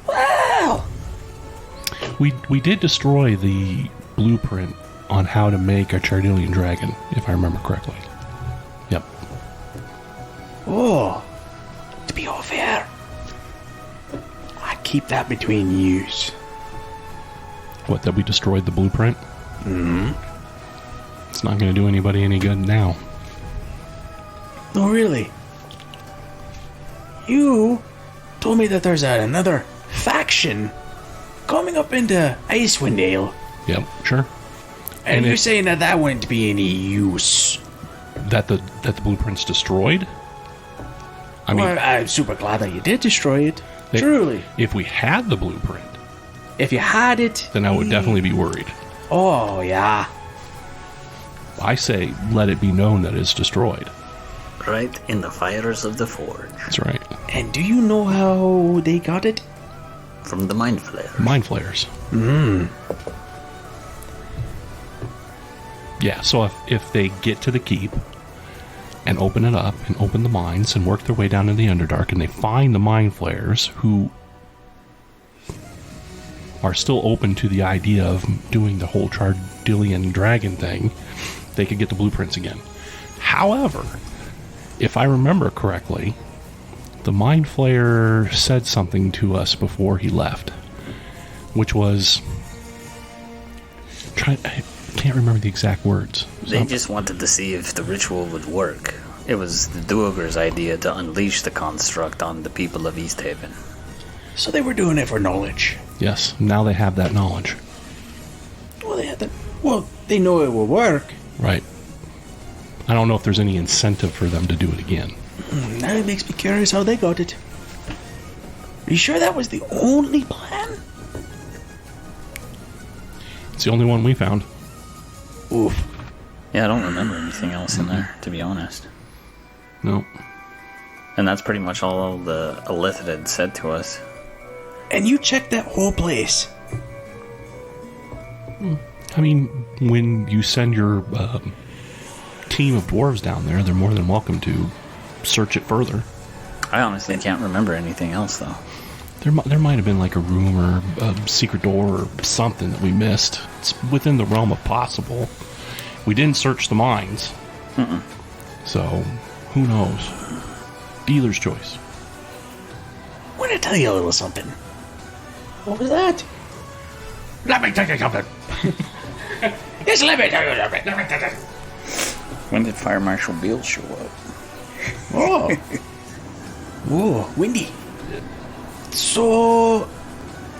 B: Wow!
C: We did destroy the blueprint on how to make a Chardillion dragon, if I remember correctly. Yep.
B: Oh, to be all fair, I keep that between yous.
C: What, that we destroyed the blueprint?
B: Mm-hmm.
C: It's not going to do anybody any good now.
B: Oh, really? You told me that there's another faction coming up into Icewind Dale.
C: Yep, sure.
B: And you're saying that wouldn't be any use?
C: That the blueprint's destroyed? I mean,
B: well, I'm super glad that you did destroy it. Truly.
C: If we had the blueprint,
B: if you had it,
C: then I would definitely be worried.
B: Oh, yeah.
C: I say let it be known that it's destroyed.
F: Right in the fires of the forge.
C: That's right.
B: And do you know how they got it?
F: From the mind flayer.
C: Mind flayers. Yeah, so if they get to the keep and open it up and open the mines and work their way down in the Underdark and they find the mind flayers who are still open to the idea of doing the whole Chardillion dragon thing, they could get the blueprints again. However, if I remember correctly, the mind flayer said something to us before he left, which was I can't remember the exact words.
F: They just wanted to see if the ritual would work. It was the Duergar's idea to unleash the construct on the people of East Haven.
B: So they were doing it for knowledge.
C: Yes, now they have that knowledge.
B: Well, they had that. Well, they know it will work.
C: Right. I don't know if there's any incentive for them to do it again.
B: Now it makes me curious how they got it. Are you sure that was the only plan?
C: It's the only one we found.
B: Oof.
D: Yeah, I don't remember anything else in there, to be honest.
C: No.
D: And that's pretty much all the Elithid had said to us.
B: And you checked that whole place?
C: I mean, when you send your team of dwarves down there, they're more than welcome to search it further.
D: I honestly can't remember anything else, though.
C: There might have been like a room or a secret door or something that we missed. It's within the realm of possible. We didn't search the mines. So, who knows? Dealer's choice.
B: I want to tell you a little something. What was that?
C: Let me tell you something.
B: Yes, let me tell you something.
D: When did Fire Marshal Beale show up?
B: Oh. Whoa, windy. So,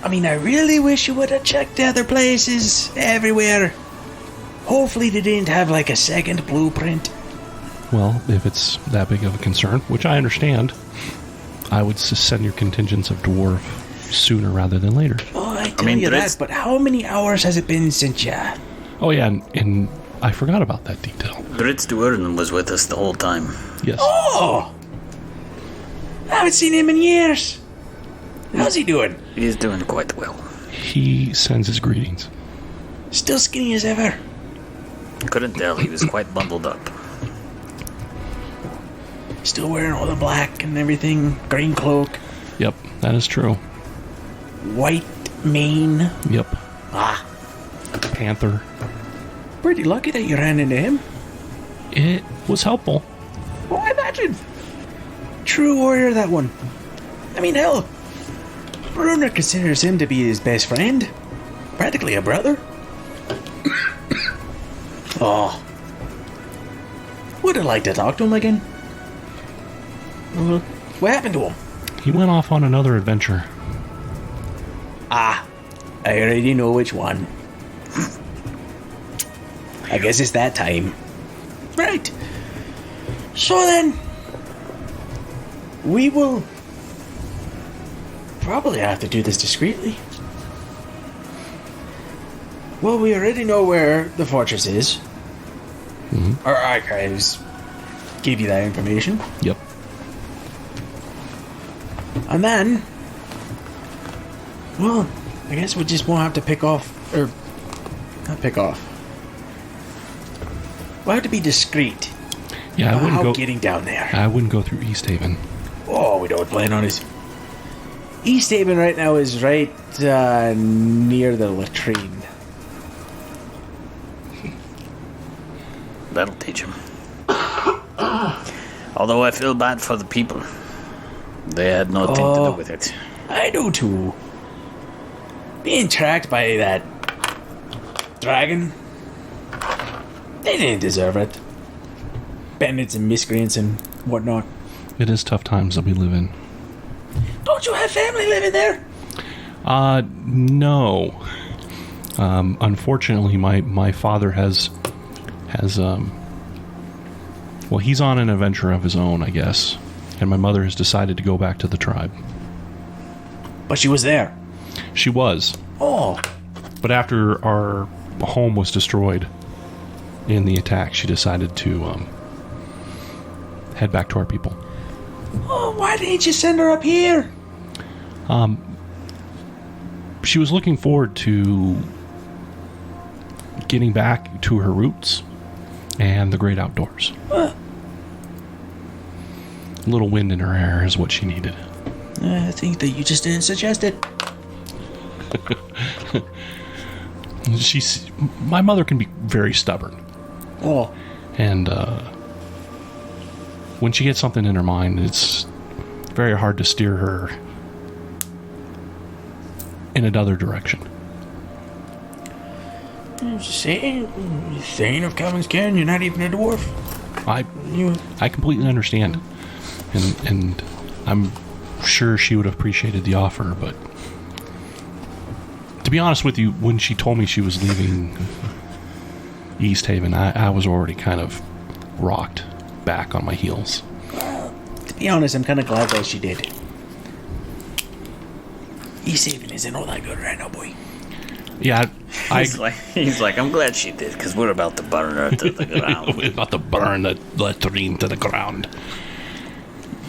B: I mean, I really wish you would have checked the other places, everywhere. Hopefully they didn't have like a second blueprint.
C: Well, if it's that big of a concern, which I understand, I would send your contingents of dwarf sooner rather than later.
B: Oh, I tell you that, but how many hours has it been since ya?
C: Oh yeah, and I forgot about that detail.
F: Dritz Duergar was with us the whole time.
C: Yes.
B: Oh! I haven't seen him in years. How's he doing?
F: He's doing quite well.
C: He sends his greetings.
B: Still skinny as ever.
F: Couldn't tell, he was quite bundled up.
B: Still wearing all the black and everything. Green cloak.
C: Yep, that is true.
B: White mane.
C: Yep.
B: Ah.
C: Panther.
B: Pretty lucky that you ran into him.
C: It was helpful.
B: Oh, I imagine. True warrior, that one. I mean, hell. Bruner considers him to be his best friend. Practically a brother. Oh. Would have liked to talk to him again. What happened to him?
C: He went off on another adventure.
B: I already know which one. I guess it's that time. Right. So then, we will probably have to do this discreetly. Well, we already know where the fortress is. Our archives gave you that information.
C: Yep.
B: And then, well, I guess we just won't have to pick off, or not pick off. We'll have to be discreet.
C: Yeah, I wouldn't
B: about
C: go.
B: getting down there.
C: I wouldn't go through East Haven.
B: Oh, we don't plan on it. East Haven right now is right near the latrine.
F: That'll teach him. Although I feel bad for the people. They had nothing to do with it.
B: I do too. Being tracked by that dragon, they didn't deserve it. Bandits and miscreants and whatnot.
C: It is tough times that we live in.
B: Don't you have family living there?
C: No. Unfortunately, my father has well, he's on an adventure of his own, I guess, and my mother has decided to go back to the tribe.
B: But she was there.
C: She was,
B: Oh,
C: but after our home was destroyed in the attack, she decided to head back to our people.
B: why didn't you send her up here?
C: She was looking forward to getting back to her roots and the great outdoors. A little wind in her hair is what she needed.
B: I think that you just didn't suggest it.
C: My mother can be very stubborn,
B: Oh,
C: and when she gets something in her mind, it's very hard to steer her in another direction.
B: saying of Kelvin's Cairn, you're not even a dwarf.
C: I completely understand, and I'm sure she would have appreciated the offer, but to be honest with you, when she told me she was leaving East Haven, I was already kind of rocked back on my heels.
B: To be honest, I'm kind of glad that she did. East Haven isn't all that good right now, boy.
C: Yeah,
F: He's like, I'm glad she did, because we're about to burn her to the ground.
C: we're about to burn the latrine to the ground.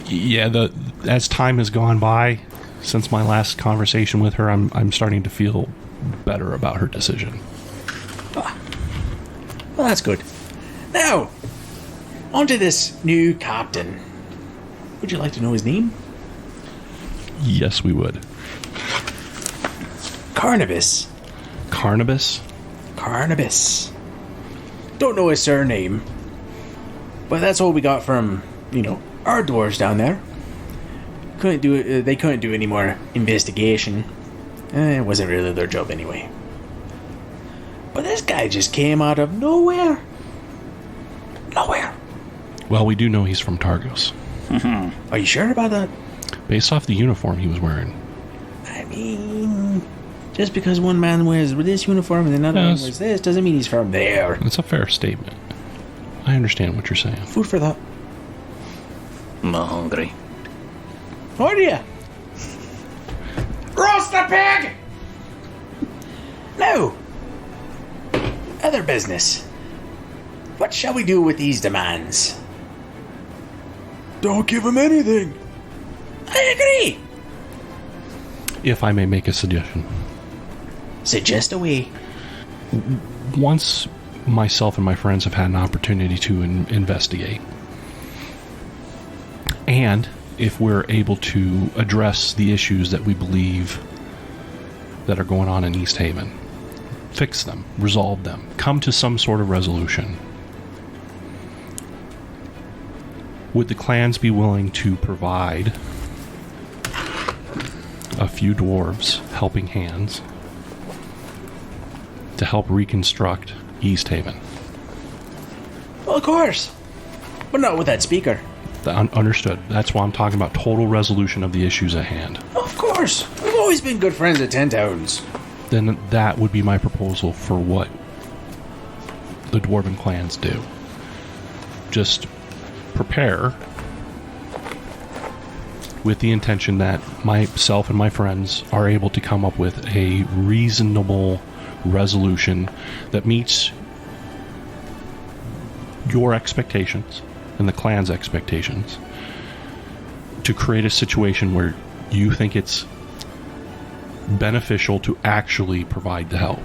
C: Yeah, as time has gone by since my last conversation with her, I'm starting to feel better about her decision.
B: Well, that's good. Now, on to this new captain. Would you like to know his name?
C: Yes, we would.
B: Carnibus.
C: Carnibus?
B: Carnibus. Don't know his surname, but that's all we got from, our dwarves down there. Couldn't do it. They couldn't do any more investigation. It wasn't really their job anyway. But this guy just came out of nowhere. Nowhere.
C: Well, we do know he's from Targos.
B: Are you sure about that?
C: Based off the uniform he was wearing.
B: I mean, just because one man wears this uniform and another one
C: Yes.
B: wears this doesn't mean he's from there.
C: That's a fair statement. I understand what you're saying.
B: Food for thought.
F: I'm not hungry.
B: Are you? Roast the pig! Now, other business. What shall we do with these demands? Don't give him anything. I agree.
C: If I may make a suggestion.
B: Suggest away.
C: Once myself and my friends have had an opportunity to investigate, and if we're able to address the issues that we believe that are going on in East Haven, fix them, resolve them, come to some sort of resolution, would the clans be willing to provide a few dwarves helping hands to help reconstruct East Haven?
B: Well, of course. But not with that speaker.
C: Understood. That's why I'm talking about total resolution of the issues at hand.
B: Of course. We've always been good friends at 10 Towns.
C: Then that would be my proposal for what the dwarven clans do. Just prepare with the intention that myself and my friends are able to come up with a reasonable resolution that meets your expectations and the clan's expectations to create a situation where you think it's beneficial to actually provide the help.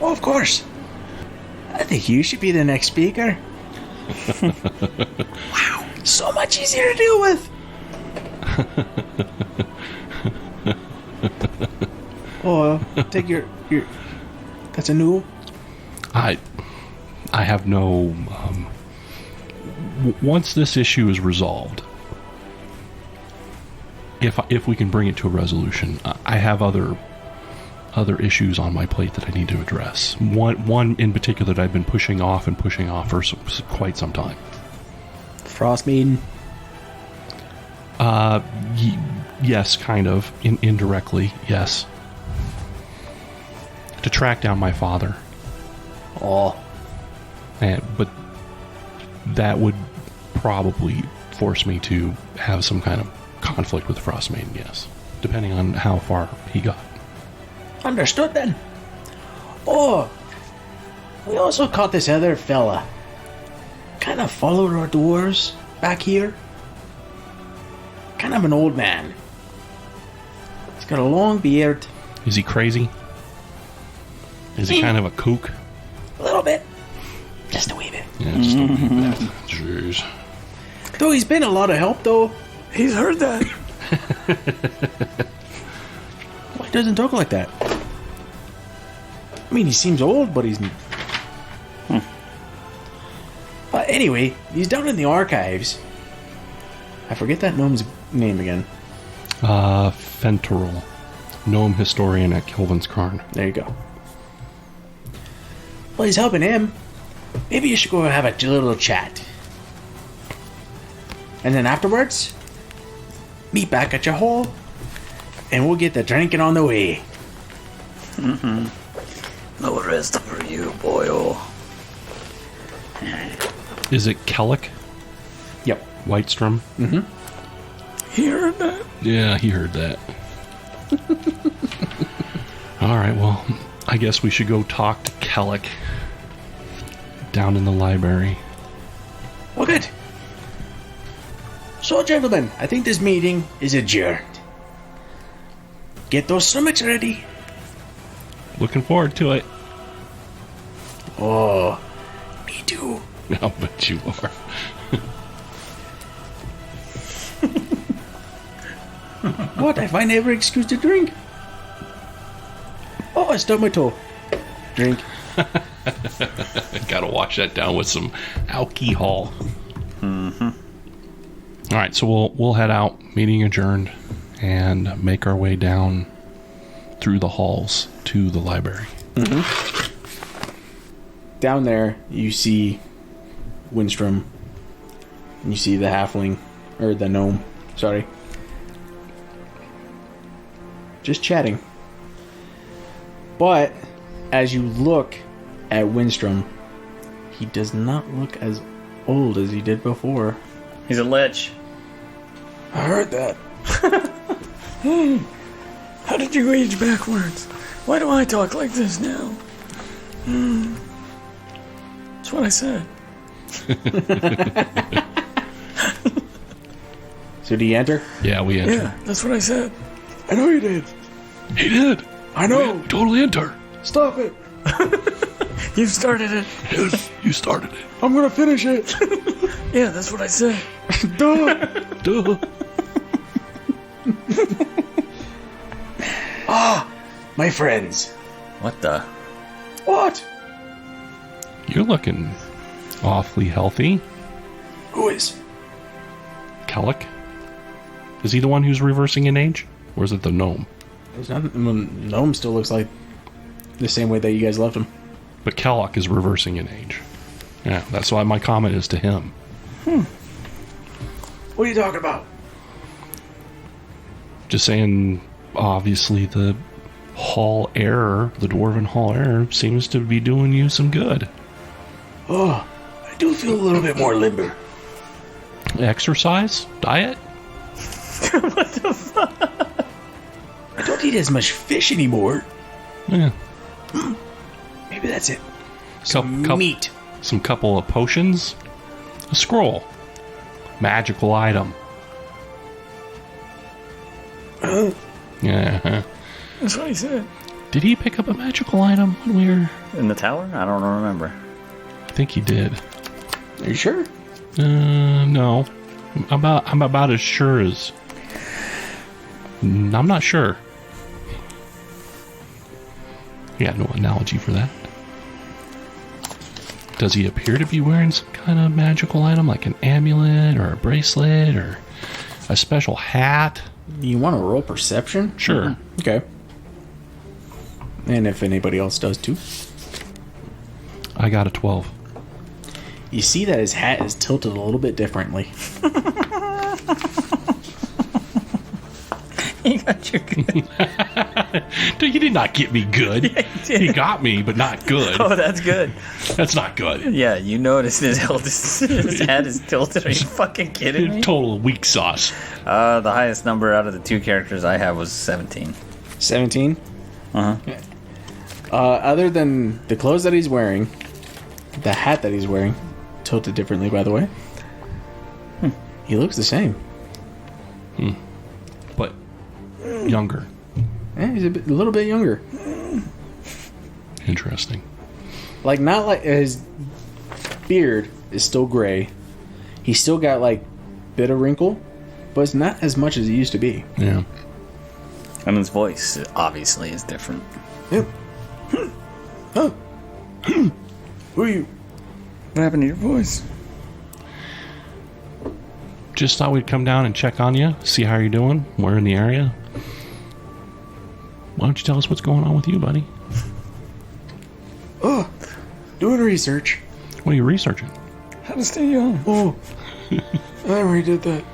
B: Oh, of course. I think you should be the next speaker. Wow, so much easier to deal with. Oh, take your. That's a new.
C: I have no. Once this issue is resolved, if we can bring it to a resolution, I have other issues on my plate that I need to address. One in particular that I've been pushing off for quite some time.
B: Frost Maiden.
C: Yes, kind of. Indirectly, yes. To track down my father.
B: Oh.
C: But that would probably force me to have some kind of conflict with Frost Maiden, yes. Depending on how far he got.
B: Understood then. Oh, we also caught this other fella. Kind of followed our dwarves back here. Kind of an old man. He's got a long beard.
C: Is he crazy? Is he kind of a kook?
B: A little bit. Just a wee bit.
C: Yeah, just a wee bit. Jeez.
B: Though he's been a lot of help, though.
F: He's heard that.
B: Why doesn't talk like that? I mean, he seems old, but he's... But anyway, he's down in the archives. I forget that gnome's name again.
C: Fentoril. Gnome historian at Kelvin's Cairn.
B: There you go. Well, he's helping him. Maybe you should go have a little chat. And then afterwards, meet back at your hall, and we'll get the drinking on the way.
F: No rest for you, boyo.
C: Is it Kellic?
B: Yep.
C: Whitestrom?
F: He heard that?
C: Yeah, he heard that. Alright, well, I guess we should go talk to Kellic down in the library.
B: Well, good. So, gentlemen, I think this meeting is adjourned. Get those stomachs ready.
C: Looking forward to it.
B: Oh, me too.
C: I'll bet you are.
B: What? I find every excuse to drink. Oh, I stubbed my toe. Drink.
C: Gotta wash that down with some alcohol. Alright, so we'll head out, meeting adjourned, and make our way down through the halls to the library.
B: Down there, you see Windstrom. And you see the halfling, or the gnome, sorry. Just chatting. But, as you look at Windstrom, he does not look as old as he did before.
D: He's a lich.
B: I heard that.
F: How did you age backwards? Why do I talk like this now? That's what I said.
B: So do you enter?
C: Yeah, we enter.
F: Yeah, that's what I said.
B: I know you did.
C: He did!
B: I know.
C: We totally enter!
B: Stop it.
F: You started it.
C: Yes, you started it.
B: I'm gonna finish it.
F: Yeah, that's what I said.
B: Duh.
C: Duh.
B: My friends.
D: What the?
B: What?
C: You're looking awfully healthy.
B: Who is?
C: Kellic? Is he the one who's reversing in age? Or is it the gnome?
B: There's nothing. Gnome still looks like the same way that you guys left him.
C: But Kellic is reversing in age. Yeah, that's why my comment is to him.
B: What are you talking about?
C: Just saying, obviously the hall air, the dwarven hall air, seems to be doing you some good.
B: Oh, I do feel a little bit more limber.
C: Exercise? Diet?
B: I don't eat as much fish anymore.
C: Yeah.
B: Maybe that's it.
C: Meat. Some couple of potions. A scroll. Magical item. Yeah.
D: That's what he said.
C: Did he pick up a magical item when we were...
D: In the tower? I don't remember.
C: I think he did.
B: Are you sure?
C: No. I'm about as sure as... I'm not sure. Yeah, no analogy for that. Does he appear to be wearing some kind of magical item, like an amulet or a bracelet or a special hat?
B: You want to roll perception?
C: Sure.
B: Okay. And if anybody else does too.
C: I got a 12.
B: You see that his hat is tilted a little bit differently.
D: He got you good.
C: Dude, you did not get me good.
D: Yeah, he did.
C: He got me, but not good.
D: Oh, that's good.
C: That's not good.
D: Yeah, you noticed his head is tilted. Are you fucking kidding me?
C: Total weak sauce.
D: The highest number out of the two characters I have was 17.
B: 17?
D: Uh-huh.
B: Other than the clothes that he's wearing, the hat that he's wearing, tilted differently, by the way. He looks the same.
C: But younger.
B: Yeah, he's a little bit younger.
C: Interesting.
B: Like, not like his beard is still gray. He's still got, like, bit of wrinkle, but it's not as much as it used to be.
C: Yeah.
D: And his voice, obviously, is different.
B: Yep. Huh. Who are you?
D: What happened to your voice?
C: Just thought we'd come down and check on you, see how you're doing. We're in the area. Why don't you tell us what's going on with you, buddy?
B: Oh, doing research.
C: What are you researching?
D: How to stay young.
B: Oh, I already did that.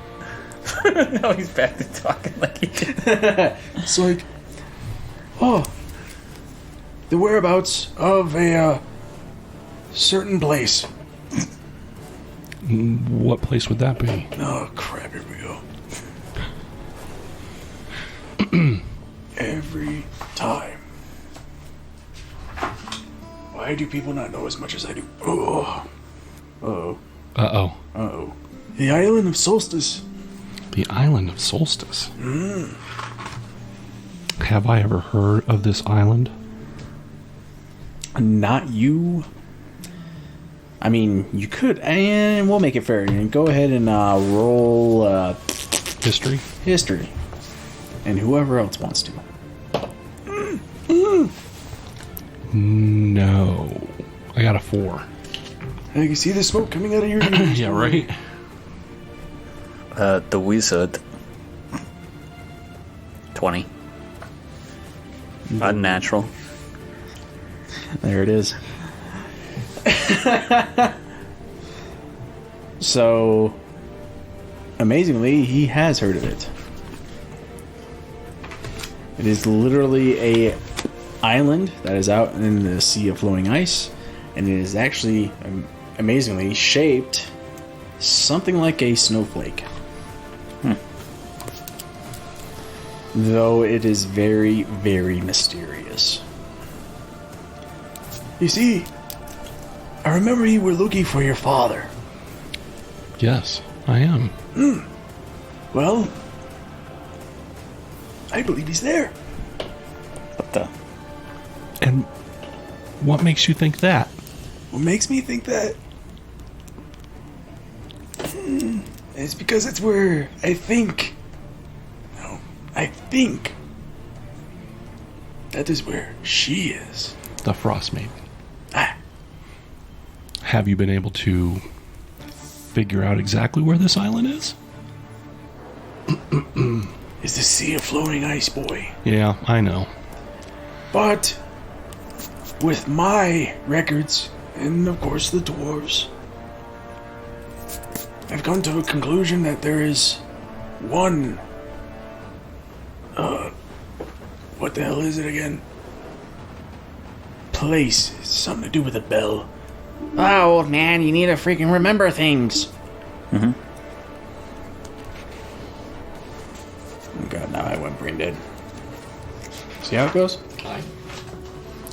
D: Now he's back to talking like he did.
B: It's like, oh, the whereabouts of a certain place.
C: What place would that be?
B: Oh, crap, here we go. Every time. Why do people not know as much as I do? Oh. Uh-oh.
C: Uh-oh.
B: Uh-oh. The island of Solstice.
C: The island of Solstice. Have I ever heard of this island?
B: Not you. I mean, you could, and we'll make it fair. And go ahead and roll
C: History?
B: history. And whoever else wants to.
C: No. I got a 4.
B: I can see the smoke coming out of your ears.
C: Yeah, right?
D: The wizard. 20. Unnatural.
B: There it is. So, amazingly, he has heard of it. It is literally a island that is out in the sea of flowing ice, and it is actually, amazingly, shaped something like a snowflake. Though it is very, very mysterious. You see, I remember you were looking for your father.
C: Yes, I am.
B: Well, I believe he's there.
D: What the?
C: And what makes you think that?
B: What makes me think that? It's because it's where I think that is where she is.
C: The Frost Maiden.
B: Ah.
C: Have you been able to figure out exactly where this island is?
B: It's the sea of flowing ice, boy.
C: Yeah, I know.
B: But with my records, and of course the dwarves, I've come to a conclusion that there is one... what the hell is it again? Place. It's something to do with a bell. Oh, old man, you need to freaking remember things.
D: Mm-hmm.
B: Oh god, now I went brain dead. See how it goes?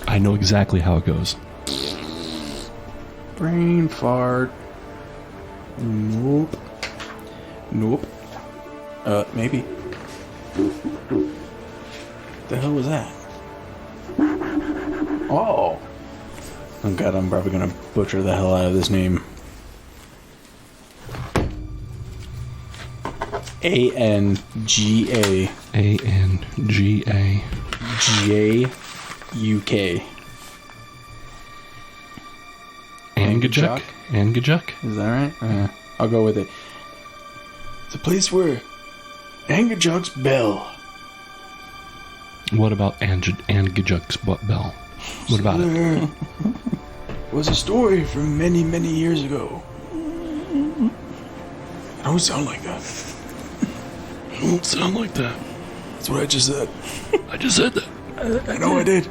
C: I know exactly how it goes.
B: Brain fart. Nope. Maybe. The hell was that? Oh. Oh god, I'm probably gonna butcher the hell out of this name. A-N-G-A.
C: A-N-G-A.
B: J-U-K.
C: Angajuk? Angajuk?
B: Is that right? I'll go with it. It's a place where Angajuk's bell.
C: What about Angajuk's bell? What about it?
B: There was a story from many, many years ago. I don't sound like that.
C: I don't sound like that.
B: That's what I just said.
C: I just said that.
B: I know I did.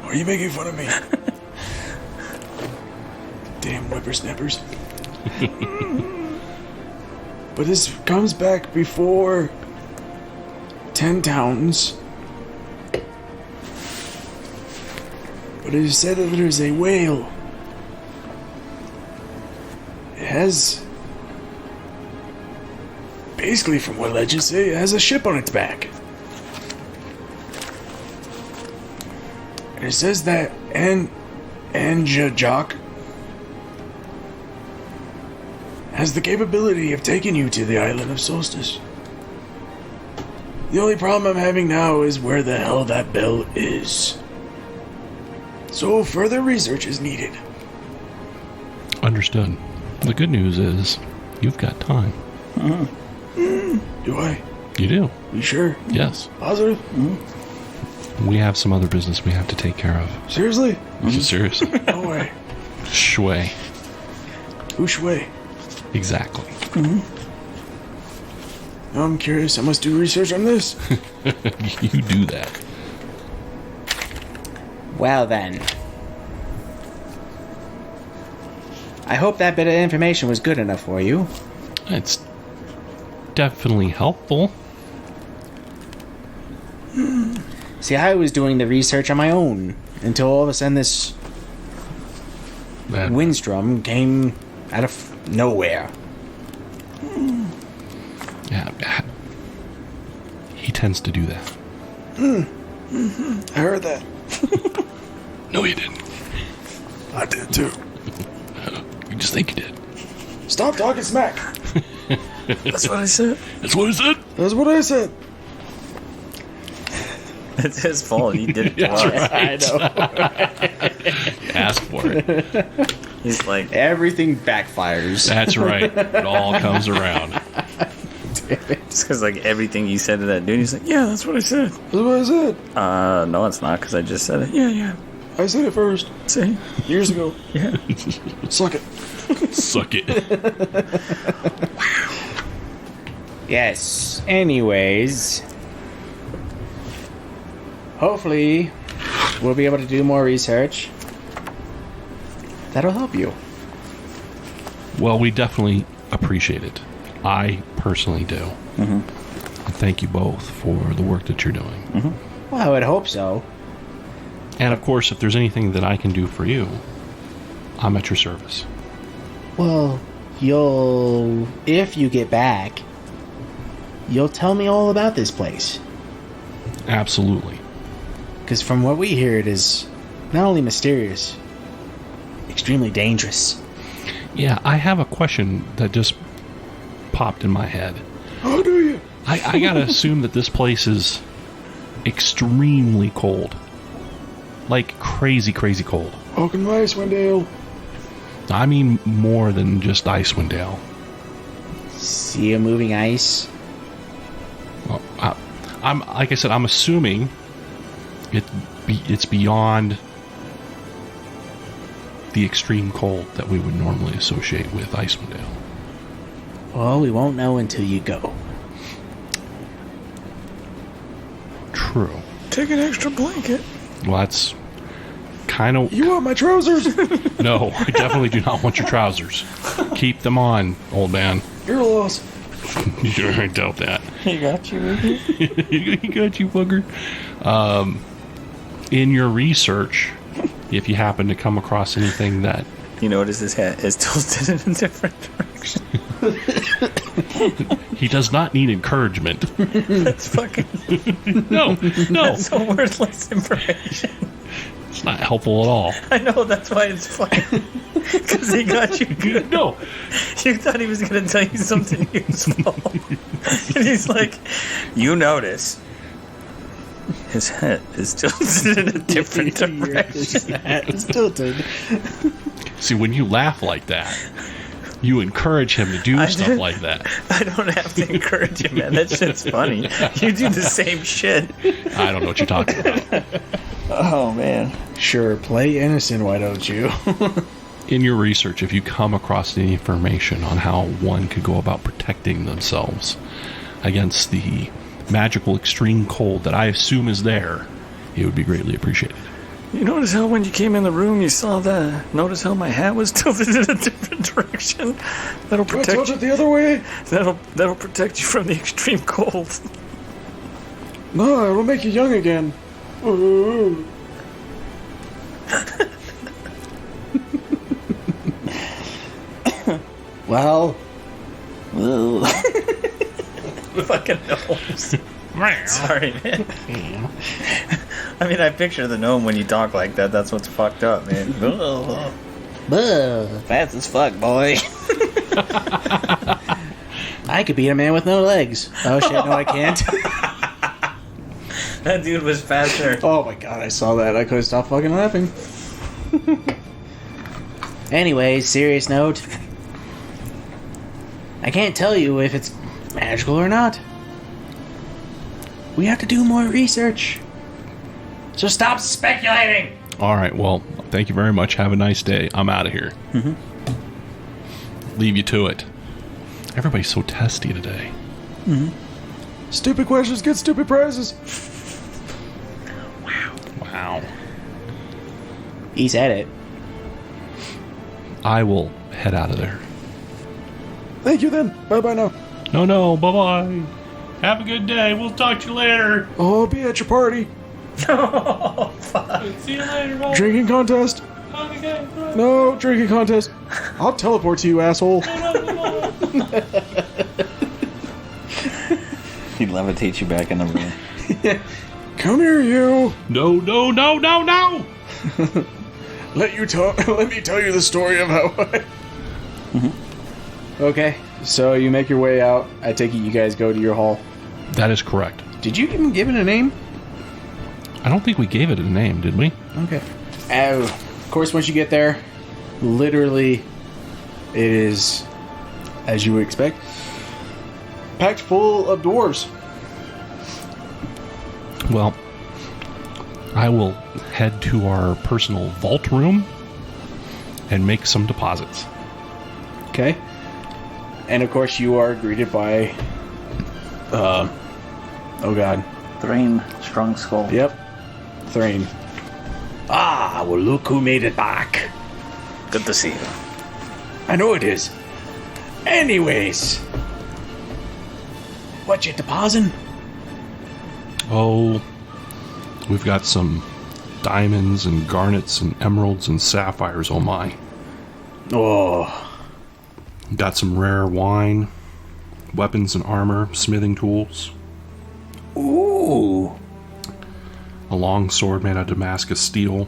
B: Are you making fun of me? Damn whippersnappers. But this comes back before 10 towns. But it is said that there's a whale. It has... Basically, from what legends say, it has a ship on its back. And it says that Angajuk has the capability of taking you to the island of Solstice. The only problem I'm having now is where the hell that bell is. So further research is needed.
C: Understood. The good news is, you've got time.
B: Do I?
C: You do.
B: You sure?
C: Yes.
B: Positive?
C: We have some other business we have to take care of.
B: Seriously?
C: Seriously.
B: No way.
C: Shui.
B: Who's way?
C: Exactly.
B: Now I'm curious. I must do research on this.
C: You do that.
G: Well then. I hope that bit of information was good enough for you.
C: It's definitely helpful.
G: See, I was doing the research on my own until all of a sudden this
C: That-
G: Windstrom came out of nowhere.
C: Yeah. He tends to do that.
B: I heard that.
C: No, you didn't.
B: I did too.
C: You just think you did.
B: Stop talking smack.
D: That's what I said.
C: That's what I said.
B: That's what I said.
D: It's his fault. He did it
C: That's
D: twice.
C: right.
G: I know.
C: Ask for it.
D: He's like,
G: Everything backfires.
C: That's right. It all comes around.
D: just because like everything you said to that dude, he's like, yeah, that's what I said.
B: That's what I said.
D: No, it's not because I just said it. Yeah.
B: I said it first.
D: See?
B: Years ago.
D: Yeah.
B: Suck it.
C: Suck it.
G: Yes. Anyways. Hopefully, we'll be able to do more research. That'll help you.
C: Well, we definitely appreciate it. I personally do. And thank you both for the work that you're doing.
G: Well, I would hope so.
C: And of course, if there's anything that I can do for you, I'm at your service.
G: Well, if you get back, you'll tell me all about this place.
C: Absolutely.
G: Because from what we hear, it is not only mysterious, extremely dangerous.
C: Yeah, I have a question that just popped in my head.
B: How do you?
C: I gotta assume that this place is extremely cold. Like crazy, crazy cold.
B: Welcome to Icewind Dale.
C: I mean more than just Icewind Dale.
G: See a moving ice?
C: Well, I'm like I said, I'm assuming it's beyond the extreme cold that we would normally associate with Icewind Dale.
G: Well, we won't know until you go.
C: True.
D: Take an extra blanket.
C: Well, that's kind of...
B: You want my trousers?
C: No, I definitely do not want your trousers. Keep them on, old man.
B: You're lost.
C: Sure, I doubt that.
D: He got you,
C: He got you, bugger. In your research, if you happen to come across anything that...
D: You notice his hat is tilted in a different direction.
C: He does not need encouragement.
D: That's fucking...
C: No.
D: That's so worthless information.
C: It's not helpful at all.
D: I know, that's why it's fucking... Because he got you good.
C: No.
D: You thought he was going to tell you something useful. And he's like, you notice his head is tilted in a different direction.
G: Hat is tilted.
C: See, when you laugh like that, you encourage him to do stuff like that.
D: I don't have to encourage you, man. That shit's funny. You do the same shit.
C: I don't know what you're talking about.
D: Oh, man.
G: Sure, play innocent, why don't you?
C: In your research, if you come across any information on how one could go about protecting themselves against the magical extreme cold that I assume is there, it would be greatly appreciated.
D: You notice how when you came in the room, you saw that? Notice how my hat was tilted in a different direction? That'll protect you.
B: the other way?
D: That'll protect you from the extreme cold.
B: No, it'll make you young again. Ooh.
G: Well,
D: Fucking gnomes. Sorry, man. I mean, I picture the gnome when you talk like that. That's what's fucked up, man. Fast as fuck, boy.
G: I could beat a man with no legs. Oh shit, no I can't.
D: That dude was faster.
G: Oh my god, I saw that. I couldn't stop fucking laughing. Anyway, serious note. I can't tell you if it's magical or not. We have to do more research. So stop speculating!
C: All right, well, thank you very much. Have a nice day. I'm out of here. Leave you to it. Everybody's so testy today.
B: Stupid questions get stupid prizes.
C: Wow.
G: He said it.
C: I will head out of there.
B: Thank you then. Bye-bye now.
C: No, bye-bye. Have a good day. We'll talk to you later.
B: Oh, I'll be at your party.
D: Oh, fuck.
C: See you later, bye.
B: Drinking contest.
C: Okay, bye.
B: No, drinking contest. I'll teleport to you, asshole.
D: He'd levitate you back in the room.
B: Come here, you.
C: No.
B: Let me tell you the story of how I...
G: Okay, so you make your way out. I take it you guys go to your hall.
C: That is correct.
G: Did you even give it a name?
C: I don't think we gave it a name, did we?
G: Okay. Of course, once you get there, literally, it is, as you would expect, packed full of dwarves.
C: Well, I will head to our personal vault room and make some deposits.
G: Okay. And of course, you are greeted by, oh god.
D: Thrain, strong skull.
G: Yep. Thrain. Ah, well, look who made it back.
D: Good to see you.
G: I know it is. Anyways. What you depositing?
C: Oh, we've got some diamonds and garnets and emeralds and sapphires, oh my.
G: Oh.
C: Got some rare wine, weapons and armor, smithing tools.
G: Ooh.
C: A long sword made out of Damascus steel.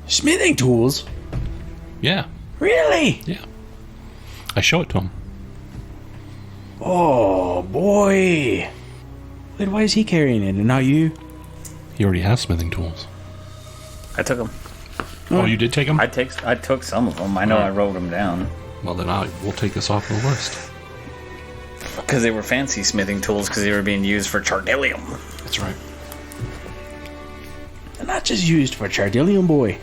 G: Smithing tools?
C: Yeah,
G: Really?
C: yeah. I show it to him.
G: Oh, boy. Wait, why is he carrying it and not you?
C: He already has smithing tools.
D: I took them.
C: Oh, you did take them?
D: I took some of them. I know I wrote them down.
C: Well, then we'll take this off the list.
D: Because they were fancy smithing tools because they were being used for Chardillium.
C: That's right.
G: They're not just used for Chardillion Boy.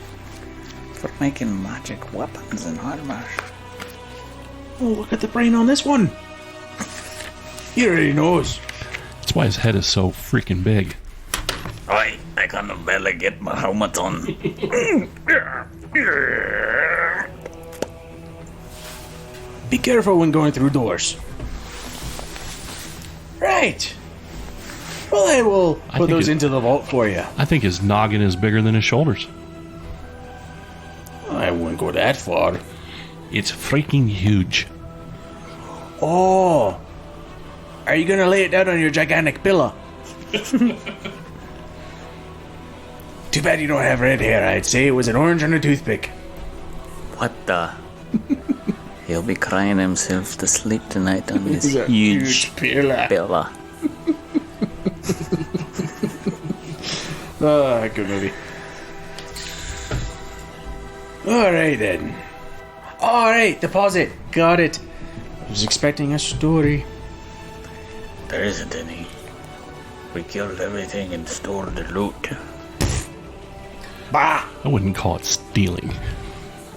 D: for making magic weapons and armor.
G: Oh, look at the brain on this one. He already knows.
C: That's why his head is so freaking big.
F: I can barely get my helmet on.
G: Be careful when going through doors. Right. Well, I will
C: I
G: put
C: think
G: those
C: it-
G: into the vault for you.
C: I think his noggin is bigger than his shoulders.
G: I wouldn't go that far.
C: It's freaking huge.
G: Oh. Are you going to lay it down on your gigantic pillow? Too bad you don't have red hair. I'd say it was an orange and a toothpick.
F: What the? He'll be crying himself to sleep tonight on this
G: It's a
F: huge
G: pillow.
F: pillow.
G: Oh, good movie. Alright then. Alright, deposit. Got it. I was expecting a story.
F: There isn't any. We killed everything and stored the loot.
G: Bah!
C: I wouldn't call it stealing.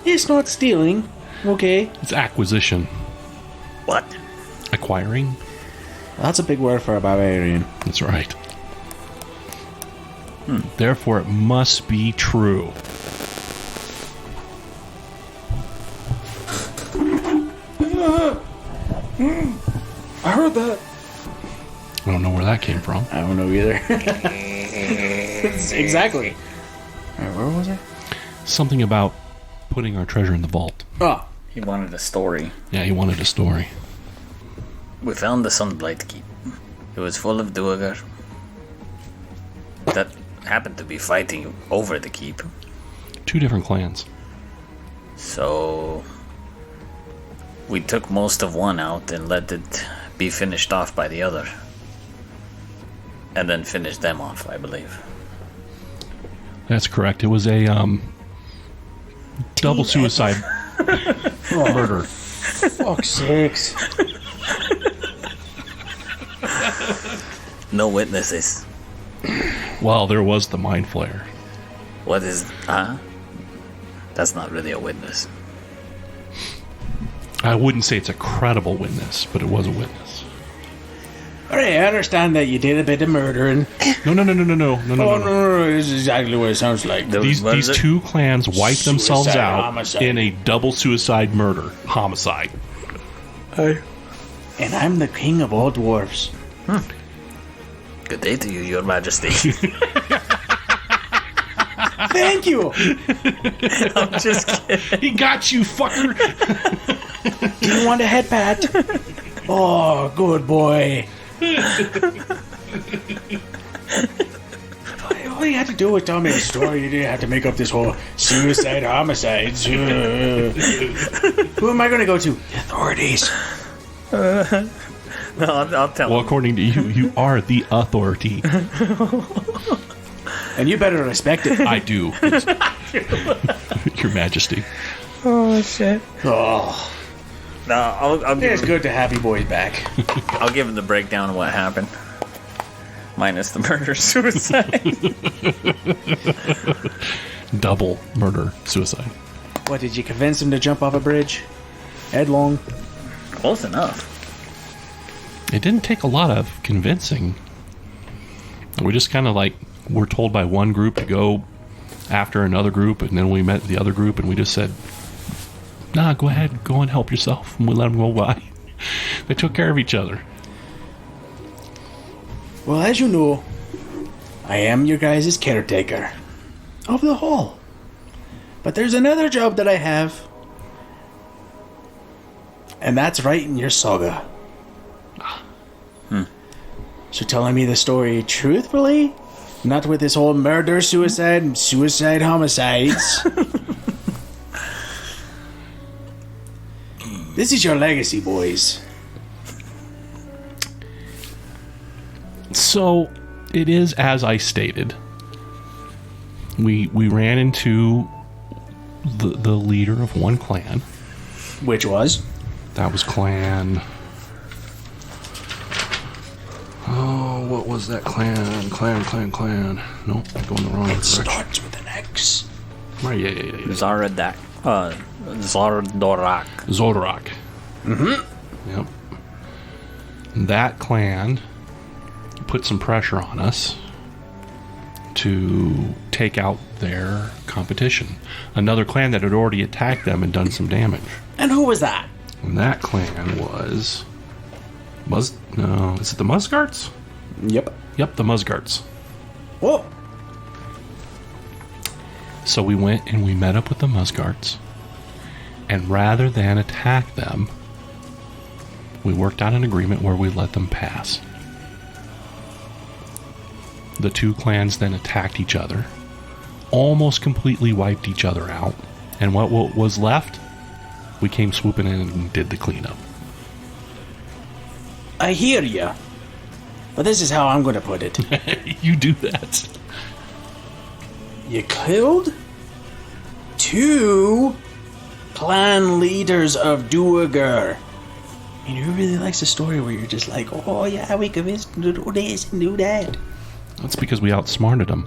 G: It's not stealing. Okay.
C: It's acquisition.
F: What?
C: Acquiring?
G: That's a big word for a barbarian.
C: That's right. Therefore, it must be true.
G: I heard that.
C: I don't know where that came from.
G: I don't know either. Exactly. Alright, where was I?
C: Something about putting our treasure in the vault.
G: Oh.
D: He wanted a story.
C: Yeah, he wanted a story.
F: We found the Sunblight Keep. It was full of Duergar that happened to be fighting over the keep.
C: 2 different clans.
F: So we took most of one out and let it be finished off by the other. And then finished them off, I believe.
C: That's correct. It was a double suicide murder.
G: Fuck's sakes.
F: No witnesses.
C: Well, there was the mind flayer.
F: What is... That's not really a witness.
C: I wouldn't say it's a credible witness, but it was a witness.
G: Alright, I understand that you did a bit of murdering.
C: No.
G: Oh, no, this is exactly what it sounds like.
C: These 2 clans wiped themselves
G: Suicide,
C: out
G: homicide.
C: in a double suicide murder. Homicide.
G: And I'm the king of all dwarves.
F: Good day to you, your majesty.
G: Thank you!
F: I'm just kidding.
C: He got you, fucker!
G: Do you want a head pat? Oh, good boy. All you had to do was tell me a story. You didn't have to make up this whole suicide homicides. Who am I going to go to? The authorities.
F: No, I'll tell
C: Well,
F: him.
C: according to you, you are the authority.
G: And you better respect it.
C: I do. Your Majesty.
G: Oh.
F: No, I'll give
G: It's
F: him,
G: good to have you boys back.
F: I'll give him the breakdown of what happened. Minus the murder-suicide.
C: Double murder suicide.
G: What, did you convince him to jump off a bridge? Headlong.
F: Close enough.
C: It didn't take a lot of convincing. We just kind of were told by one group to go after another group, and then we met the other group, and we just said, nah, go ahead, go and help yourself. And we let them go by. They took care of each other.
G: Well, as you know, I am your guys' caretaker of the hall. But there's another job that I have, and that's writing your saga. So telling me the story truthfully, not with this whole murder, suicide, and suicide homicides. This is your legacy, boys.
C: So, it is as I stated. We ran into the leader of one clan.
G: Which was?
C: That was clan... Oh, what was that clan? Clan. Nope, going the wrong direction.
G: Starts with an X.
C: Right, yeah.
D: Zardorak.
C: Zoldorak. Yep. That clan put some pressure on us to take out their competition. Another clan that had already attacked them and done some damage.
G: And who was that?
C: And that clan was... is it the Musgarts?
G: Yep.
C: Yep, the Musgarts.
G: Whoa.
C: So we went and we met up with the Musgarts. And rather than attack them, we worked out an agreement where we let them pass. The two clans then attacked each other, almost completely wiped each other out, and what was left, we came swooping in and did the cleanup.
G: I hear ya. But this is how I'm going to put it.
C: You do that.
G: You killed 2 clan leaders of Duergar. I mean, who really likes a story where you're just like, oh yeah, we convinced them to do this and do that?
C: That's because we outsmarted them.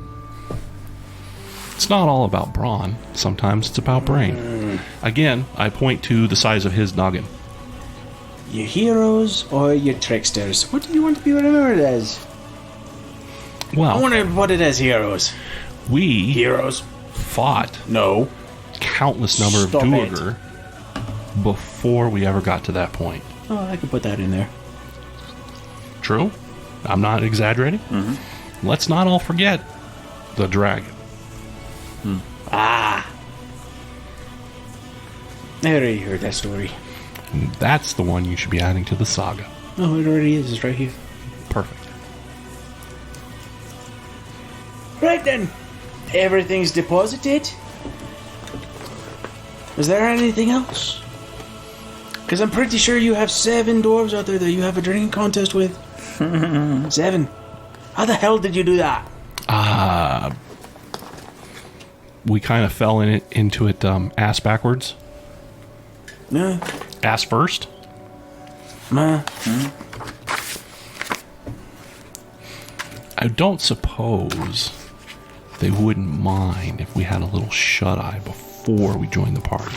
C: It's not all about brawn. Sometimes it's about brain. Again, I point to the size of his noggin.
G: You heroes or you tricksters? What do you want to be remembered as?
C: Well,
G: I want to put it as heroes.
C: we
G: Heroes?
C: fought
G: No.
C: countless number
G: Stop
C: of
G: it.
C: Duergar before we ever got to that point.
G: Oh, I could put that in there.
C: True? I'm not exaggerating. Let's not all forget the dragon.
G: Ah. I already heard that story.
C: That's the one you should be adding to the saga.
G: Oh, it already is. It's right here.
C: Perfect.
G: Right then. Everything's deposited. Is there anything else? Because I'm pretty sure you have 7 dwarves out there that you have a drinking contest with. 7. How the hell did you do that?
C: We kind of fell into it ass backwards.
G: No.
C: Ass first. I don't suppose they wouldn't mind if we had a little shut-eye before we joined the party.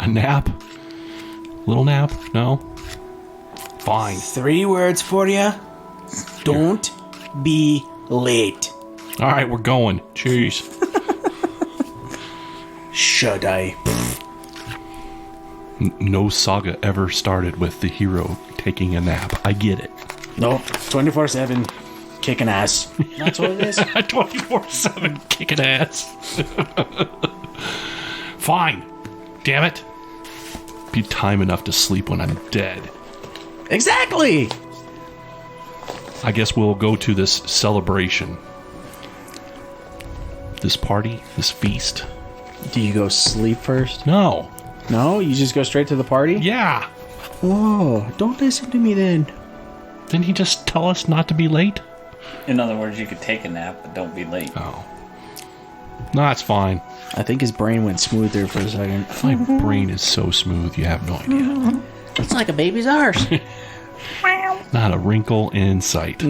C: A nap? Little nap? No? Fine.
G: 3 words for you. Don't be late.
C: All right, we're going. Jeez.
G: Should I?
C: No saga ever started with the hero taking a nap. I get it.
G: Nope. 24/7. Kicking ass. That's what it is.
C: 24/7 kicking ass. Fine. Damn it. Be time enough to sleep when I'm dead.
G: Exactly.
C: I guess we'll go to this celebration. This party, this feast.
G: Do you go sleep first?
C: No.
G: No, you just go straight to the party?
C: Yeah.
G: Oh, don't listen to me then.
C: Didn't he just tell us not to be late?
D: In other words, you could take a nap, but don't be late.
C: Oh. No, that's fine.
G: I think his brain went smooth there for a second.
C: My brain is so smooth, you have no idea.
G: It's like a baby's arse.
C: Not a wrinkle in sight.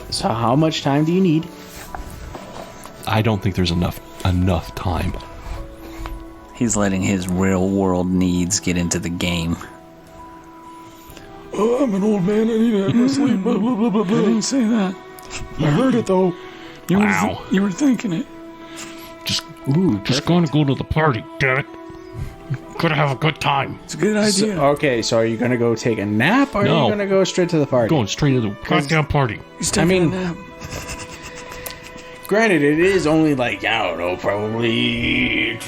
G: So how much time do you need?
C: I don't think there's enough time.
D: He's letting his real world needs get into the game.
H: Oh, I'm an old man. I need to have my sleep. Blah, blah, blah, blah, blah. I didn't say that. I heard it though.
C: Wow.
H: You were thinking it.
C: Just gonna go to the party, damn it. Gotta have a good time.
H: It's a good idea.
G: So are you going to go take a nap or are
C: No.
G: you going to go straight to the party?
C: Going straight to the goddamn party.
H: He's taking a nap.
G: Granted, it is only like, I don't know, probably...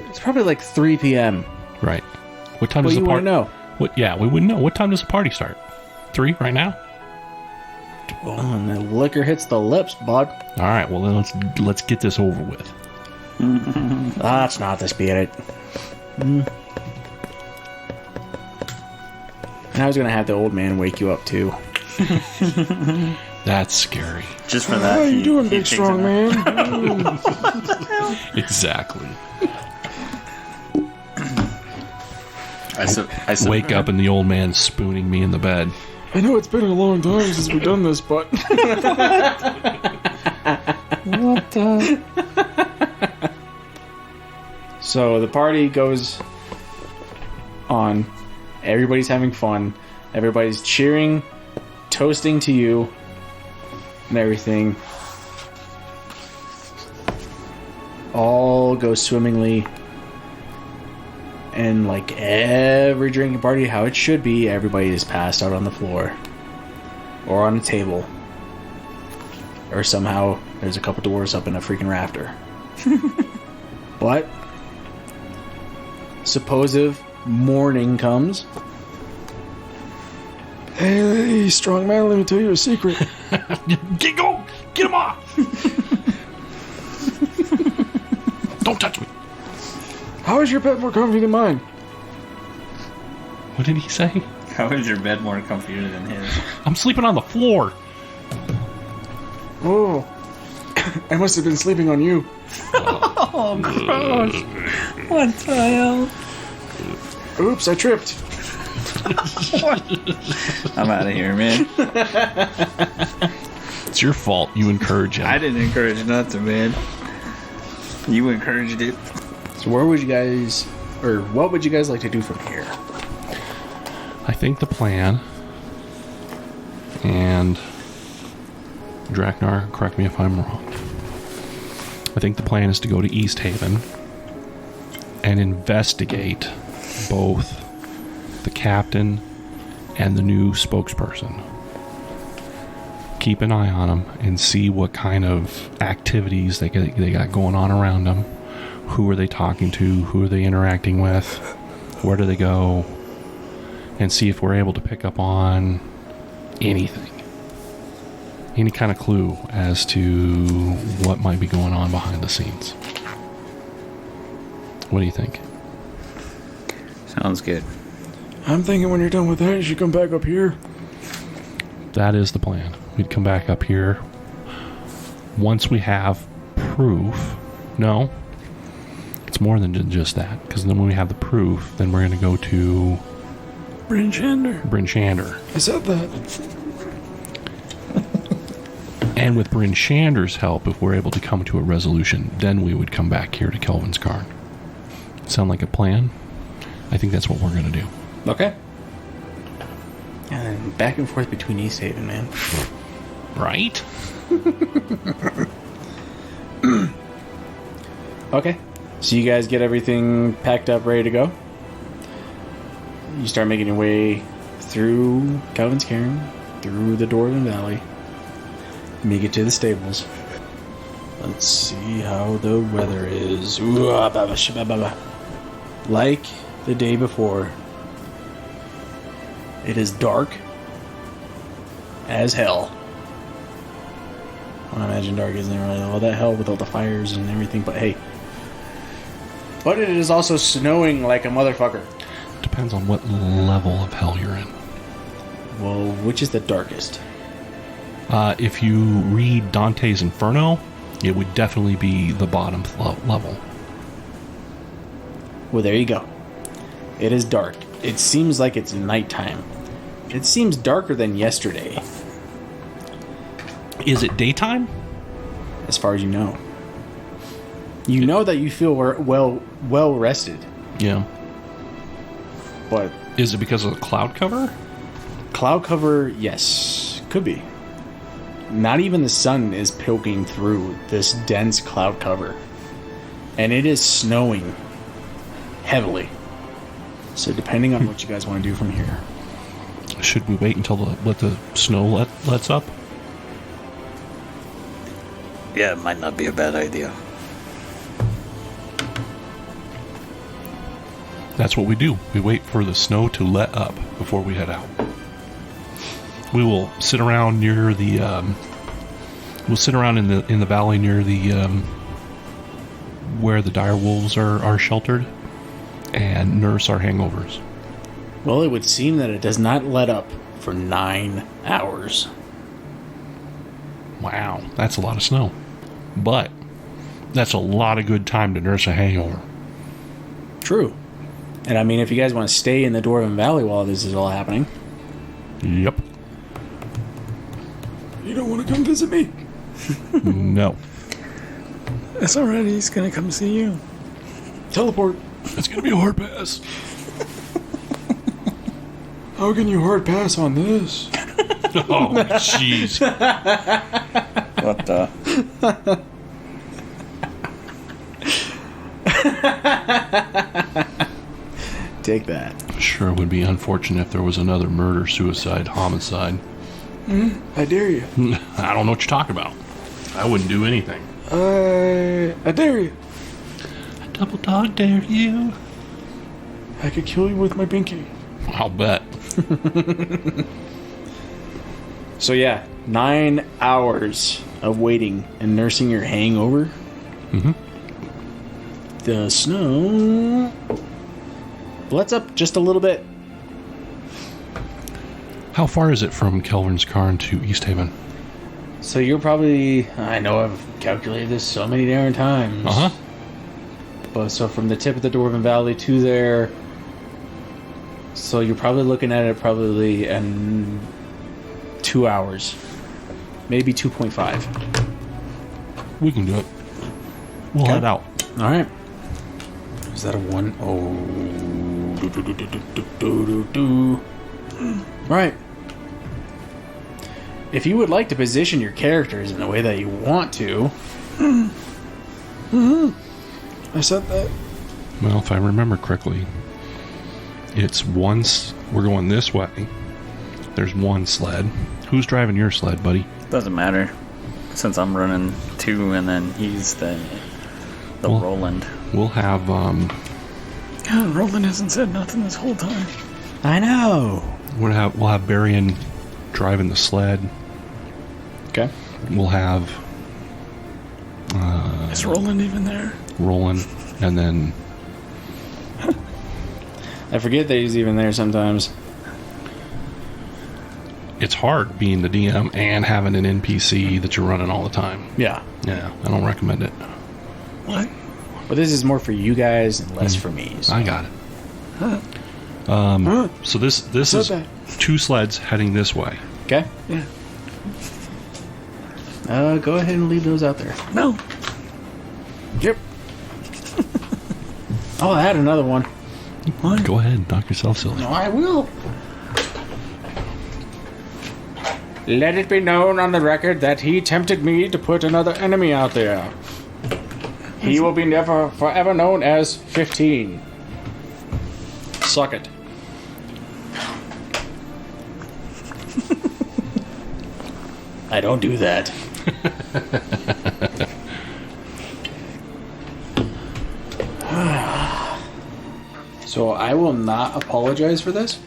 G: It's probably like 3 p.m.
C: Right. What time
G: Well,
C: does
G: you
C: the
G: want
C: party?
G: to know.
C: What? Yeah, we wouldn't know. What time does the party start? 3 right now.
G: Oh, and the liquor hits the lips, bud.
C: All right. Well, then let's get this over with.
G: That's not the spirit. And I was going to have the old man wake you up, too.
C: That's scary.
D: Just for that.
H: How you doing,
D: he
H: big
D: thinks
H: strong
D: it-
H: man?
C: Exactly.
D: I
C: Wake up and the old man's spooning me in the bed.
H: I know it's been a long time since we've done this, but
G: What the? So the party goes on. Everybody's having fun. Everybody's cheering, toasting to you, and everything. All goes swimmingly. And like every drinking party, how it should be, everybody is passed out on the floor. Or on a table. Or somehow there's a couple doors up in a freaking rafter. But supposed morning comes.
H: hey, strong man, let me tell you a secret.
C: Get him off! Don't touch me.
H: How is your pet more comfy than mine?
C: What did he say?
D: How is your bed more comfier than his?
C: I'm sleeping on the floor.
H: Oh, I must have been sleeping on you.
D: Oh, gross. What the hell?
H: Oops, I tripped.
D: I'm out of here, man.
C: It's your fault. You encourage him.
D: I didn't encourage nothing, man. You encouraged it.
G: So where would you guys, or what would you guys like to do from here?
C: I think the plan, and Draknar, correct me if I'm wrong. I think the plan is to go to East Haven and investigate both the captain and the new spokesperson. Keep an eye on them and see what kind of activities they got going on around them. Who are they talking to? Who are they interacting with? Where do they go? And see if we're able to pick up on anything. Any kind of clue as to what might be going on behind the scenes. What do you think?
D: Sounds good.
H: I'm thinking when you're done with that, you should come back up here.
C: That is the plan. We'd come back up here once we have proof. No, it's more than just that. Because then when we have the proof, then we're going to go to
H: Bryn Shander.
C: Bryn Shander.
H: I said that.
C: And with Bryn Shander's help, if we're able to come to a resolution, then we would come back here to Kelvin's Cairn. Sound like a plan? I think that's what we're going to do.
G: Okay. And then back and forth between East Haven, man.
C: Right?
G: Okay. So you guys get everything packed up, ready to go? You start making your way through Kelvin's Cairn, through the Dwarven Valley. Make it to the stables. Let's see how the weather is. Like the day before, it is dark as hell. I imagine dark isn't really all that hell with all the fires and everything, but hey. But it is also snowing like a motherfucker.
C: Depends on what level of hell you're in.
G: Well, which is the darkest?
C: If you read Dante's Inferno, it would definitely be the bottom level.
G: Well, there you go. It is dark. It seems like it's nighttime. It seems darker than yesterday,
C: Is it daytime?
G: as far as you know. You know that you feel well rested,
C: Yeah.
G: but
C: Is it because of the cloud cover?
G: cloud cover, yes, could be. Not even the sun is poking through this dense cloud cover, and it is snowing heavily. So depending on what you guys want to do from here.
C: Should we wait until let the snow lets up?
F: Yeah, it might not be a bad idea.
C: That's what we do. We wait for the snow to let up before we head out. We will sit around near the. We'll sit around in the valley near the where the dire wolves are sheltered, and nurse our hangovers.
G: Well, it would seem that it does not let up for 9 hours.
C: Wow, that's a lot of snow. But that's a lot of good time to nurse a hangover.
G: True. And I mean, if you guys want to stay in the Dwarven Valley while this is all happening.
C: Yep.
H: You don't want to come visit me?
C: No.
H: That's alright, he's gonna come see you.
G: Teleport.
C: It's going to be a hard pass.
H: How can you hard pass on this?
C: Oh, jeez.
D: What the?
G: Take that.
C: Sure would be unfortunate if there was another murder, suicide, homicide.
H: I dare you.
C: I don't know what you're talking about. I wouldn't do anything.
H: I dare you.
C: I double dog dare you.
H: I could kill you with my pinky.
C: I'll bet.
G: So yeah, 9 hours of waiting and nursing your hangover.
C: Mm-hmm.
G: The snow lets up just a little bit.
C: How far is it from Kelvin's Cairn to East Haven?
G: So you're probably, I know I've calculated this so many different times.
C: Uh-huh.
G: But so from the tip of the Dwarven Valley to there, so you're probably looking at it probably in 2 hours. Maybe 2.5.
C: We can do it. We'll head out.
G: All right. Is that a 1? All right. If you would like to position your characters in the way that you want to.
H: I said that.
C: Well, if I remember correctly, it's once we're going this way. There's one sled. Who's driving your sled, buddy?
D: Doesn't matter. Since I'm running 2 and then he's the
C: Well-
D: Roland.
C: We'll have,
H: God, Roland hasn't said nothing this whole time.
G: I know.
C: we'll have Barian driving the sled.
G: Okay.
C: We'll have
H: Is Roland even there?
C: Roland, and then
G: I forget that he's even there sometimes.
C: it's hard being the DM and having an NPC that you're running all the time.
G: Yeah.
C: Yeah, I don't recommend it.
H: What?
G: But this is more for you guys and less for me. So.
C: I got it.
H: Huh?
C: So this
H: Said
C: is
H: that.
C: 2 sleds heading this way.
G: Okay.
H: Yeah.
G: Go ahead and leave those out there.
H: No.
G: Yep. Oh, I had another one.
C: Go ahead, knock yourself silly.
G: No, I will. Let it be known on the record that he tempted me to put another enemy out there. He will be forever known as 15. Suck it. I don't do that. So I will not apologize for this,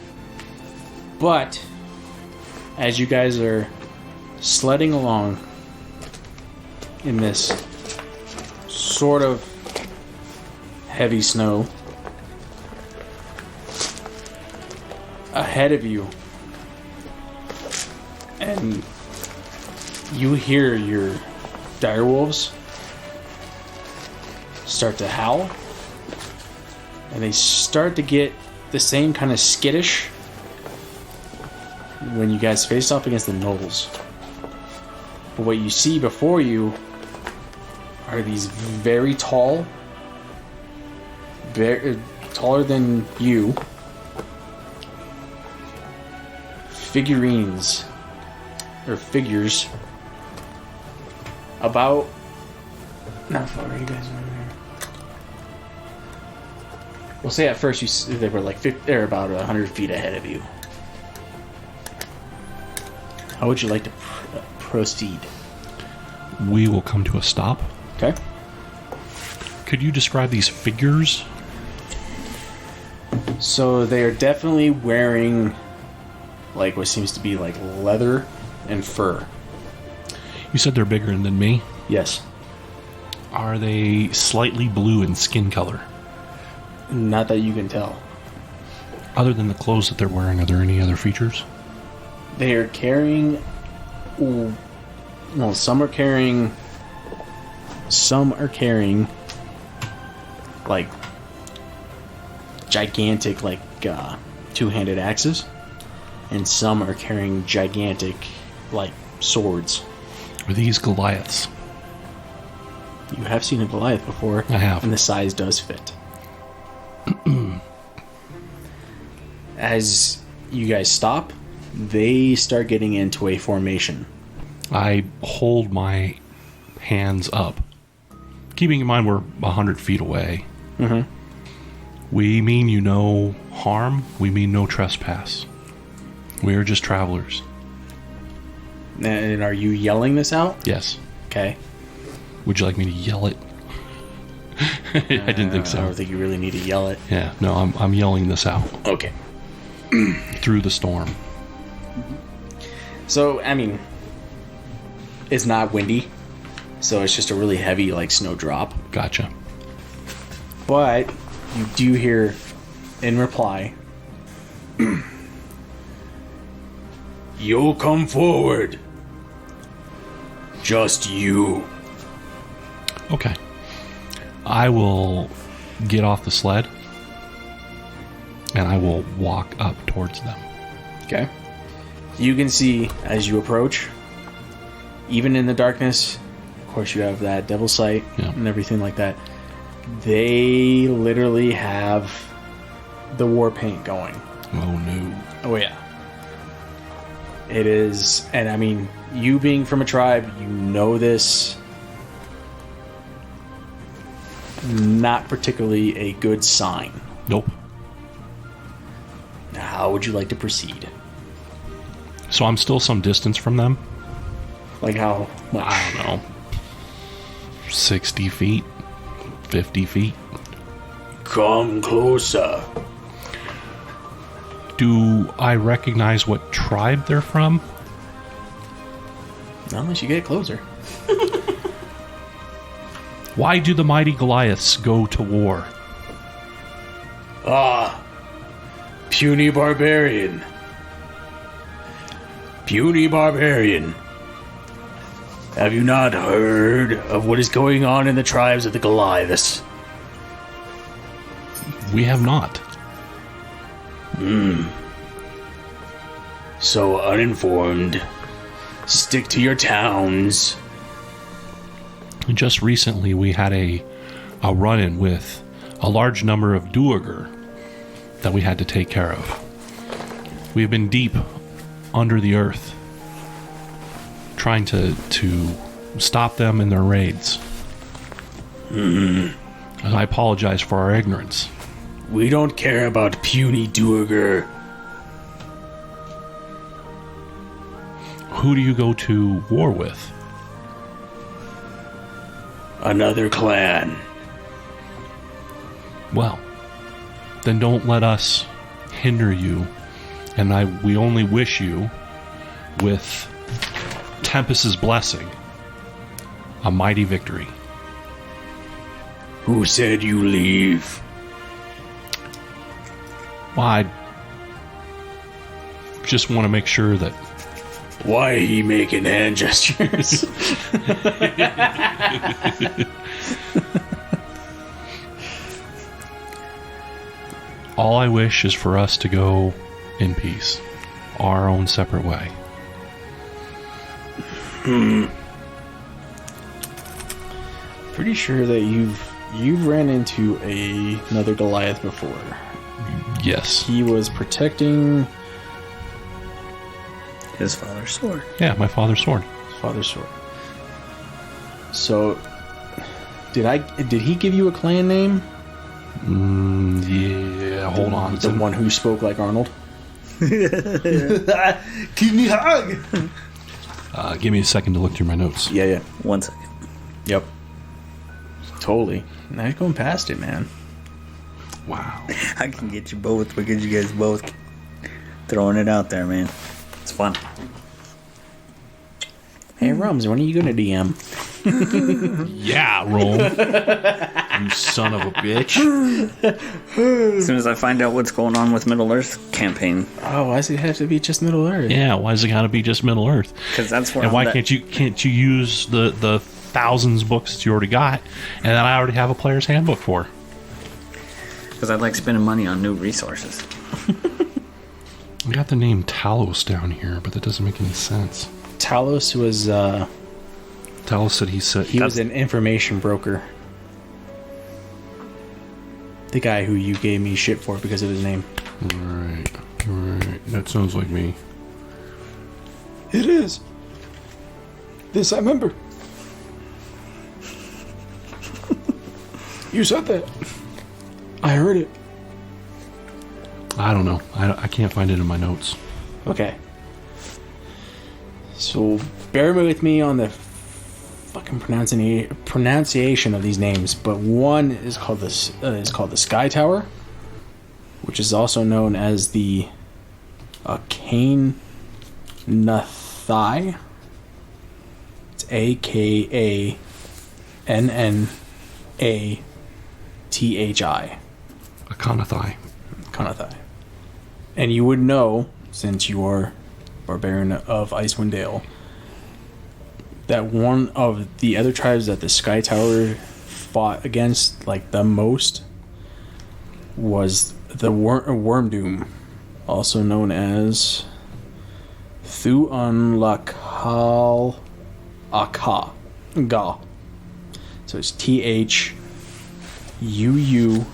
G: but as you guys are sledding along in this sort of heavy snow, ahead of you, and you hear your direwolves start to howl, and they start to get the same kind of skittish when you guys face off against the gnolls. But what you see before you are these very tall, very taller than you, figures about, how far are you guys over here? We'll say at first they were like 50, they're about 100 feet ahead of you. How would you like to proceed?
C: We will come to a stop.
G: Okay.
C: Could you describe these figures?
G: So they are definitely wearing like what seems to be like leather and fur.
C: You said they're bigger than me.
G: Yes.
C: Are they slightly blue in skin color?
G: Not that you can tell.
C: Other than the clothes that they're wearing, are there any other features?
G: They are carrying Well, some are carrying like gigantic, like two-handed axes, and some are carrying gigantic, like swords.
C: Are these Goliaths?
G: You have seen a Goliath before.
C: I have.
G: And the size does fit. As you guys stop, they start getting into a formation.
C: I hold my hands up. Keeping in mind we're 100 feet away.
G: Mm-hmm.
C: We mean you no harm. We mean no trespass. We are just travelers.
G: And are you yelling this out?
C: Yes.
G: Okay.
C: Would you like me to yell it? I didn't think
G: I
C: so.
G: don't think you really need to yell it.
C: Yeah, no, I'm yelling this out
G: Okay.
C: through the storm.
G: So, I mean, it's not windy, so it's just a really heavy, like, snowdrop.
C: Gotcha.
G: But you do hear, in reply, "You'll come forward. Just you."
C: Okay. I will get off the sled and I will walk up towards them.
G: Okay. You can see as you approach, even in the darkness, of course you have that devil sight and everything like that, they literally have the war paint going.
C: Oh no.
G: Oh yeah. It is, and I mean, you being from a tribe, you know this. Not particularly a good sign.
C: Nope.
G: Now, how would you like to proceed?
C: So I'm still some distance from them?
G: Like how much?
C: I don't know. 60 feet? 50 feet?
G: Come closer.
C: Do I recognize what tribe they're from?
G: Not unless you get closer.
C: Why do the mighty Goliaths go to war?
G: Ah, puny barbarian. Puny barbarian. Have you not heard of what is going on in the tribes of the Goliaths?
C: We have not.
G: So uninformed. Stick to your towns.
C: Just recently we had a run-in with a large number of Duergar that we had to take care of. We've been deep under the earth trying to stop them in their raids. And I apologize for our ignorance.
G: We don't care about puny Duergar.
C: Who do you go to war with?
G: Another clan.
C: Well, then don't let us hinder you, and we only wish you, with Tempest's blessing, a mighty victory.
G: Who said you leave?
C: Well, I just want to make sure that...
G: Why he making hand gestures?
C: All I wish is for us to go in peace, our own separate way.
G: Pretty sure that you've ran into another Goliath before.
C: Yes.
G: He was protecting
F: His father's sword.
C: Yeah, my father's sword.
G: his father's sword. So, did he give you a clan name?
C: Yeah, hold on.
G: The one who spoke like Arnold?
H: Give me a hug.
C: Give me a second to look through my notes.
G: Yeah.
F: 1 second.
G: Yep. Totally. Now you're going past it, man.
C: Wow.
F: I can get you both because you guys both throwing it out there, man. It's fun.
G: Hey, Rums, when are you going to DM?
C: Yeah, Rome. You son of a bitch.
D: As soon as I find out what's going on with Middle Earth campaign,
G: Oh, why does it have to be just Middle Earth?
C: Yeah, why does it gotta be just Middle Earth?
D: because that's where.
C: And why can't you use the thousands of books that you already got and that I already have a player's handbook for?
D: Because I like spending money on new resources.
C: I got the name Talos down here, but that doesn't make any sense.
G: Talos was
C: Talos said
G: he was an information broker. The guy who you gave me shit for because of his name.
C: Right. That sounds like me.
H: It is. This I remember. You said that. I heard it.
C: I don't know. I can't find it in my notes.
G: Okay. So bear with me on the fucking pronunciation of these names, but one is called the Sky Tower, which is also known as the Cairn. It's AKANNATHI.
C: Akanathai.
G: And you would know, since you are Barbarian of Icewind Dale, that one of the other tribes that the Sky Tower fought against, like, the most, was the Wormdoom, also known as Thu'unlakal Aka. Ga. So it's THUUNLAKAGA.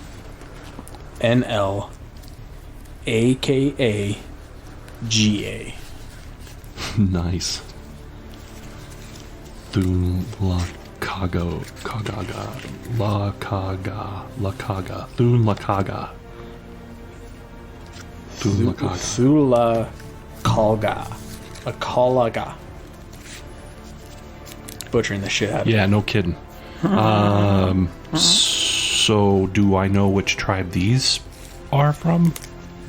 C: Nice. Thun-Lakaga. Lakaga. Thun-Lakaga.
G: Akalaga. Butchering the shit out of it.
C: Yeah, no kidding. So do I know which tribe these are from?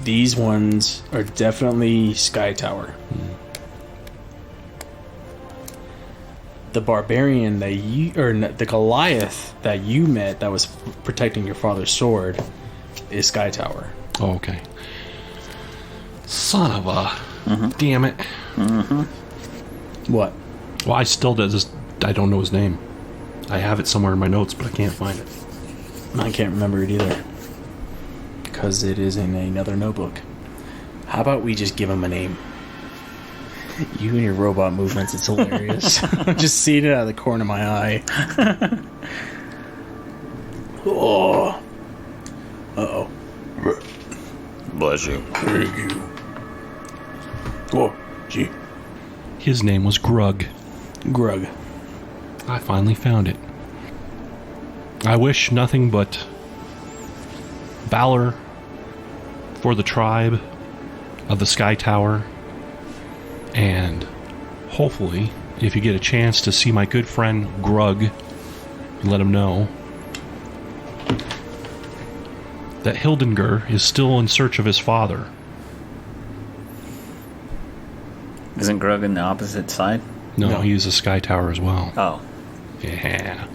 G: These ones are definitely Sky Tower. The barbarian that the Goliath that you met that was protecting your father's sword is Sky Tower.
C: Oh, okay. Son of a... Damn it.
G: What?
C: Well, I still I don't know his name. I have it somewhere in my notes, but I can't find it.
G: I can't remember it either. Because it is in another notebook. How about we just give him a name? You and your robot movements, it's hilarious. I'm just seeing it out of the corner of my eye. Oh. Uh-oh.
D: Bless you.
H: Thank you. Oh, gee.
C: His name was Grug.
G: Grug.
C: I finally found it. I wish nothing but valor for the tribe of the Sky Tower, and hopefully, if you get a chance to see my good friend Grug, let him know that Hildengur is still in search of his father.
D: Isn't Grug in the opposite side?
C: No, he's a Sky Tower as well.
D: Oh.
C: Yeah.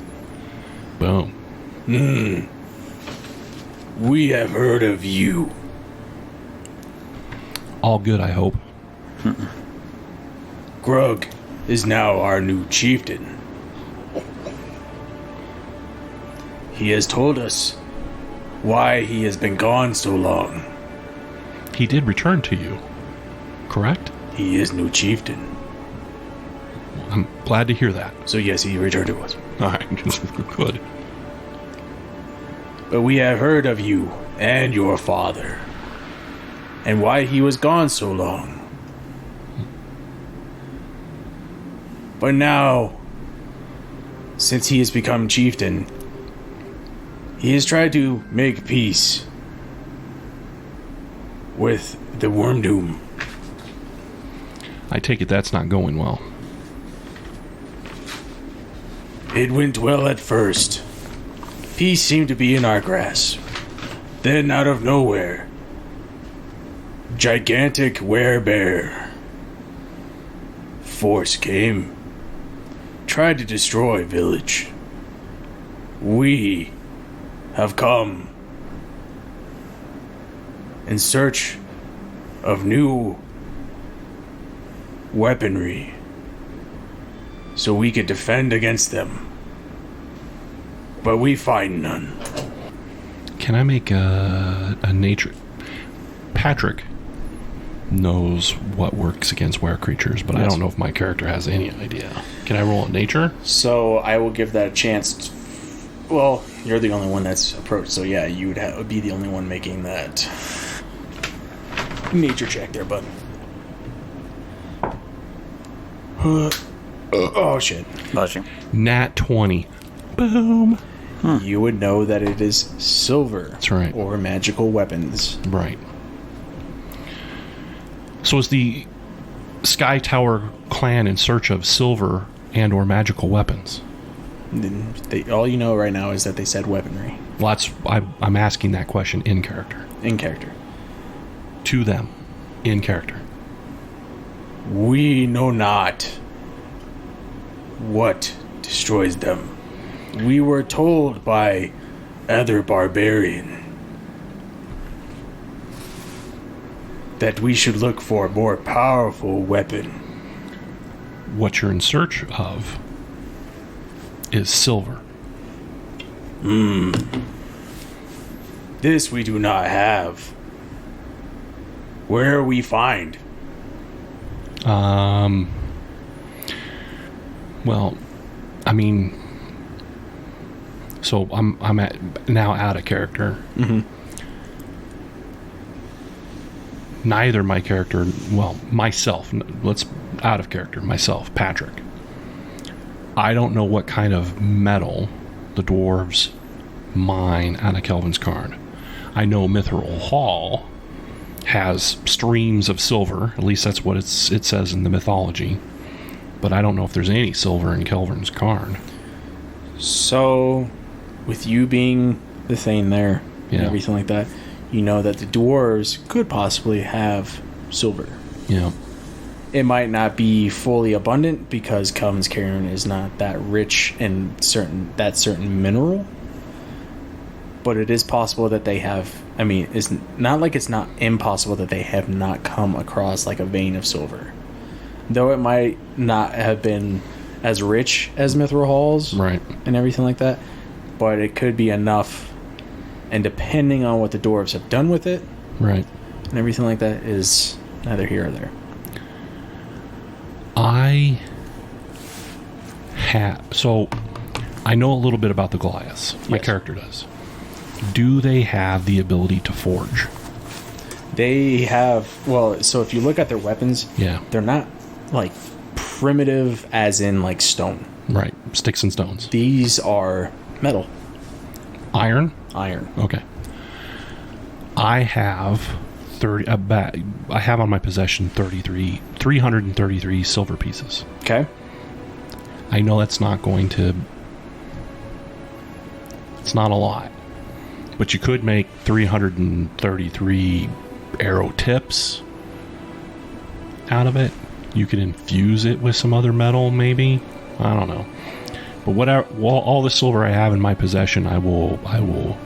C: Boom.
H: We have heard of you.
C: All good, I hope.
H: Grug is now our new chieftain. He has told us why he has been gone so long.
C: He did return to you, correct?
H: He is new chieftain.
C: I'm glad to hear that.
H: So yes, he returned to us.
C: All right, good.
H: But we have heard of you and your father, and why he was gone so long. But now, since he has become chieftain, he has tried to make peace with the Wormdoom.
C: I take it that's not going well.
H: It went well at first. Peace seemed to be in our grasp. Then, out of nowhere, gigantic werebear force came, tried to destroy village. We have come in search of new weaponry so we could defend against them. But we find none.
C: Can I make a nature? Patrick knows what works against were creatures, but I don't know if my character has any idea. Can I roll a nature?
G: So I will give that a chance. Well, you're the only one that's approached, so yeah, you would be the only one making that nature check there, bud. Oh, shit.
D: Blushing.
C: Nat 20. Boom.
G: You would know that it is silver.
C: That's right.
G: Or magical weapons.
C: Right. So is the Sky Tower clan in search of silver and or magical weapons?
G: All you know right now is that they said weaponry.
C: Well, I'm asking that question in character.
G: In character.
C: To them. In character.
H: We know not what destroys them. We were told by other barbarian that we should look for a more powerful weapon.
C: What you're in search of is silver.
H: This we do not have. Where we find?
C: Well, I mean, so I'm now out of character.
G: Mm-hmm.
C: Neither my character, well, myself, let's out of character, myself, Patrick. I don't know what kind of metal the dwarves mine out of Kelvin's Cairn. I know Mithril Hall has streams of silver, at least that's what it says in the mythology. But I don't know if there's any silver in Kelvin's Cairn.
G: So, with you being the thing there and everything like that, you know that the dwarves could possibly have silver.
C: Yeah.
G: It might not be fully abundant because Kelvin's Cairn is not that rich in certain mineral. But it is possible that they have, I mean, it's not like it's not impossible that they have not come across like a vein of silver. Though it might not have been as rich as Mithril Halls.
C: Right.
G: And everything like that. But it could be enough. And depending on what the dwarves have done with it.
C: Right.
G: And everything like that is neither here or there.
C: So I know a little bit about the Goliaths. My character does. Do they have the ability to forge?
G: They have, well, so if you look at their weapons, they're not like primitive as in like stone.
C: Right. Sticks and stones.
G: These are metal.
C: Iron?
G: Iron.
C: Okay. I have I have on my possession 333 silver pieces.
G: Okay.
C: I know that's not going to... It's not a lot. But you could make 333 arrow tips out of it. You could infuse it with some other metal, maybe. I don't know. But whatever, all the silver I have in my possession, I will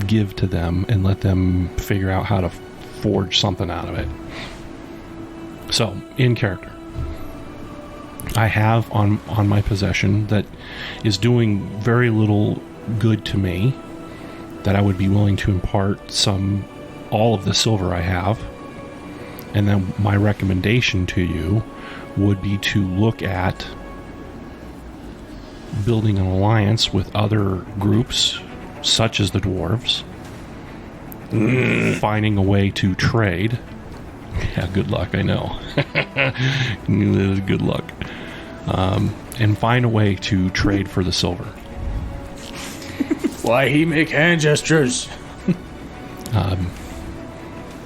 C: give to them and let them figure out how to forge something out of it. So, in character, I have on my possession that is doing very little good to me, that I would be willing to impart all of the silver I have. And then my recommendation to you would be to look at building an alliance with other groups, such as the dwarves, finding a way to trade. Yeah, good luck, I know. Good luck. And find a way to trade for the silver.
H: Why he make hand gestures?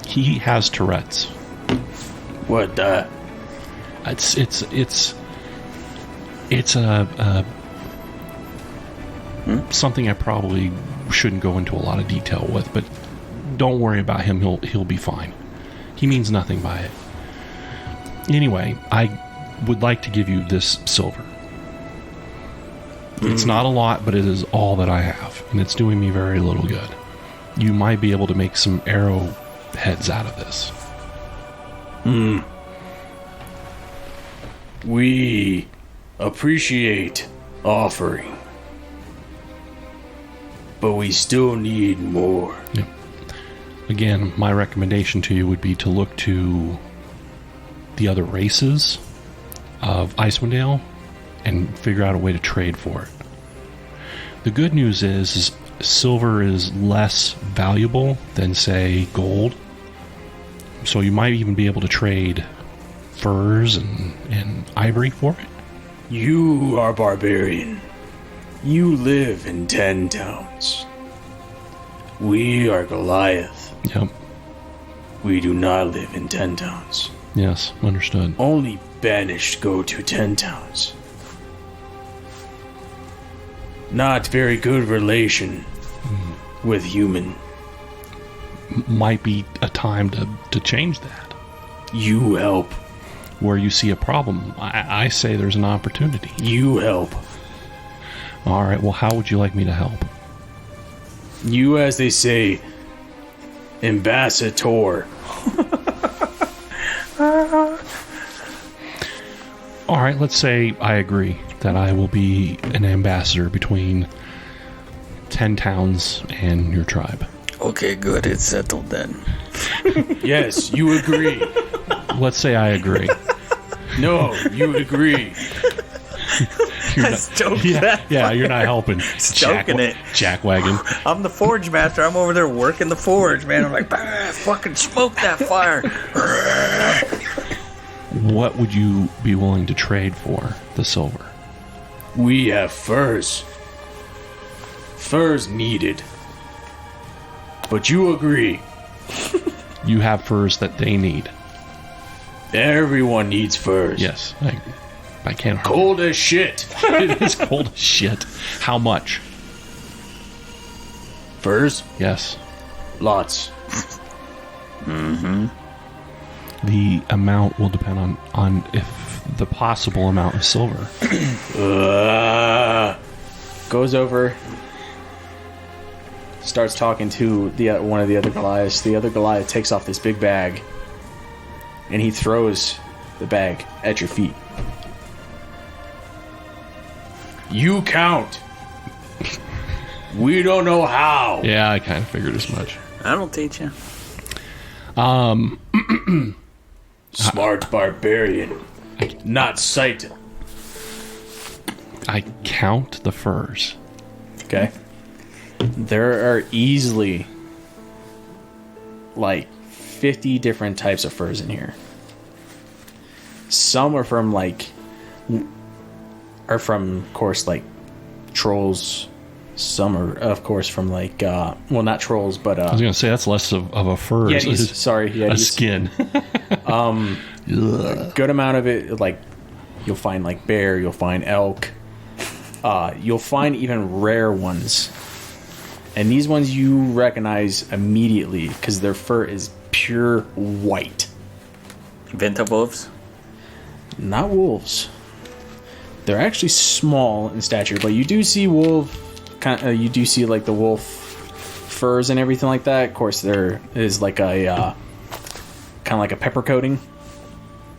C: He has Tourette's.
H: What the?
C: It's something I probably shouldn't go into a lot of detail with, but don't worry about him. He'll be fine. He means nothing by it. Anyway, I would like to give you this silver. It's not a lot, but it is all that I have, and it's doing me very little good. You might be able to make some arrow heads out of this.
H: We appreciate offering, but we still need more.
C: Yep. Again, my recommendation to you would be to look to the other races of Icewind Dale and figure out a way to trade for it. The good news is silver is less valuable than, say, gold. So you might even be able to trade furs and ivory for it.
H: You are barbarian. You live in 10 towns. We are Goliath.
C: Yep.
H: We do not live in 10 towns.
C: Yes, understood.
H: Only banished go to 10 towns. Not very good relation with human.
C: Might be a time to change that.
H: You help.
C: Where you see a problem, I say there's an opportunity.
H: You help.
C: All right, well, how would you like me to help?
H: You, as they say, ambassador.
C: All right, let's say I agree that I will be an ambassador between 10 towns and your tribe.
F: Okay, good. It's settled then.
H: Yes, you agree.
C: Let's say I agree.
H: No, you agree.
C: Yeah, you're not helping.
F: Stoking it.
C: Jackwagon.
F: I'm the forge master. I'm over there working the forge, man. I'm like, fucking smoke that fire.
C: What would you be willing to trade for the silver?
H: We have furs. Furs needed. But you agree.
C: You have furs that they need.
H: Everyone needs furs.
C: Yes, I can't.
H: Cold as shit.
C: It is cold as shit. How much?
H: Furs?
C: Yes.
H: Lots.
C: The amount will depend on if the possible amount of silver.
G: Goes over, starts talking to one of the other Goliaths. The other Goliath takes off this big bag, and he throws the bag at your feet.
H: You count. We don't know how.
C: Yeah, I kind of figured as much.
F: I don't teach you.
H: Smart barbarian. Not sight.
C: I count the furs.
G: Okay. There are easily like 50 different types of furs in here. Some are from of course, like trolls. Some are, of course, from like, well, not trolls, but
C: I was going to say that's less of a fur.
G: Yetis. Sorry, Yetis.
C: A skin.
G: A good amount of it, like, you'll find like bear, you'll find elk, you'll find even rare ones. And these ones you recognize immediately because their fur is pure white.
F: Venta wolves?
G: Not wolves. They're actually small in stature, but you do see you do see like the wolf furs and everything like that. Of course, there is like a kind of like a pepper coating,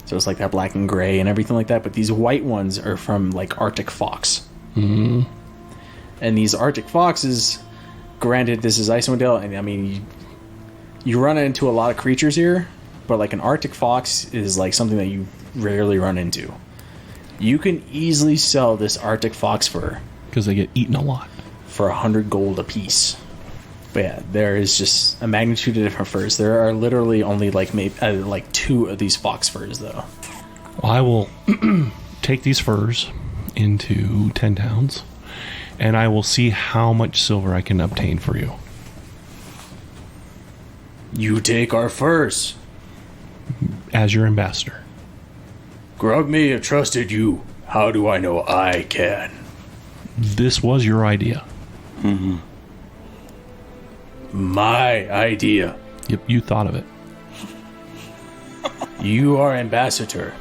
G: so it's like that black and gray and everything like that. But these white ones are from like Arctic fox.
C: Mm-hmm.
G: And these Arctic foxes, granted, this is Icewind Dale, and I mean, you run into a lot of creatures here, but like an Arctic fox is like something that you rarely run into. You can easily sell this Arctic fox fur
C: because they get eaten a lot
G: for 100 gold a piece. But yeah, there is just a magnitude of different furs. There are literally only like maybe like 2 of these fox furs, though.
C: Well, I will take these furs into 10 towns, and I will see how much silver I can obtain for you.
H: You take our furs.
C: As your ambassador.
H: Grug may have trusted you. How do I know I can?
C: This was your idea.
H: Mm-hmm. My idea.
C: Yep, you thought of it.
H: You are ambassador.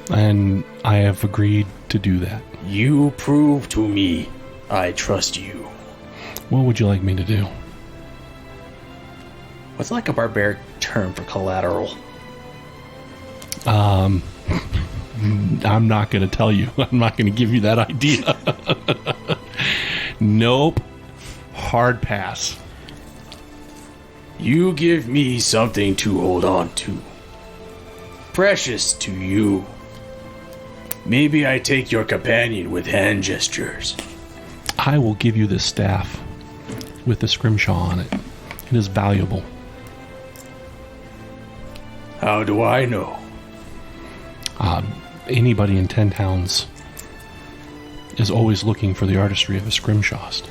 C: And I have agreed to do that.
H: You prove to me I trust you.
C: What would you like me to do?
G: What's like a barbaric term for collateral?
C: I'm not going to tell you. I'm not going to give you that idea. Nope. Hard pass.
H: You give me something to hold on to. Precious to you. Maybe I take your companion with hand gestures.
C: I will give you this staff with the scrimshaw on it. It is valuable.
H: How do I know?
C: Anybody in 10 towns is always looking for the artistry of a scrimshawist.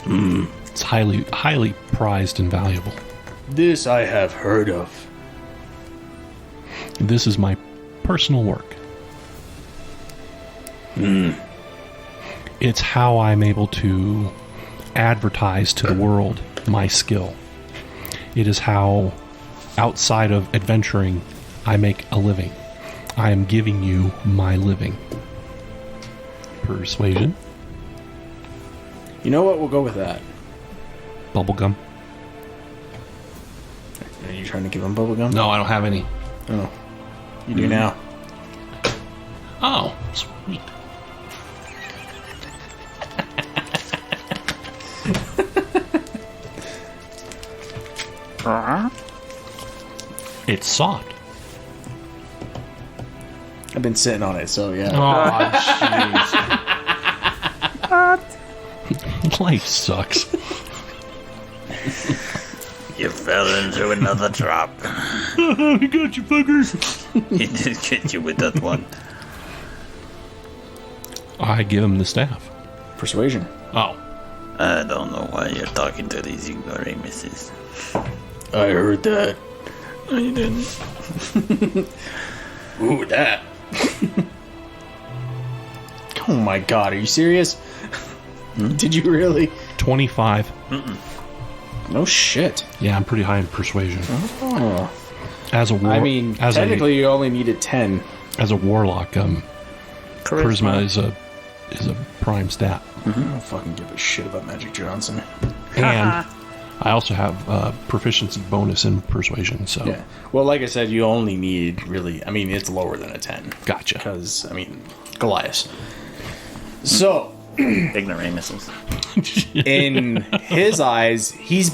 C: It's highly prized and valuable.
H: This I have heard of.
C: This is my personal work. It's how I'm able to advertise to the world my skill. It is how, outside of adventuring, I make a living. I am giving you my living. Persuasion.
G: You know what? We'll go with that.
C: Bubblegum.
G: Are you trying to give him bubblegum?
C: No, I don't have any.
G: Oh. You do now.
C: Oh, sweet. It's soft.
G: I've been sitting on it, so yeah.
C: Oh, jeez. Life sucks.
F: You fell into another trap.
C: We got you, fuckers.
F: He did get you with that one.
C: I give him the staff.
G: Persuasion.
C: Oh.
F: I don't know why you're talking to these ignoramuses.
H: I heard that.
F: No, you didn't.
H: Ooh, that.
G: Oh my god, are you serious? Did you really?
C: 25.
G: No shit.
C: Yeah, I'm pretty high in persuasion.
G: Oh.
C: As a
G: I mean, technically you only needed 10.
C: as a warlock, charisma is a prime stat.
G: I don't fucking give a shit about Magic Johnson.
C: And I also have proficiency bonus in persuasion, so
G: Yeah. Well, like I said, you only need really, I mean, it's lower than a 10.
C: gotcha.
G: Because, I mean, Goliath. So,
F: Ignoramuses.
G: in his eyes, he's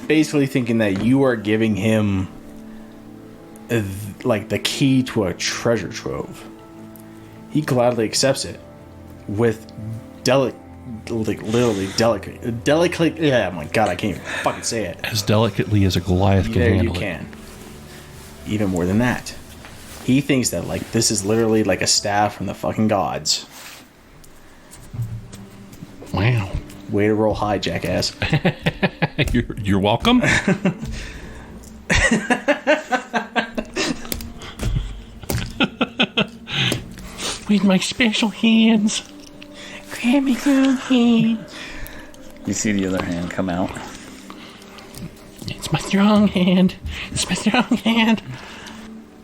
G: basically thinking that you are giving him like the key to a treasure trove. He gladly accepts it with literally delicate. Yeah, my god, I can't even fucking say it.
C: As delicately as a Goliath can
G: There you
C: handle it.
G: can. Even more than that, he thinks that like this is literally like a staff from the fucking gods.
C: Wow.
G: Way to roll high, jackass.
C: You're welcome. With my special hands.
E: Grab me little hand.
F: You see the other hand come out.
C: It's my strong hand. It's my strong hand.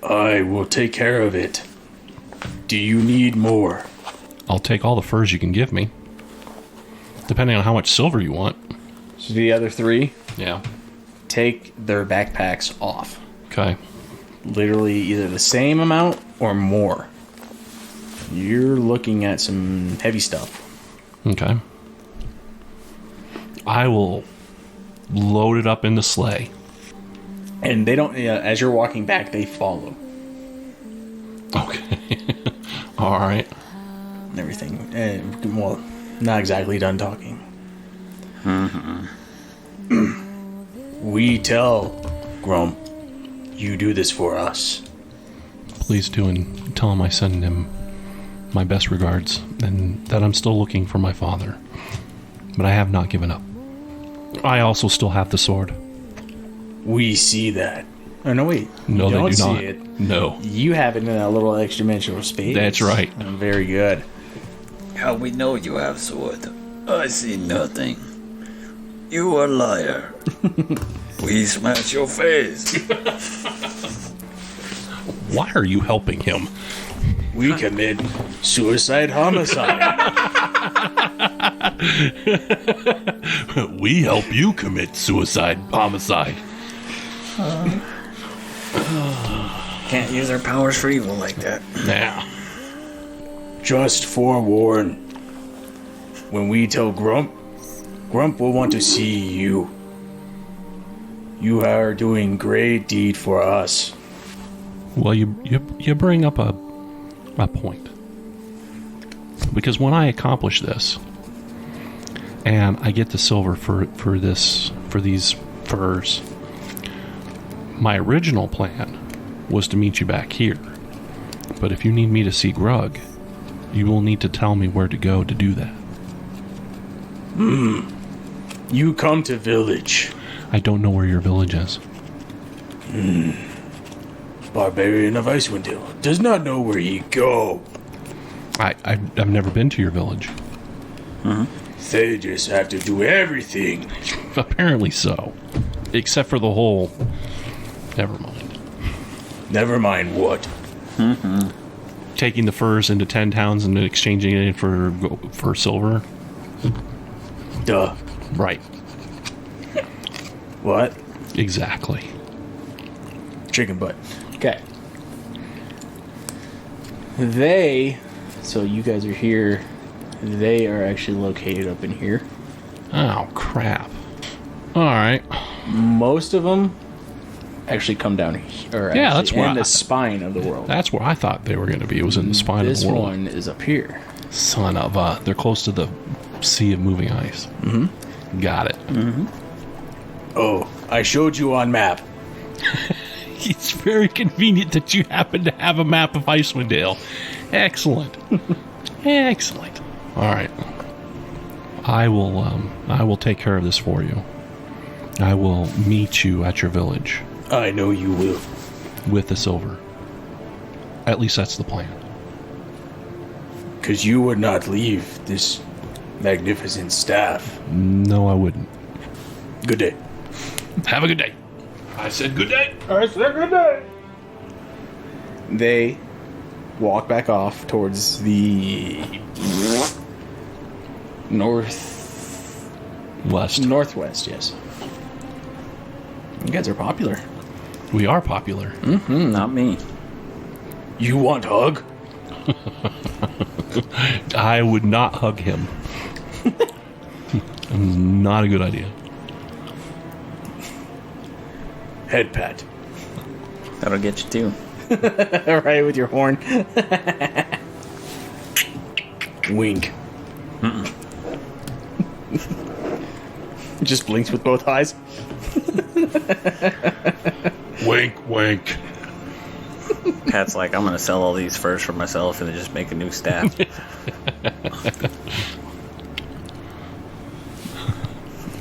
H: I will take care of it. Do you need more?
C: I'll take all the furs you can give me. Depending on how much silver you want.
G: So the other three
C: Yeah.
G: take their backpacks off.
C: Okay.
G: Literally either the same amount or more. You're looking at some heavy stuff.
C: Okay. I will load it up in the sleigh.
G: And they don't, as you're walking back, they follow.
C: Okay. All right.
G: And everything. Well, not exactly done talking.
H: We tell Grom, you do this for us.
C: Please do, and tell him I send him my best regards, and that I'm still looking for my father. But I have not given up. I also still have the sword.
H: We see that.
G: Oh, no, wait.
C: No,
G: You
C: they
G: don't
C: do
G: see
C: not.
G: it.
C: No.
G: You have it in that little extra dimensional space.
C: That's right.
G: Very good.
F: How we know you have sword? I see nothing. You are liar. We smash your face.
C: Why are you helping him?
H: We commit suicide homicide.
C: We help you commit suicide homicide.
D: Can't use our powers for evil like that.
C: Now,
H: Just forewarn. When we tell Grump, Grump will want to see you. You are doing great deed for us.
C: well, you bring up a point. Because when I accomplish this, and I get the silver for these furs, my original plan was to meet you back here. But if you need me to see Grug, you will need to tell me where to go to do that.
H: You come to village.
C: I don't know where your village is.
H: Barbarian of Icewind Dale does not know where he go.
C: I've never been to your village.
H: They just have to do everything.
C: Apparently so. Except for the whole... Never mind.
H: Never mind what.
C: Taking the furs into 10 towns and exchanging it for silver.
H: Duh.
C: Right.
H: What?
C: Exactly.
H: Chicken butt.
G: Okay. So you guys are here. They are actually located up in here.
C: Oh, crap. Alright.
G: Most of them actually come down here.
C: Yeah, that's where
G: in the spine of the world.
C: That's where I thought they were going to be. It was in the spine of
G: This
C: the world.
G: one is up here.
C: Son of a... They're close to the sea of moving ice. Got it.
H: Oh, I showed you on map.
C: It's very convenient that you happen to have a map of Icewind Dale. Excellent. Excellent. All right. I will take care of this for you. I will meet you at your village
H: I know you will.
C: with the silver. At least that's the plan.
H: Because you would not leave this magnificent staff.
C: No, I wouldn't.
H: Good day.
C: Have a good day. I said good day.
G: They walk back off towards the northwest. Yes. You guys are popular.
C: We are popular.
D: Not me.
H: You want hug?
C: I would not hug him. Not a good idea.
H: Head pat.
D: That'll get you too.
G: Right, with your horn.
H: Wink.
G: Just blinks with both eyes.
C: Wink, wink.
D: Pat's like, I'm gonna sell all these furs for myself and then just make a new staff.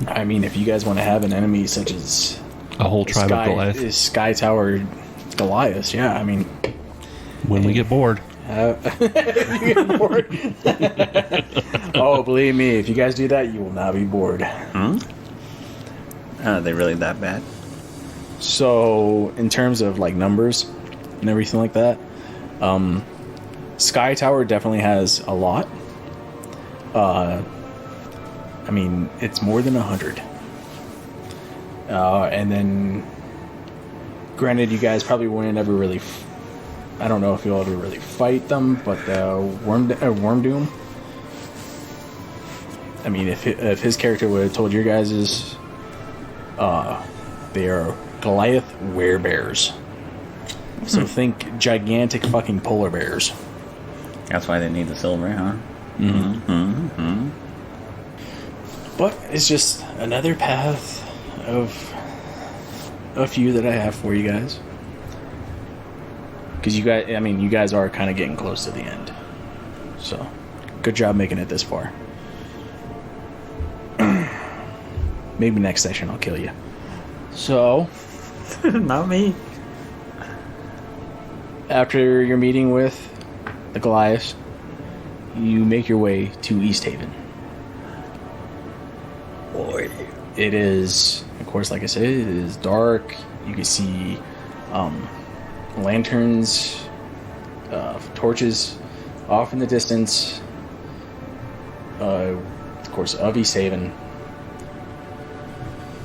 G: I mean, if you guys want to have an enemy such as
C: A whole tribe of Goliath.
G: Sky Tower Goliath, yeah, I mean,
C: When we get bored.
G: oh, believe me, if you guys do that, you will not be bored.
D: Are they really that bad?
G: So, in terms of like numbers and everything like that, Sky Tower definitely has a lot. I mean, it's more than 100. And then, granted, you guys probably wouldn't ever really. I don't know if you'll ever really fight them, but Worm Doom. I mean, if his character would have told your guys is, they are Goliath werebears. So think gigantic fucking polar bears.
D: That's why they need the silver, huh?
G: But it's just another path of a few that I have for you guys. Because you guys are kind of getting close to the end. So, good job making it this far. Maybe next session I'll kill you. So,
D: Not me.
G: after your meeting with the Goliath, you make your way to East Haven.
D: Boy.
G: It is, of course, like I said, it is dark. You can see lanterns, torches off in the distance. Of course, of East Haven.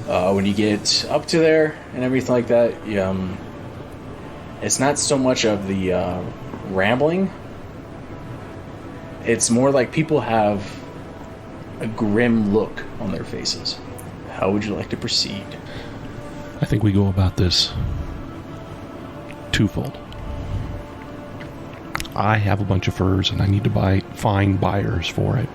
G: When you get up to there and everything like that, it's not so much of the rambling. It's more like people have a grim look on their faces. How would you like to proceed?
C: I think we go about this twofold. I have a bunch of furs and I need to find buyers for it.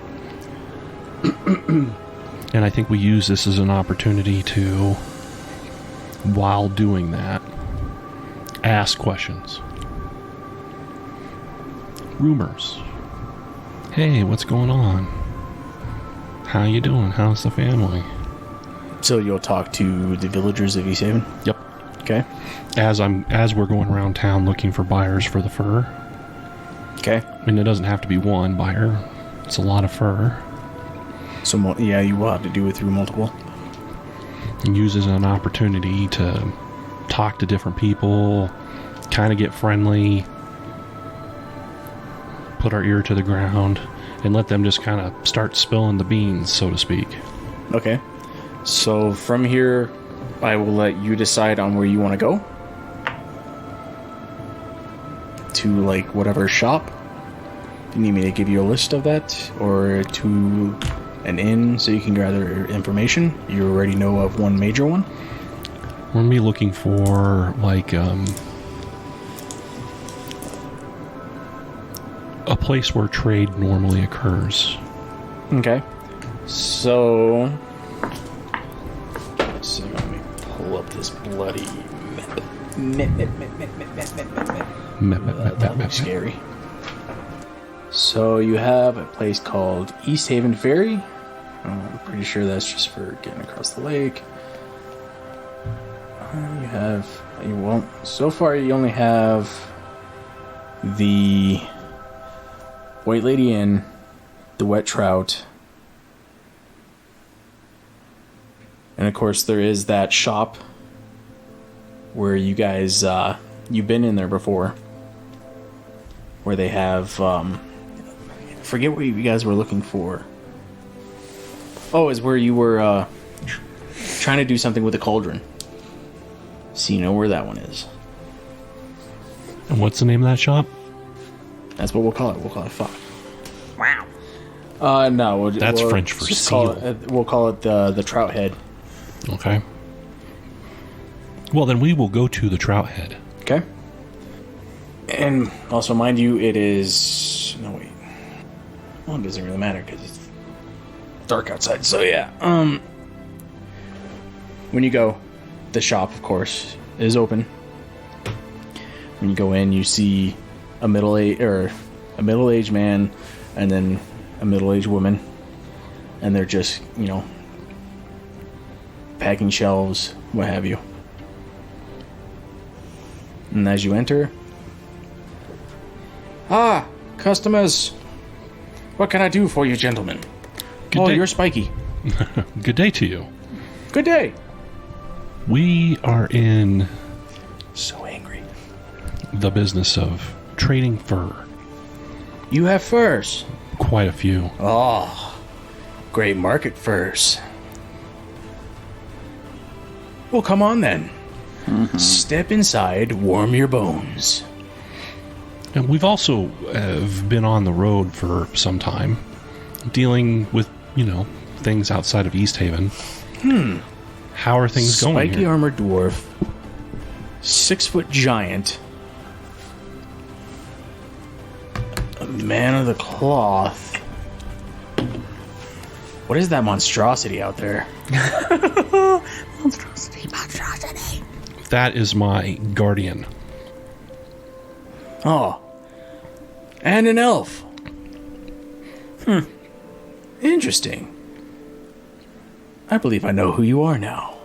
C: And I think we use this as an opportunity to, while doing that, ask questions. Rumors. Hey, what's going on? How you doing? How's the family?
G: So you'll talk to the villagers of East Haven?
C: Yep.
G: Okay.
C: As we're going around town looking for buyers for the fur.
G: Okay.
C: I mean, it doesn't have to be one buyer. It's a lot of fur.
G: So, you will have to do it through multiple.
C: And use as an opportunity to talk to different people, kind of get friendly, put our ear to the ground, and let them just kind of start spilling the beans, so to speak.
G: Okay. So from here, I will let you decide on where you want to go. To, like, whatever shop. Do you need me to give you a list of that? Or to an inn so you can gather information? You already know of one major one?
C: We're going to be looking for, like, a place where trade normally occurs.
G: Okay. So let me pull up this bloody map. That looks scary. So you have a place called East Haven Ferry. I'm pretty sure that's just for getting across the lake. So far you only have the White Lady Inn, the Wet Trout, and of course there is that shop where you guys, you've been in there before, where they have, forget what you guys were looking for. Oh, is where you were trying to do something with the cauldron. So you know where that one is.
C: And what's the name of that shop?
G: That's what we'll call it. We'll call it Fuck. Wow. No.
C: That's French for seal.
G: We'll call it the Trout Head.
C: Okay. Well, then we will go to the Trout Head.
G: Okay. And also, mind you, it is... No, wait. Well, it doesn't really matter because it's dark outside. So, yeah. When you go, the shop, of course, is open. When you go in, you see a middle-aged man and then a middle-aged woman. And they're just, packing shelves, what have you. And as you enter... Ah, customers. What can I do for you, gentlemen?
C: Good day.
G: You're Spiky.
C: Good day to you.
G: Good day.
C: We are in
G: So angry.
C: the business of trading fur.
G: You have furs.
C: Quite a few.
G: Oh, great market furs. Well, come on then. Step inside, warm your bones.
C: And we've also been on the road for some time, dealing with, things outside of East Haven. How are things going
G: Spiky
C: here?
G: armored dwarf, 6-foot giant, a man of the cloth. What is that monstrosity out there?
E: Monstrosity.
C: That is my guardian.
G: Oh. And an elf. Interesting. I believe I know who you are now.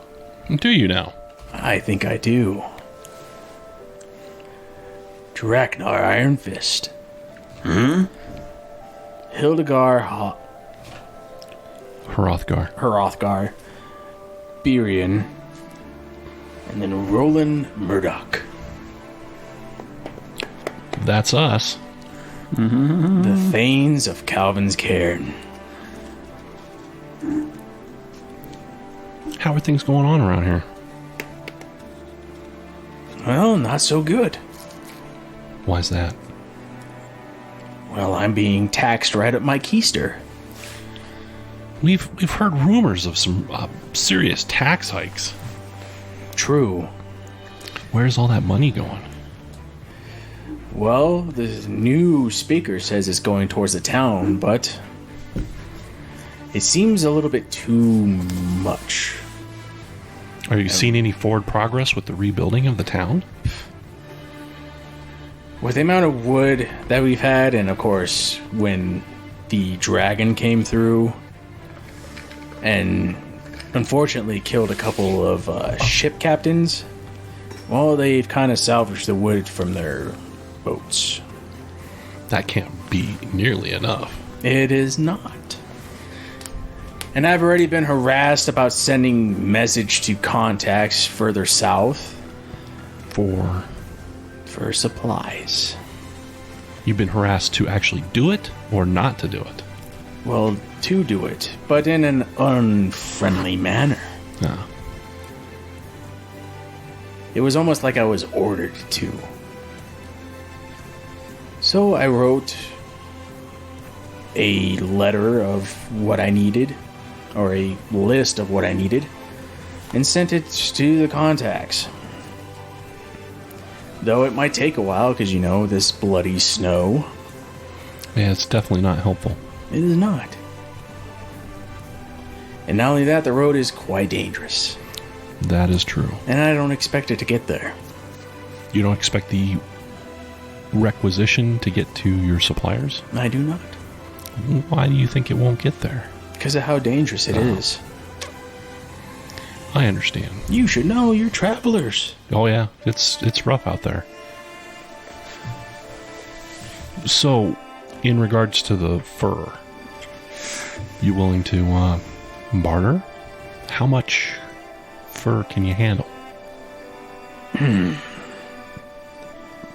C: Do you now?
G: I think I do. Draknar Iron Fist. Hildegard
C: Hrothgar.
G: Birion. And then Roland Murdoch.
C: That's us.
H: The Thanes of Kelvin's Cairn.
C: How are things going on around here?
H: Well, not so good.
C: Why's that?
H: Well, I'm being taxed right at my keister.
C: We've heard rumors of some serious tax hikes.
H: True.
C: Where's all that money going?
H: Well, the new speaker says it's going towards the town, but it seems a little bit too much.
C: Are you seeing any forward progress with the rebuilding of the town?
H: With the amount of wood that we've had, and of course, when the dragon came through and unfortunately killed a couple of ship captains, well, they've kind of salvaged the wood from their boats.
C: That can't be nearly enough.
H: It is not. And I've already been harassed about sending message to contacts further south
C: For
H: supplies.
C: you've been harassed to actually do it or not to do it?
H: Well, to do it, but in an unfriendly manner.
C: No.
H: It was almost like I was ordered to. So I wrote a letter of what I needed, or a list of what I needed, and sent it to the contacts. Though it might take a while, because, you know, this bloody snow.
C: Yeah, it's definitely not helpful.
H: It is not. And not only that, the road is quite dangerous.
C: That is true.
H: And I don't expect it to get there.
C: You don't expect the requisition to get to your suppliers?
H: I do not.
C: Why do you think it won't get there?
H: Because of how dangerous it is.
C: I understand.
H: You should know, you're travelers.
C: Oh yeah, it's rough out there. So, in regards to the fur, you willing to barter? How much fur can you handle?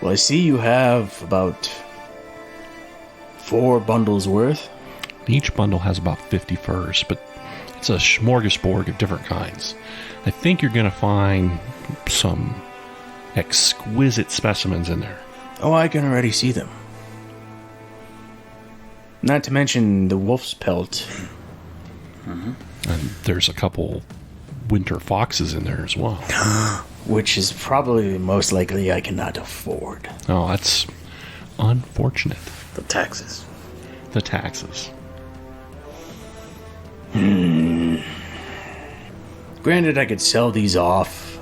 H: Well, I see you have about 4 bundles worth.
C: Each bundle has about 50 furs, but it's a smorgasbord of different kinds. I think you're going to find some exquisite specimens in there.
H: Oh, I can already see them. Not to mention the wolf's pelt.
C: And there's a couple winter foxes in there as well.
H: Which is probably the most likely I cannot afford.
C: Oh, that's unfortunate.
F: The taxes.
C: The taxes.
H: Granted, I could sell these off.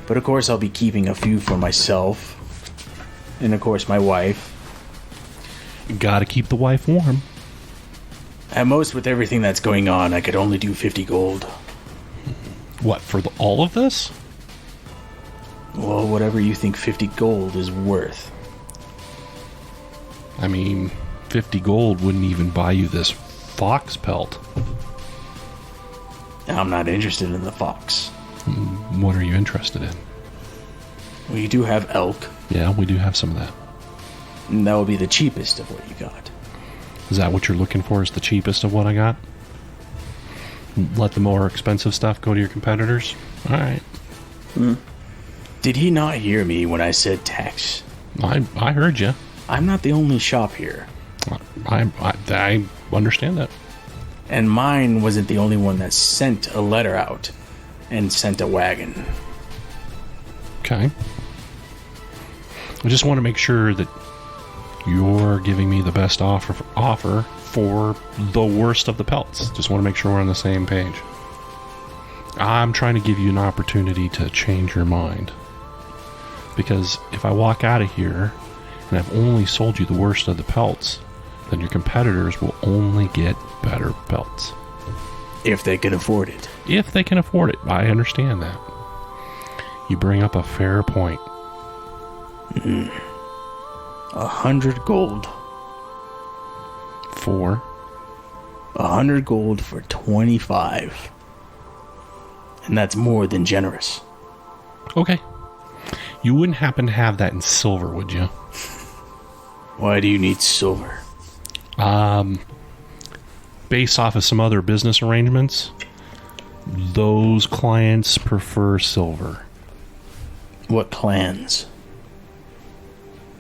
H: But of course, I'll be keeping a few for myself. And of course, my wife.
C: Gotta keep the wife warm.
H: At most, with everything that's going on, I could only do 50 gold.
C: What, for all of this?
H: Well, whatever you think 50 gold is worth.
C: I mean, 50 gold wouldn't even buy you this fox pelt.
H: I'm not interested in the fox.
C: What are you interested in?
H: We do have elk.
C: Yeah, we do have some of that.
H: And that will be the cheapest of what you got.
C: Is that what you're looking for, is the cheapest of what I got? Let the more expensive stuff go to your competitors? Alright.
H: Did he not hear me when I said tax?
C: I heard you.
H: I'm not the only shop here.
C: I understand that.
H: And mine wasn't the only one that sent a letter out and sent a wagon.
C: Okay. I just want to make sure that you're giving me the best offer for the worst of the pelts. Just want to make sure we're on the same page. I'm trying to give you an opportunity to change your mind. Because if I walk out of here and I've only sold you the worst of the pelts, then your competitors will only get better pelts.
H: If they can afford it.
C: If they can afford it. I understand that. You bring up a fair point.
H: 100 gold.
C: For
H: 100 gold for 25. And that's more than generous.
C: okay. You wouldn't happen to have that in silver, would you?
H: Why do you need silver?
C: Based off of some other business arrangements, those clients prefer silver.
H: What clans?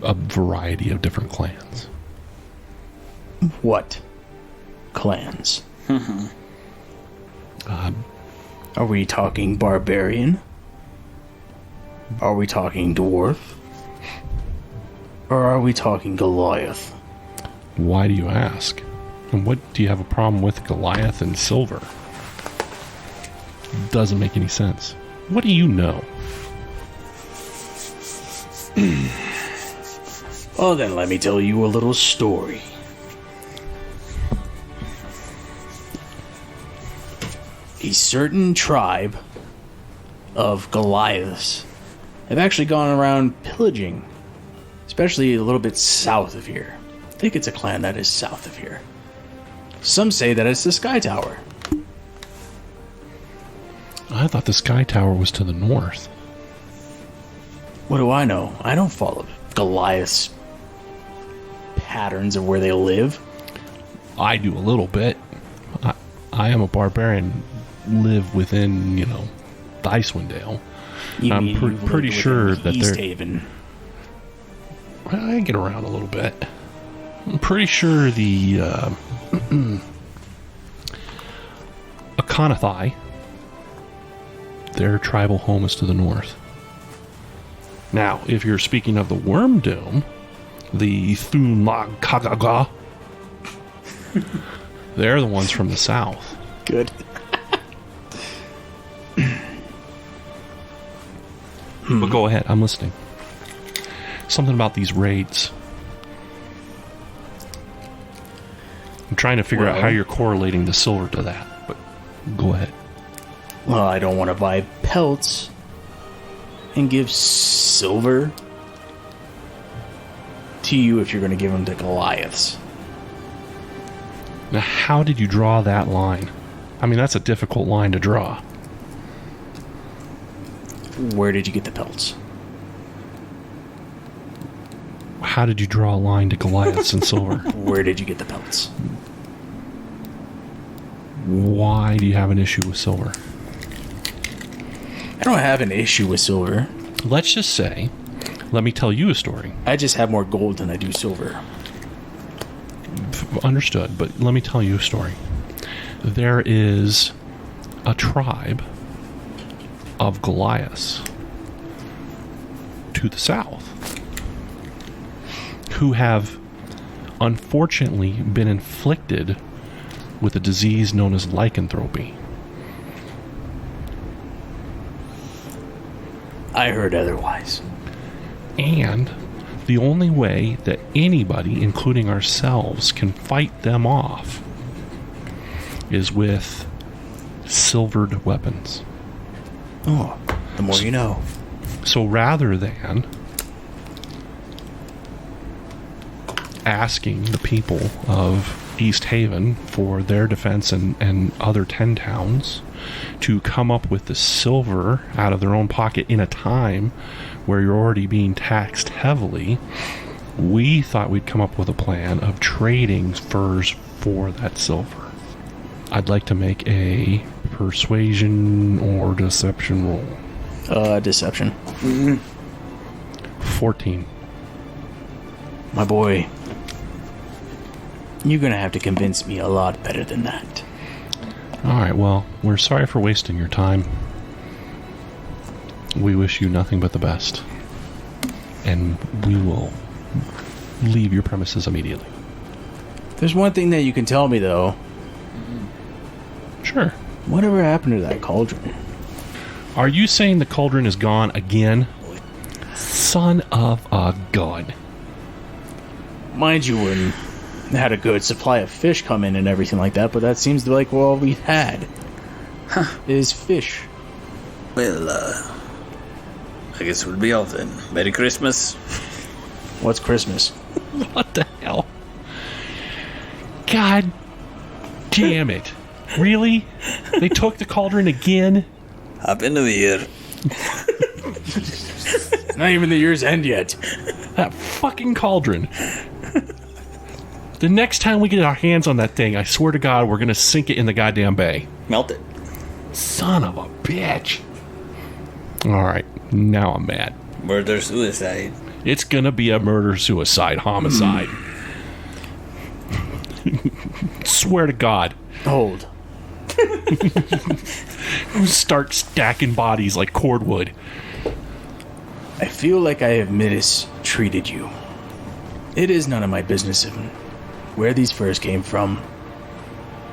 C: A variety of different clans.
H: What clans? Are we talking barbarian? Are we talking dwarf? Or are we talking Goliath?
C: Why do you ask? And what do you have a problem with Goliath and silver? Doesn't make any sense. What do you know?
H: Oh, then let me tell you a little story. A certain tribe of Goliaths have actually gone around pillaging, especially a little bit south of here. I think it's a clan that is south of here. Some say that it's the Sky Tower.
C: I thought the Sky Tower was to the north.
H: What do I know? I don't follow Goliath's patterns of where they live.
C: I do a little bit. I am a barbarian, live within, the Icewind Dale. I'm pretty sure that
H: East
C: they're...
H: Haven.
C: I get around a little bit. I'm pretty sure the Akanathai, their tribal home is to the north. Now, if you're speaking of the Worm Doom, the Thunlag Kagaga, they're the ones from the south.
H: Good.
C: But go ahead, I'm listening. Something about these raids. I'm trying to figure out how you're correlating the silver to that, but go ahead.
H: Well, I don't want to buy pelts and give silver to you if you're going to give them to Goliaths.
C: Now, how did you draw that line? I mean, that's a difficult line to draw.
H: Where did you get the pelts?
C: How did you draw a line to Goliaths and silver?
H: Where did you get the pelts?
C: Why do you have an issue with silver?
H: I don't have an issue with silver.
C: Let's just say, let me tell you a story.
H: I just have more gold than I do silver.
C: Understood, but let me tell you a story. There is a tribe of Goliaths to the south who have unfortunately been inflicted with a disease known as lycanthropy.
H: I heard otherwise.
C: And the only way that anybody, including ourselves, can fight them off is with silvered weapons.
H: Oh, the more you know.
C: So rather than asking the people of East Haven for their defense and other 10 towns to come up with the silver out of their own pocket in a time where you're already being taxed heavily, we thought we'd come up with a plan of trading furs for that silver. I'd like to make a persuasion or deception roll.
H: Deception.
C: 14.
H: My boy, you're gonna have to convince me a lot better than that.
C: Alright, well, we're sorry for wasting your time. We wish you nothing but the best. And we will leave your premises immediately.
H: There's one thing that you can tell me, though.
C: Sure.
H: Whatever happened to that cauldron?
C: Are you saying the cauldron is gone again? Son of a gun.
H: Mind you, we had a good supply of fish come in and everything like that, but that seems to be like all we had. Is fish.
F: Well, I guess we'll be off then. Merry Christmas.
H: What's Christmas?
C: What the hell? God damn it. Really? They took the cauldron again?
F: Happy New Year.
H: Not even the year's end yet.
C: That fucking cauldron. The next time we get our hands on that thing, I swear to God, we're going to sink it in the goddamn bay.
D: Melt it.
C: Son of a bitch. All right, now I'm mad.
F: Murder, suicide.
C: It's going to be a murder, suicide, homicide. Swear to God.
G: Hold.
C: Start stacking bodies like cordwood.
H: I feel like I have mistreated you. It is none of my business where these furs came from.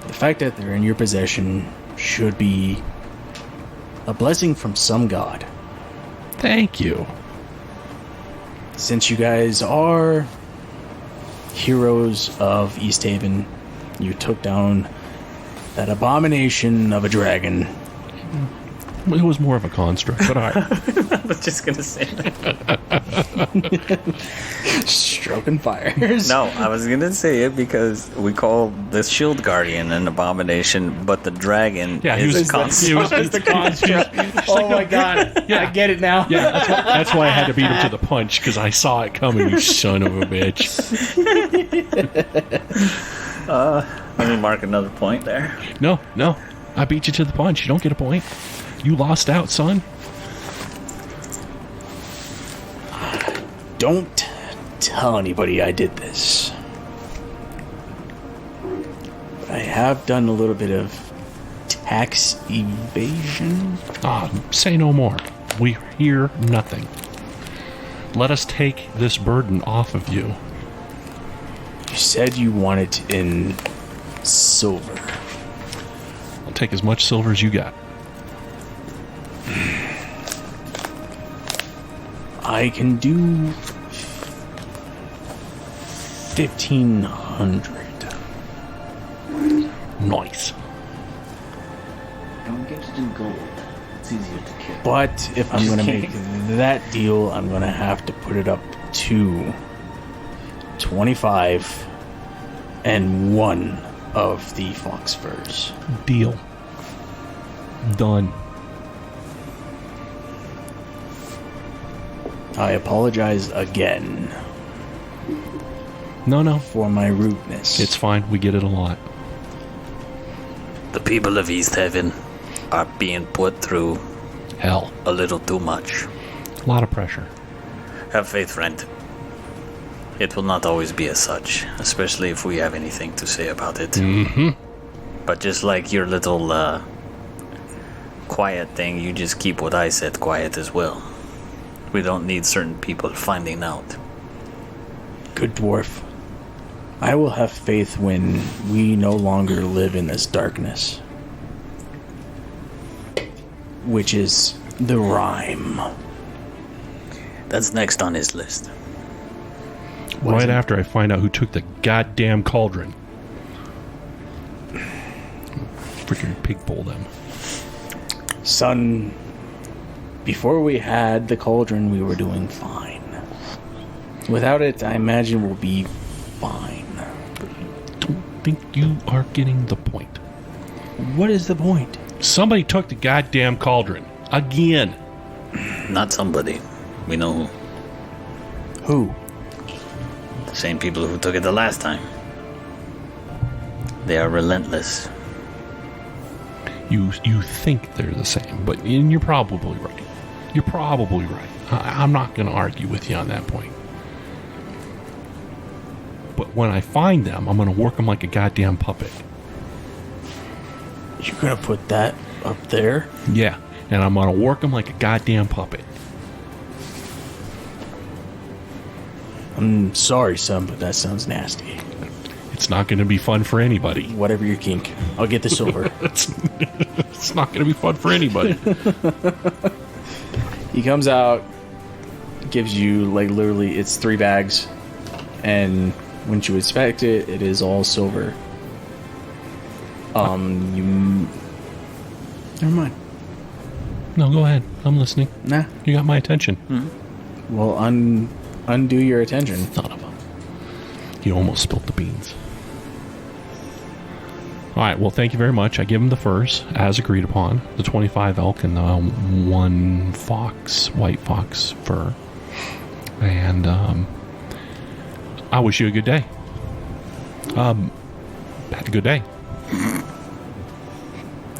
H: The fact that they're in your possession should be a blessing from some god.
C: Thank you.
H: Since you guys are heroes of East Haven, you took down that abomination of a dragon.
C: It was more of a construct, but all right.
D: I was just gonna say that.
H: Stroking fires.
D: No, I was gonna say it because we call the shield guardian an abomination, but the dragon is a construct.
C: He was
H: the construct. Oh my god.
C: Yeah.
H: I get it now.
C: Yeah, that's why I had to beat him to the punch, because I saw it coming, you son of a bitch.
D: Let me mark another point there.
C: No. I beat you to the punch. You don't get a point. You lost out, son.
H: Don't tell anybody I did this. But I have done a little bit of tax evasion.
C: Say no more. We hear nothing. Let us take this burden off of you.
H: You said you want it in silver.
C: I'll take as much silver as you got.
H: I can do 1,500.
C: Nice.
F: Don't get it in gold. It's easier to kill.
H: But if I'm going to make that deal, I'm going to have to put it up to 25 and 1 of the fox furs.
C: Deal. Done.
H: I apologize again
C: No.
H: for my rudeness.
C: It's fine. We get it a lot.
F: The people of East Haven are being put through
C: Hell.
F: a little too much.
C: A lot of pressure.
F: Have faith, friend. It will not always be as such, especially if we have anything to say about it.
C: Mm-hmm.
F: But just like your little quiet thing, you just keep what I said quiet as well. We don't need certain people finding out.
H: Good dwarf. I will have faith when we no longer live in this darkness. Which is the Rime.
F: That's next on his list.
C: Right after I find out who took the goddamn cauldron. Freaking pig pull them.
H: Son, before we had the cauldron, we were doing fine. Without it, I imagine we'll be fine.
C: Don't think you are getting the point.
H: What is the point?
C: Somebody took the goddamn cauldron. Again.
F: Not somebody. We know
H: Who?
F: the same people who took it the last time. They are relentless.
C: You think they're the same, but and you're probably right. You're probably right. I'm not going to argue with you on that point. But when I find them, I'm going to work them like a goddamn puppet.
H: You're gonna put that up there?
C: Yeah, and I'm going to work them like a goddamn puppet.
H: I'm sorry, son, but that sounds nasty.
C: It's not going to be fun for anybody.
H: Whatever your kink. I'll get the silver.
C: It's not going to be fun for anybody.
G: He comes out, gives you, like, literally, it's 3 bags. And when you inspect it, it is all silver. You... Never mind.
C: No, go ahead. I'm listening.
G: Nah.
C: You got my attention.
G: Well, undo your attention.
C: Son of a... You almost spilled the beans. All right, well, thank you very much. I give him the furs, as agreed upon. The 25 elk and the 1 fox, white fox fur. And I wish you a good day. Had a good day.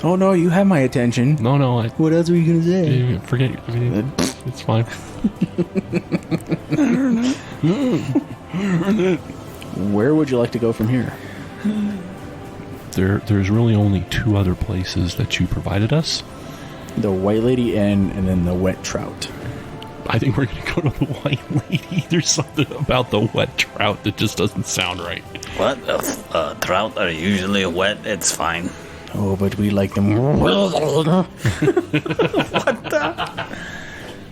G: Oh no, you have my attention.
C: No,
G: What else were you gonna say?
C: forget it. It's fine.
G: Where would you like to go from here?
C: There's really only 2 other places that you provided us.
G: The White Lady Inn and then the Wet Trout.
C: I think we're going to go to the White Lady. There's something about the wet trout that just doesn't sound right.
F: What? Trout are usually wet. It's fine.
G: Oh, but we like them.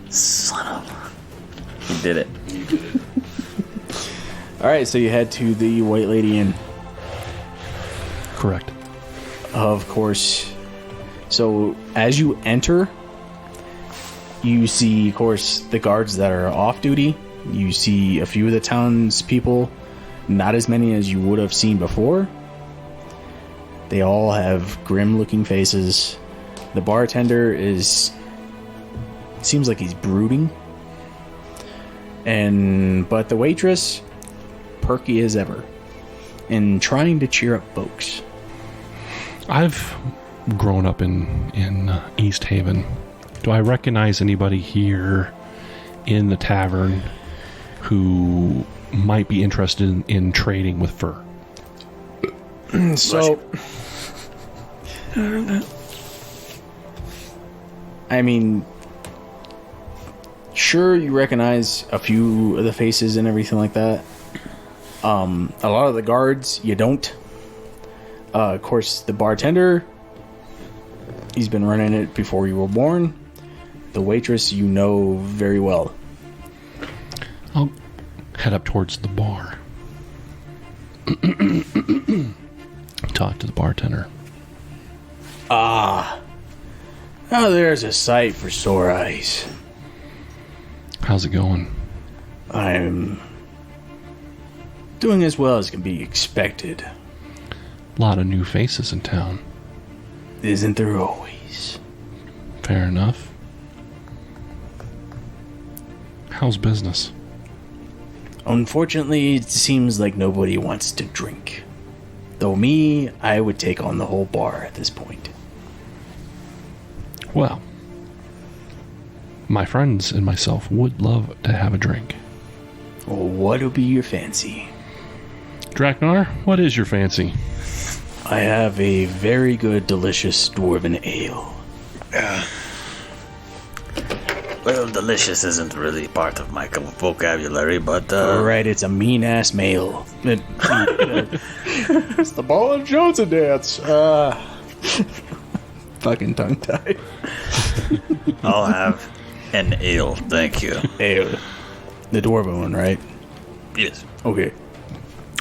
F: Son of. He did it.
G: All right, so you head to the White Lady Inn.
C: Correct.
G: Of course. So as you enter, you see, of course, the guards that are off duty. You see a few of the townspeople, not as many as you would have seen before. They all have grim-looking faces. The bartender seems like he's brooding. But the waitress, perky as ever, and trying to cheer up folks.
C: I've grown up in East Haven. Do I recognize anybody here in the tavern who might be interested in trading with fur?
G: So, I mean, sure, you recognize a few of the faces and everything like that. A lot of the guards, you don't. Of course, the bartender, he's been running it before you were born. The waitress, you know very well.
C: I'll head up towards the bar. Talk to the bartender.
G: Now there's a sight for sore eyes.
C: How's it going?
G: I'm doing as well as can be expected.
C: A lot of new faces in town.
G: Isn't there always?
C: Fair enough. How's business?
G: Unfortunately, it seems like nobody wants to drink. Though me, I would take on the whole bar at this point.
C: Well, my friends and myself would love to have a drink.
G: Well, what would be your fancy?
C: Draknar, what is your fancy?
G: I have a very good, delicious dwarven ale.
F: Well, delicious isn't really part of my vocabulary, but
G: Alright, it's a mean-ass male. It's the Ball and Johnson dance. Fucking tongue-tied.
F: I'll have an ale, thank you.
G: Ale. The dwarven one, right?
F: Yes.
G: Okay.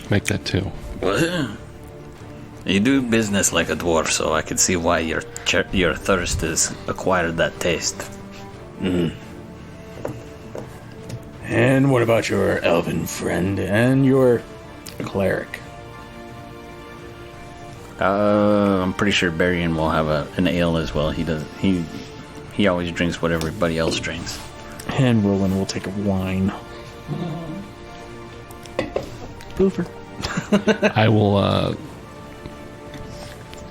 C: Make that 2.
F: Well, you do business like a dwarf, so I can see why your thirst has acquired that taste.
G: And what about your elven friend and your cleric?
D: I'm pretty sure Barian will have an ale as well. He always drinks what everybody else drinks.
G: And Roland will take a wine. Poofer.
C: I will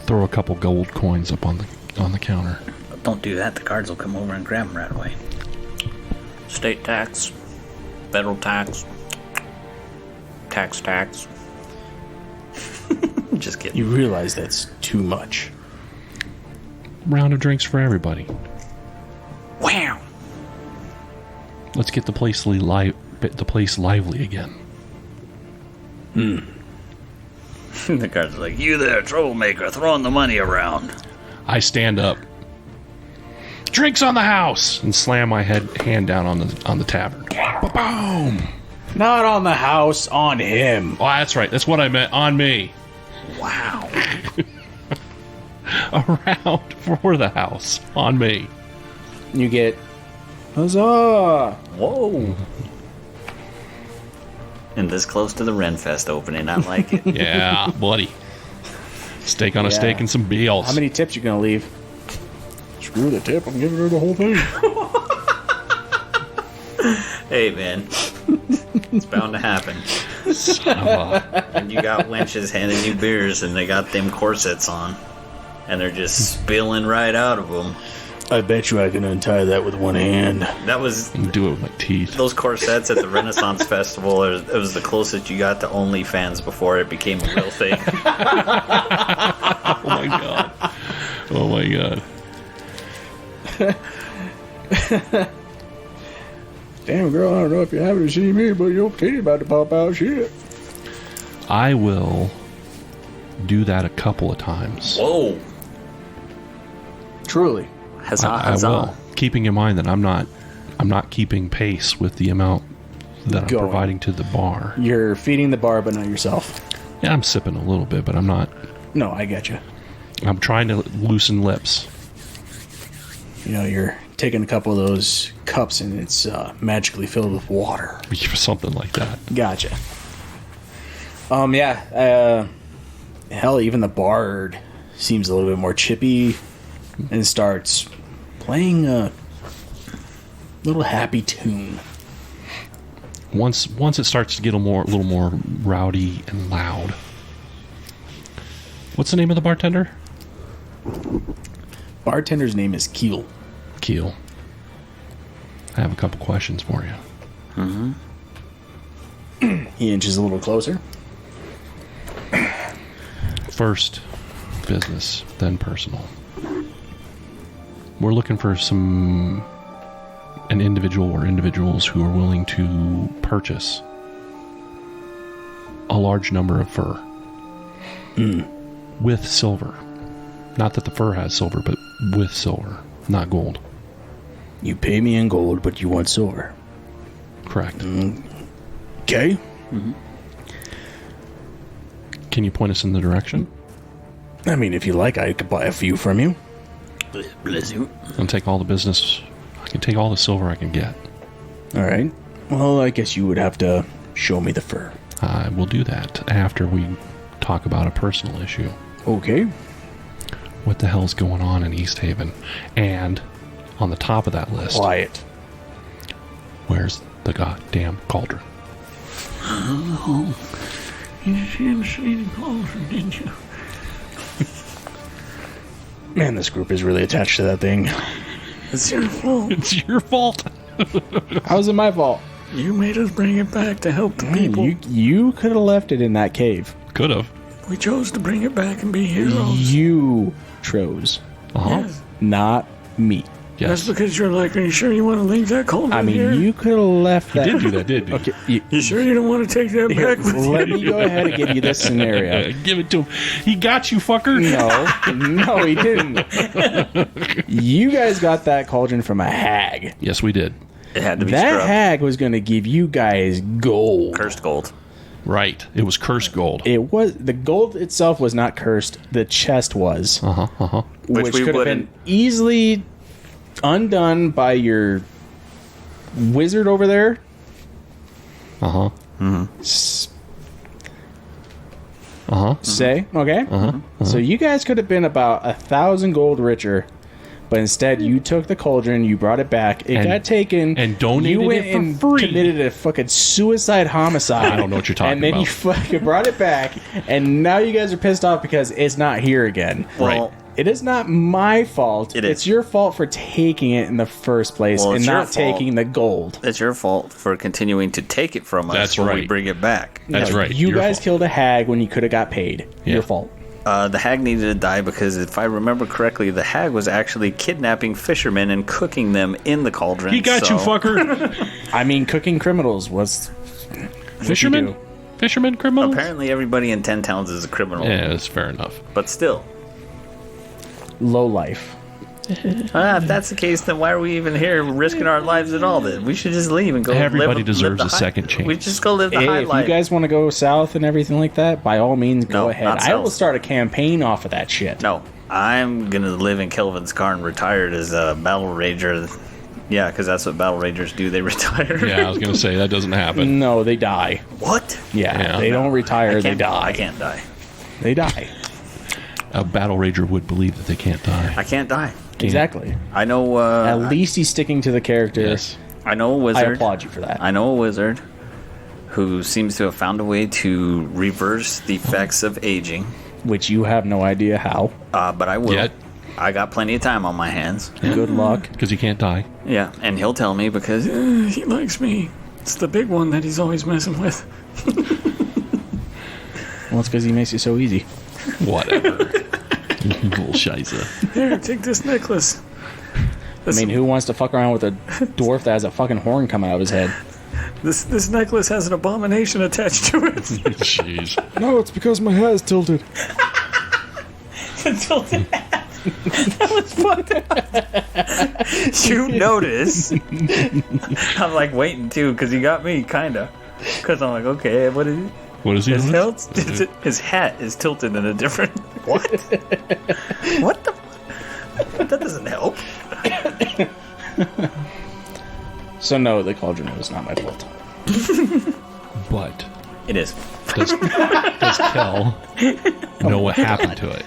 C: throw a couple gold coins up on the counter.
F: Don't do that. The guards will come over and grab them right away. State tax, federal tax, tax. Just kidding.
G: You realize that's too much.
C: Round of drinks for everybody.
F: Wow.
C: Let's get the place lively again.
F: The guards are like, you there, troublemaker, throwing the money around.
C: I stand up. Drinks on the house! And slam my hand down on the tavern. Boom!
G: Not on the house, on him.
C: Oh, that's right. That's what I meant. On me.
F: Wow.
C: Around for the house. On me.
G: You get huzzah!
F: Whoa. And this close to the Renfest opening, I like it.
C: Yeah, buddy. Steak on a steak and some beals.
G: How many tips you gonna leave? Screw the tip, I'm giving her the whole thing.
F: Hey, man. It's bound to happen. And you got wenches handing you beers, and they got them corsets on, and they're just spilling right out of them.
H: I bet you I can untie that with one hand.
F: That was
C: Do it with my teeth.
F: those corsets at the Renaissance Festival. It was the closest you got to OnlyFans before it became a real thing.
C: Oh my god. Oh my god.
H: Damn, girl, I don't know if you happen to see me, but your titty about to pop out. Shit.
C: I will do that a couple of times.
F: Whoa!
H: Truly.
F: Huzzah,
C: I
F: huzzah.
C: will. Keeping in mind that I'm not keeping pace with the amount that I'm
H: Going.
C: providing to the bar.
H: You're feeding the bar, but not yourself.
C: Yeah, I'm sipping a little bit, but I'm not.
H: No, I get you.
C: I'm trying to loosen lips.
H: You know, you're taking a couple of those cups and it's magically filled with water.
C: Something like that.
H: Gotcha. Hell, even the bard seems a little bit more chippy and starts playing a little happy tune.
C: Once it starts to get a little more rowdy and loud. What's the name of the bartender?
H: Bartender's name is Keel.
C: Keel. I have a couple questions for you.
H: He inches a little closer.
C: First, business, then personal. We're looking for an individual or individuals who are willing to purchase a large number of fur with silver. Not that the fur has silver, but with silver, not gold.
H: You pay me in gold, but you want silver.
C: Correct.
H: Okay.
C: Can you point us in the direction?
H: I mean, if you like, I could buy a few from you.
F: Bless you.
C: I'll take all the business. I can take all the silver I can get.
H: All right. Well, I guess you would have to show me the fur.
C: I will do that after we talk about a personal issue.
H: Okay.
C: What the hell's going on in East Haven? And on the top of that list,
H: Quiet.
C: where's the goddamn cauldron?
F: You didn't see the cauldron, did you?
H: Man, this group is really attached to that thing.
F: It's your fault.
C: It's your fault.
H: How's it my fault?
F: You made us bring it back to help the people.
H: You could have left it in that cave.
C: Could have.
F: We chose to bring it back and be heroes.
H: You chose,
F: Yes.
H: not me.
F: That's
C: Yes.
F: because you're like, are you sure you want to leave that cauldron
H: I mean,
F: here?
H: you could have left that.
C: Did do that, did you?
H: Okay,
F: You sure you don't want to take that
H: here,
F: back with you?
H: let me go ahead and give you this scenario.
C: Give it to him. He got you, fucker.
H: No, he didn't. You guys got that cauldron from a hag.
C: Yes, we did.
F: It had to be
H: That
F: scrubbed.
H: hag was going to give you guys gold.
F: Cursed gold.
C: Right. It was cursed gold.
H: It was the gold itself was not cursed. The chest was, which
F: we
H: could have been
F: wouldn't-
H: easily undone by your wizard over there. Say okay. So you guys could have been about 1,000 gold richer, but instead you took the cauldron, you brought it back, it
C: And-
H: got taken,
C: and donated
H: you went
C: it for
H: and
C: free.
H: committed a fucking suicide homicide.
C: I don't know what you're talking
H: and then
C: about.
H: you fucking brought it back, and now you guys are pissed off because it's not here again.
F: Well,
H: It is not my fault.
F: It is.
H: It's your fault for taking it in the first place
F: Well,
H: and
F: it's your
H: not
F: fault.
H: taking the gold.
F: it's your fault for continuing to take it from us
C: That's
F: when we
C: right.
F: bring it back.
C: That's right.
H: You
C: Your
H: guys
C: fault.
H: killed a hag when you could have got paid.
C: Yeah.
H: Your fault.
F: The hag needed to die because, if I remember correctly, the hag was actually kidnapping fishermen and cooking them in the cauldron.
C: He got
F: so-
C: you, fucker.
H: I mean, cooking criminals was
C: Fisherman?
H: do.
C: Fisherman criminals?
F: Apparently, everybody in 10 towns is a criminal.
C: Yeah, that's fair enough.
F: But still,
H: low life.
F: if that's the case, then why are we even here risking our lives at all? Then we should just leave and go.
C: Everybody
F: live
C: deserves
F: the
C: a second chance.
F: We just go live the
H: Hey,
F: high
H: if
F: life.
H: you guys want to go south and everything like that, by all means, go
F: No,
H: ahead.
F: not
H: I will
F: south.
H: start a campaign off of that shit.
F: No, I'm gonna live in Kelvin's Cairn, retired as a battle rager. Yeah, because that's what battle ragers do. They retire.
C: Yeah, I was going to say, that doesn't happen.
H: No, they die.
F: What?
H: Yeah, they don't retire, they die.
F: I can't die.
H: They die.
C: A battle rager would believe that they can't die.
F: I can't die.
H: Exactly.
F: I know.
H: At least he's sticking to the character.
C: Yes.
F: I know a
H: I
F: wizard.
H: applaud you for that.
F: I know a wizard.
D: who seems to have found a way to reverse the effects of aging.
G: Which you have no idea how.
D: But I will.
C: Yet.
D: I got plenty of time on my hands.
G: Good luck.
C: Because he can't die.
D: Yeah, and he'll tell me because he likes me. It's the big one that he's always messing with.
G: Well, it's because he makes it so easy.
C: Whatever. Little shiza.
D: Here, take this necklace.
G: I mean, who wants to fuck around with a dwarf that has a fucking horn coming out of his head?
D: This necklace has an abomination attached to it.
C: Jeez.
B: No, it's because my hat is tilted.
D: Tilted hat. That was fucked up. You notice. I'm like waiting too, because he got me, kinda. Because I'm like, okay, what is it?
C: What is he doing?
D: His hat is tilted in a different. What? What the? That doesn't help.
G: So no, the cauldron was not my fault.
C: But
D: It is.
C: does Kel know what happened to it?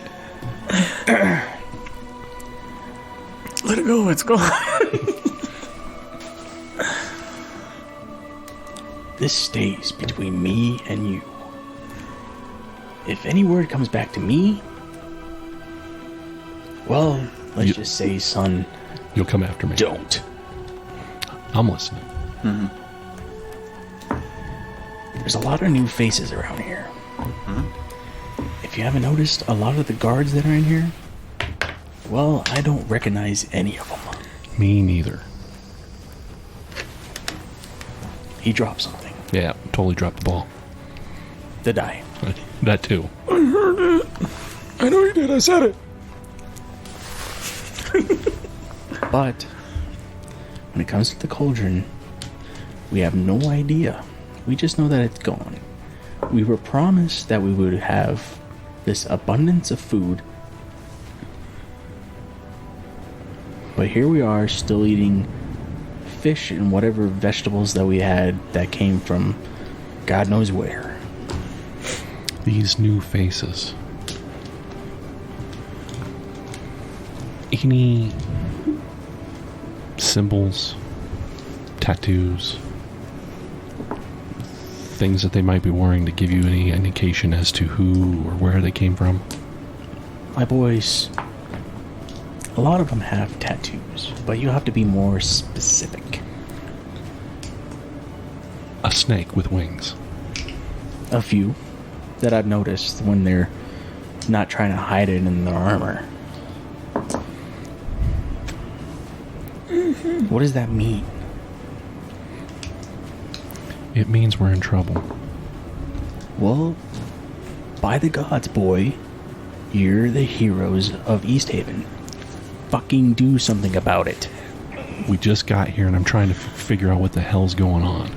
D: Let it go. It's gone.
G: This stays between me and you. If any word comes back to me, well, let's just say, son,
C: You'll come after me.
G: don't.
C: I'm listening.
G: There's a lot of new faces around here. If you haven't noticed, a lot of the guards that are in here, well, I don't recognize any of them.
C: Me neither.
G: He dropped something.
C: Yeah, totally dropped the ball.
G: The die.
C: That too.
B: I know you did. I said it.
G: But when it comes to the cauldron, we have no idea. We just know that it's gone. We were promised that we would have this abundance of food. But here we are, still eating fish and whatever vegetables that we had that came from God knows where.
C: These new faces. Any symbols, tattoos, things that they might be wearing to give you any indication as to who or where they came from?
G: My boys, a lot of them have tattoos, but you have to be more specific.
C: A snake with wings.
G: A few that I've noticed when they're not trying to hide it in their armor. What does that mean?
C: It means we're in trouble.
G: Well, by the gods, boy, you're the heroes of East Haven. Fucking do something about it.
C: We just got here and I'm trying to figure out what the hell's going on.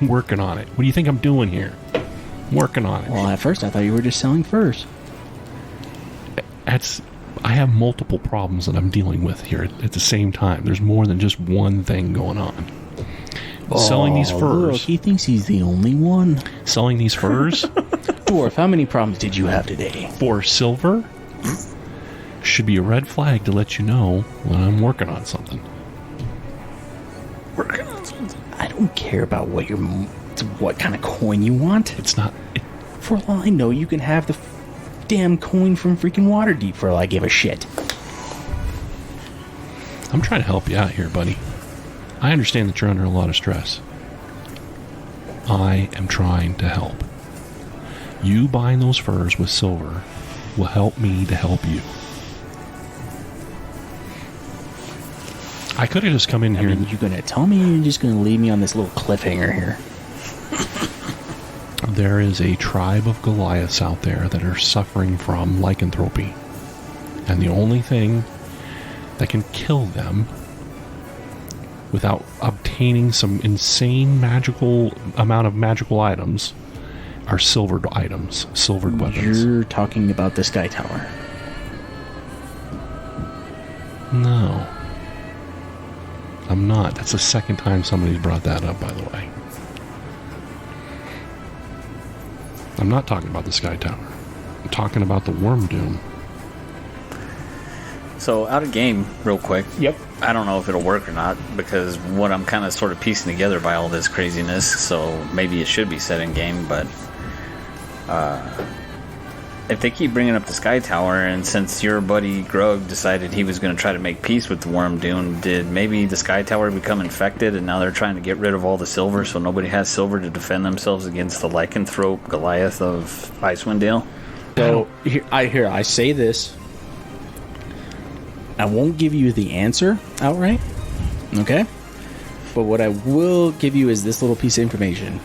C: I'm working on it. What do you think I'm doing here? I'm working on it.
G: Well, at first I thought you were just selling furs.
C: I have multiple problems that I'm dealing with here at the same time. There's more than just one thing going on. Selling these furs.
G: Look, he thinks he's the only one.
C: Selling these furs
G: Dwarf, how many problems did you have today?
C: for silver should be a red flag to let you know when I'm working on something.
G: I don't care about what kind of coin you want.
C: It's not.
G: For all I know, you can have the damn coin from freaking Waterdeep for all I give a shit.
C: I'm trying to help you out here, buddy. I understand that you're under a lot of stress. I am trying to help. You buying those furs with silver will help me to help you. I could have just come in here.
G: I mean, you gonna tell me, or you're just gonna leave me on this little cliffhanger here?
C: There is a tribe of Goliaths out there that are suffering from lycanthropy. And the only thing that can kill them without obtaining some insane magical amount of magical items are silvered items, silvered weapons.
G: You're talking about the Sky Tower.
C: No. I'm not. That's the second time somebody's brought that up, by the way. I'm not talking about the Sky Tower. I'm talking about the Worm Doom.
D: So, out of game, real quick.
G: Yep.
D: I don't know if it'll work or not, because what I'm kind of sort of piecing together by all this craziness, so maybe it should be set in game, but if they keep bringing up the Sky Tower, and since your buddy Grug decided he was going to try to make peace with the Worm Dune, did maybe the Sky Tower become infected, and now they're trying to get rid of all the silver, so nobody has silver to defend themselves against the lycanthrope Goliath of Icewind Dale?
G: So I say this. I won't give you the answer outright, okay? But what I will give you is this little piece of information.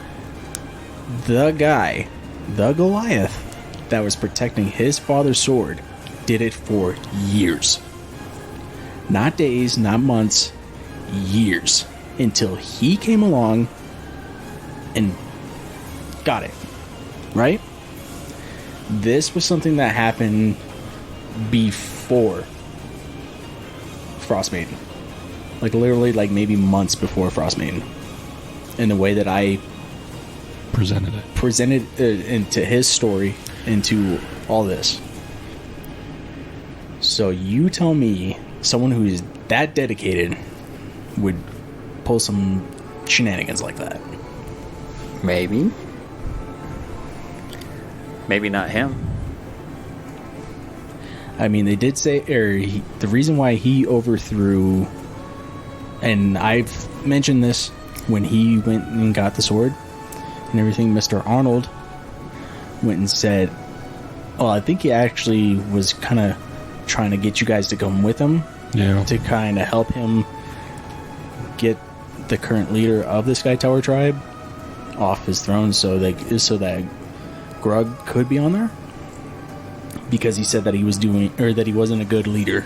G: The guy, the Goliath, that was protecting his father's sword, did it for years. Not days, not months, years. Until he came along and got it. Right? This was something that happened before Frost Maiden. Like literally like maybe months before Frost Maiden. In the way that I presented into his story, into all this. So you tell me someone who is that dedicated would pull some shenanigans like that.
D: Maybe. Maybe not him.
G: I mean, they did say, the reason why he overthrew, and I've mentioned this when he went and got the sword and everything, Mr. Arnold went and said, well, I think he actually was kind of trying to get you guys to come with him.
C: Yeah.
G: To kind of help him get the current leader of the Sky Tower tribe off his throne so that Grug could be on there. Because he said that he wasn't a good leader.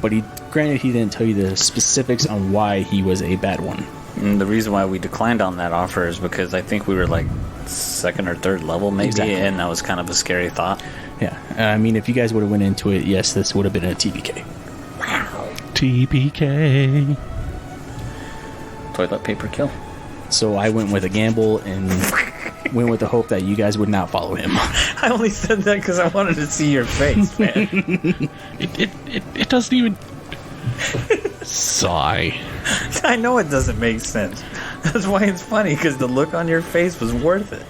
G: But granted, he didn't tell you the specifics on why he was a bad one.
D: And the reason why we declined on that offer is because I think we were like 2nd or 3rd level maybe,
G: Exactly.
D: and that was kind of a scary thought.
G: Yeah, I mean, if you guys would have went into it, yes, this would have been a TPK.
C: TPK.
D: Toilet paper kill.
G: So I went with a gamble and went with the hope that you guys would not follow him.
D: I only said that because I wanted to see your face, man.
C: It doesn't even sigh.
D: I know it doesn't make sense. That's why it's funny, because the look on your face was worth it.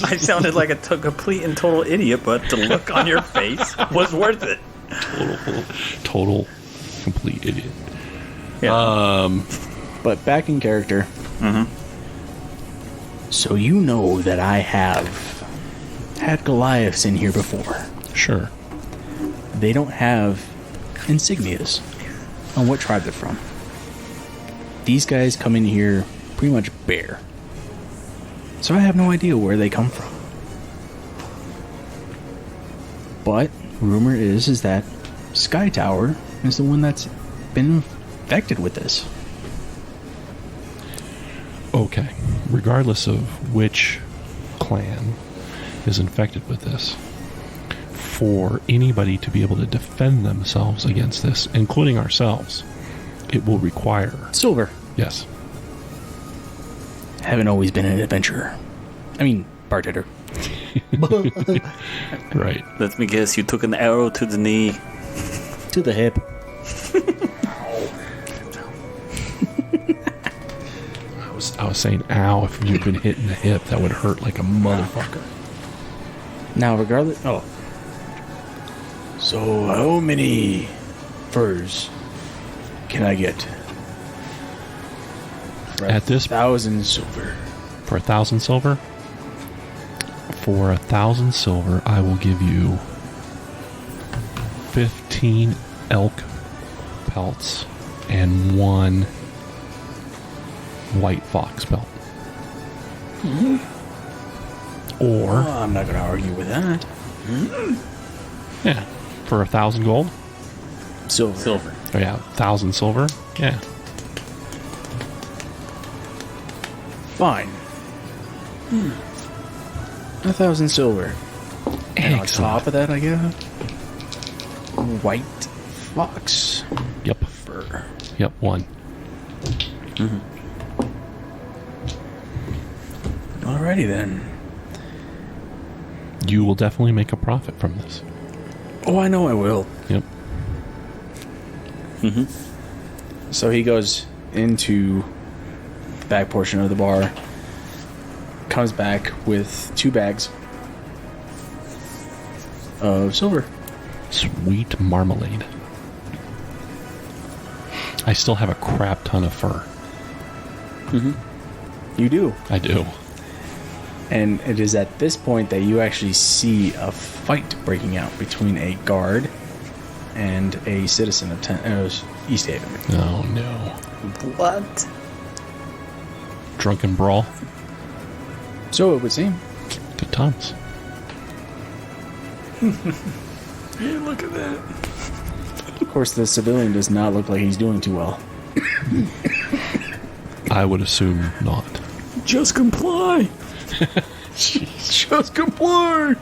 D: I sounded like a complete and total idiot, but the look on your face was worth it.
C: Total complete idiot.
D: Yeah.
G: But back in character. So you know that I have had Goliaths in here before.
C: Sure.
G: They don't have insignias on what tribe they're from. These guys come in here pretty much bare. So I have no idea where they come from. But rumor is that Sky Tower is the one that's been infected with this.
C: Okay. Regardless of which clan is infected with this, for anybody to be able to defend themselves against this, including ourselves, it will require...
G: Silver.
C: Yes.
G: Haven't always been an adventurer. I mean, bartender.
C: Right.
D: Let me guess, you took an arrow to the knee.
G: To the hip.
C: I was saying, ow, if you've been hit in the hip, that would hurt like a motherfucker.
G: Now, regardless... Oh. So, how many furs can I get? For
C: At this...
G: 1,000 silver.
C: For 1,000 silver? For 1,000 silver, I will give you 15 elk pelts and 1 white fox pelt. Or...
G: Oh, I'm not going to argue with that.
C: Yeah. For 1,000 gold?
G: Silver.
C: Oh yeah, 1,000 silver? Yeah.
G: Fine. 1,000 silver. And on top of that, I get white fox
C: Yep.
G: fur.
C: Yep, 1.
G: Alrighty then.
C: You will definitely make a profit from this.
G: Oh, I know I will.
C: Yep.
G: So he goes into the back portion of the bar, comes back with 2 bags of silver.
C: Sweet marmalade. I still have a crap ton of fur.
G: You do.
C: I do.
G: And it is at this point that you actually see a fight breaking out between a guard and a citizen of East Haven.
C: Oh no.
D: What?
C: Drunken brawl.
G: So it would seem.
C: Good times.
D: Hey, look at that.
G: Of course, the civilian does not look like he's doing too well.
C: I would assume not.
D: Just comply.
G: Just comply!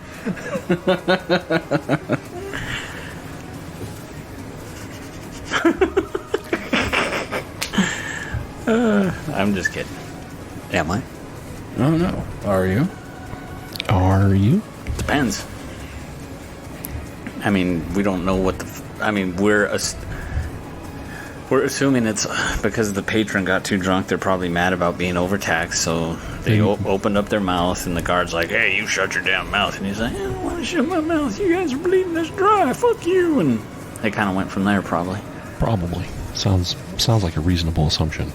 D: I'm just kidding. Am I?
G: Oh no. Are you?
C: Are you?
D: Depends. I mean, we don't know what the... I mean, we're assuming it's because the patron got too drunk. They're probably mad about being overtaxed, so they opened up their mouth, and the guard's like, hey, you shut your damn mouth. And he's like, I don't want to shut my mouth. You guys are bleeding us dry. Fuck you. And they kind of went from there, probably.
C: Probably. Sounds like a reasonable assumption.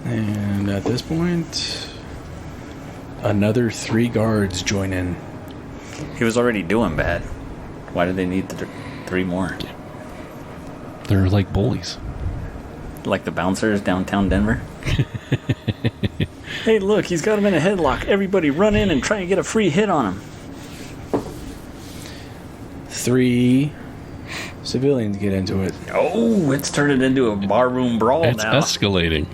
G: And at this point, another 3 guards join in.
D: He was already doing bad. Why did they need 3 more?
C: They're like bullies.
D: Like the bouncers downtown Denver? Hey, look, he's got him in a headlock. Everybody run in and try and get a free hit on him.
G: 3 civilians get into it.
D: Oh, it's turned into a barroom brawl
C: It's
D: now.
C: escalating.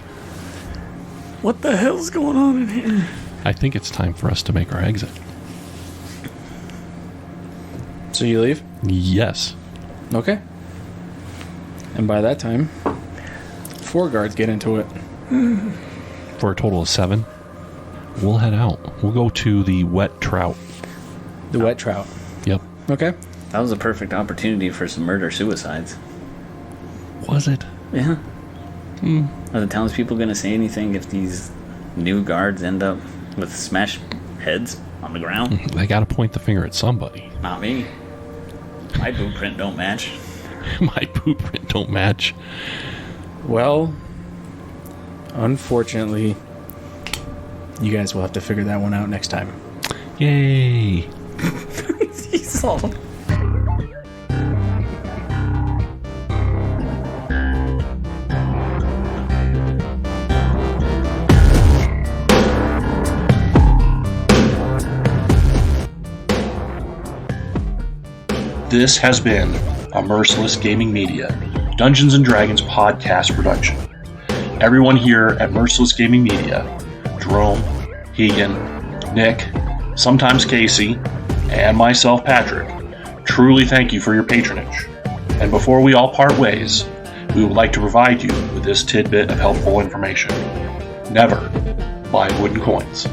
D: What the hell's going on in here?
C: I think it's time for us to make our exit.
G: So you leave?
C: Yes.
G: Okay. And by that time, 4 guards get into it.
C: For a total of 7. We'll head out. We'll go to the wet trout.
G: The wet trout.
C: Yep.
G: Okay.
D: That was a perfect opportunity for some murder-suicides.
C: Was it?
D: Yeah. Are the townspeople going to say anything if these new guards end up with smashed heads on the ground?
C: They got to point the finger at somebody.
D: Not me. My blueprint don't match.
C: My blueprint don't match.
G: Well, unfortunately, you guys will have to figure that one out next time.
C: Yay.
D: He's all...
A: This has been a Merciless Gaming Media Dungeons & Dragons podcast production. Everyone here at Merciless Gaming Media, Jerome, Hegan, Nick, sometimes Casey, and myself, Patrick, truly thank you for your patronage. And before we all part ways, we would like to provide you with this tidbit of helpful information. Never buy wooden coins.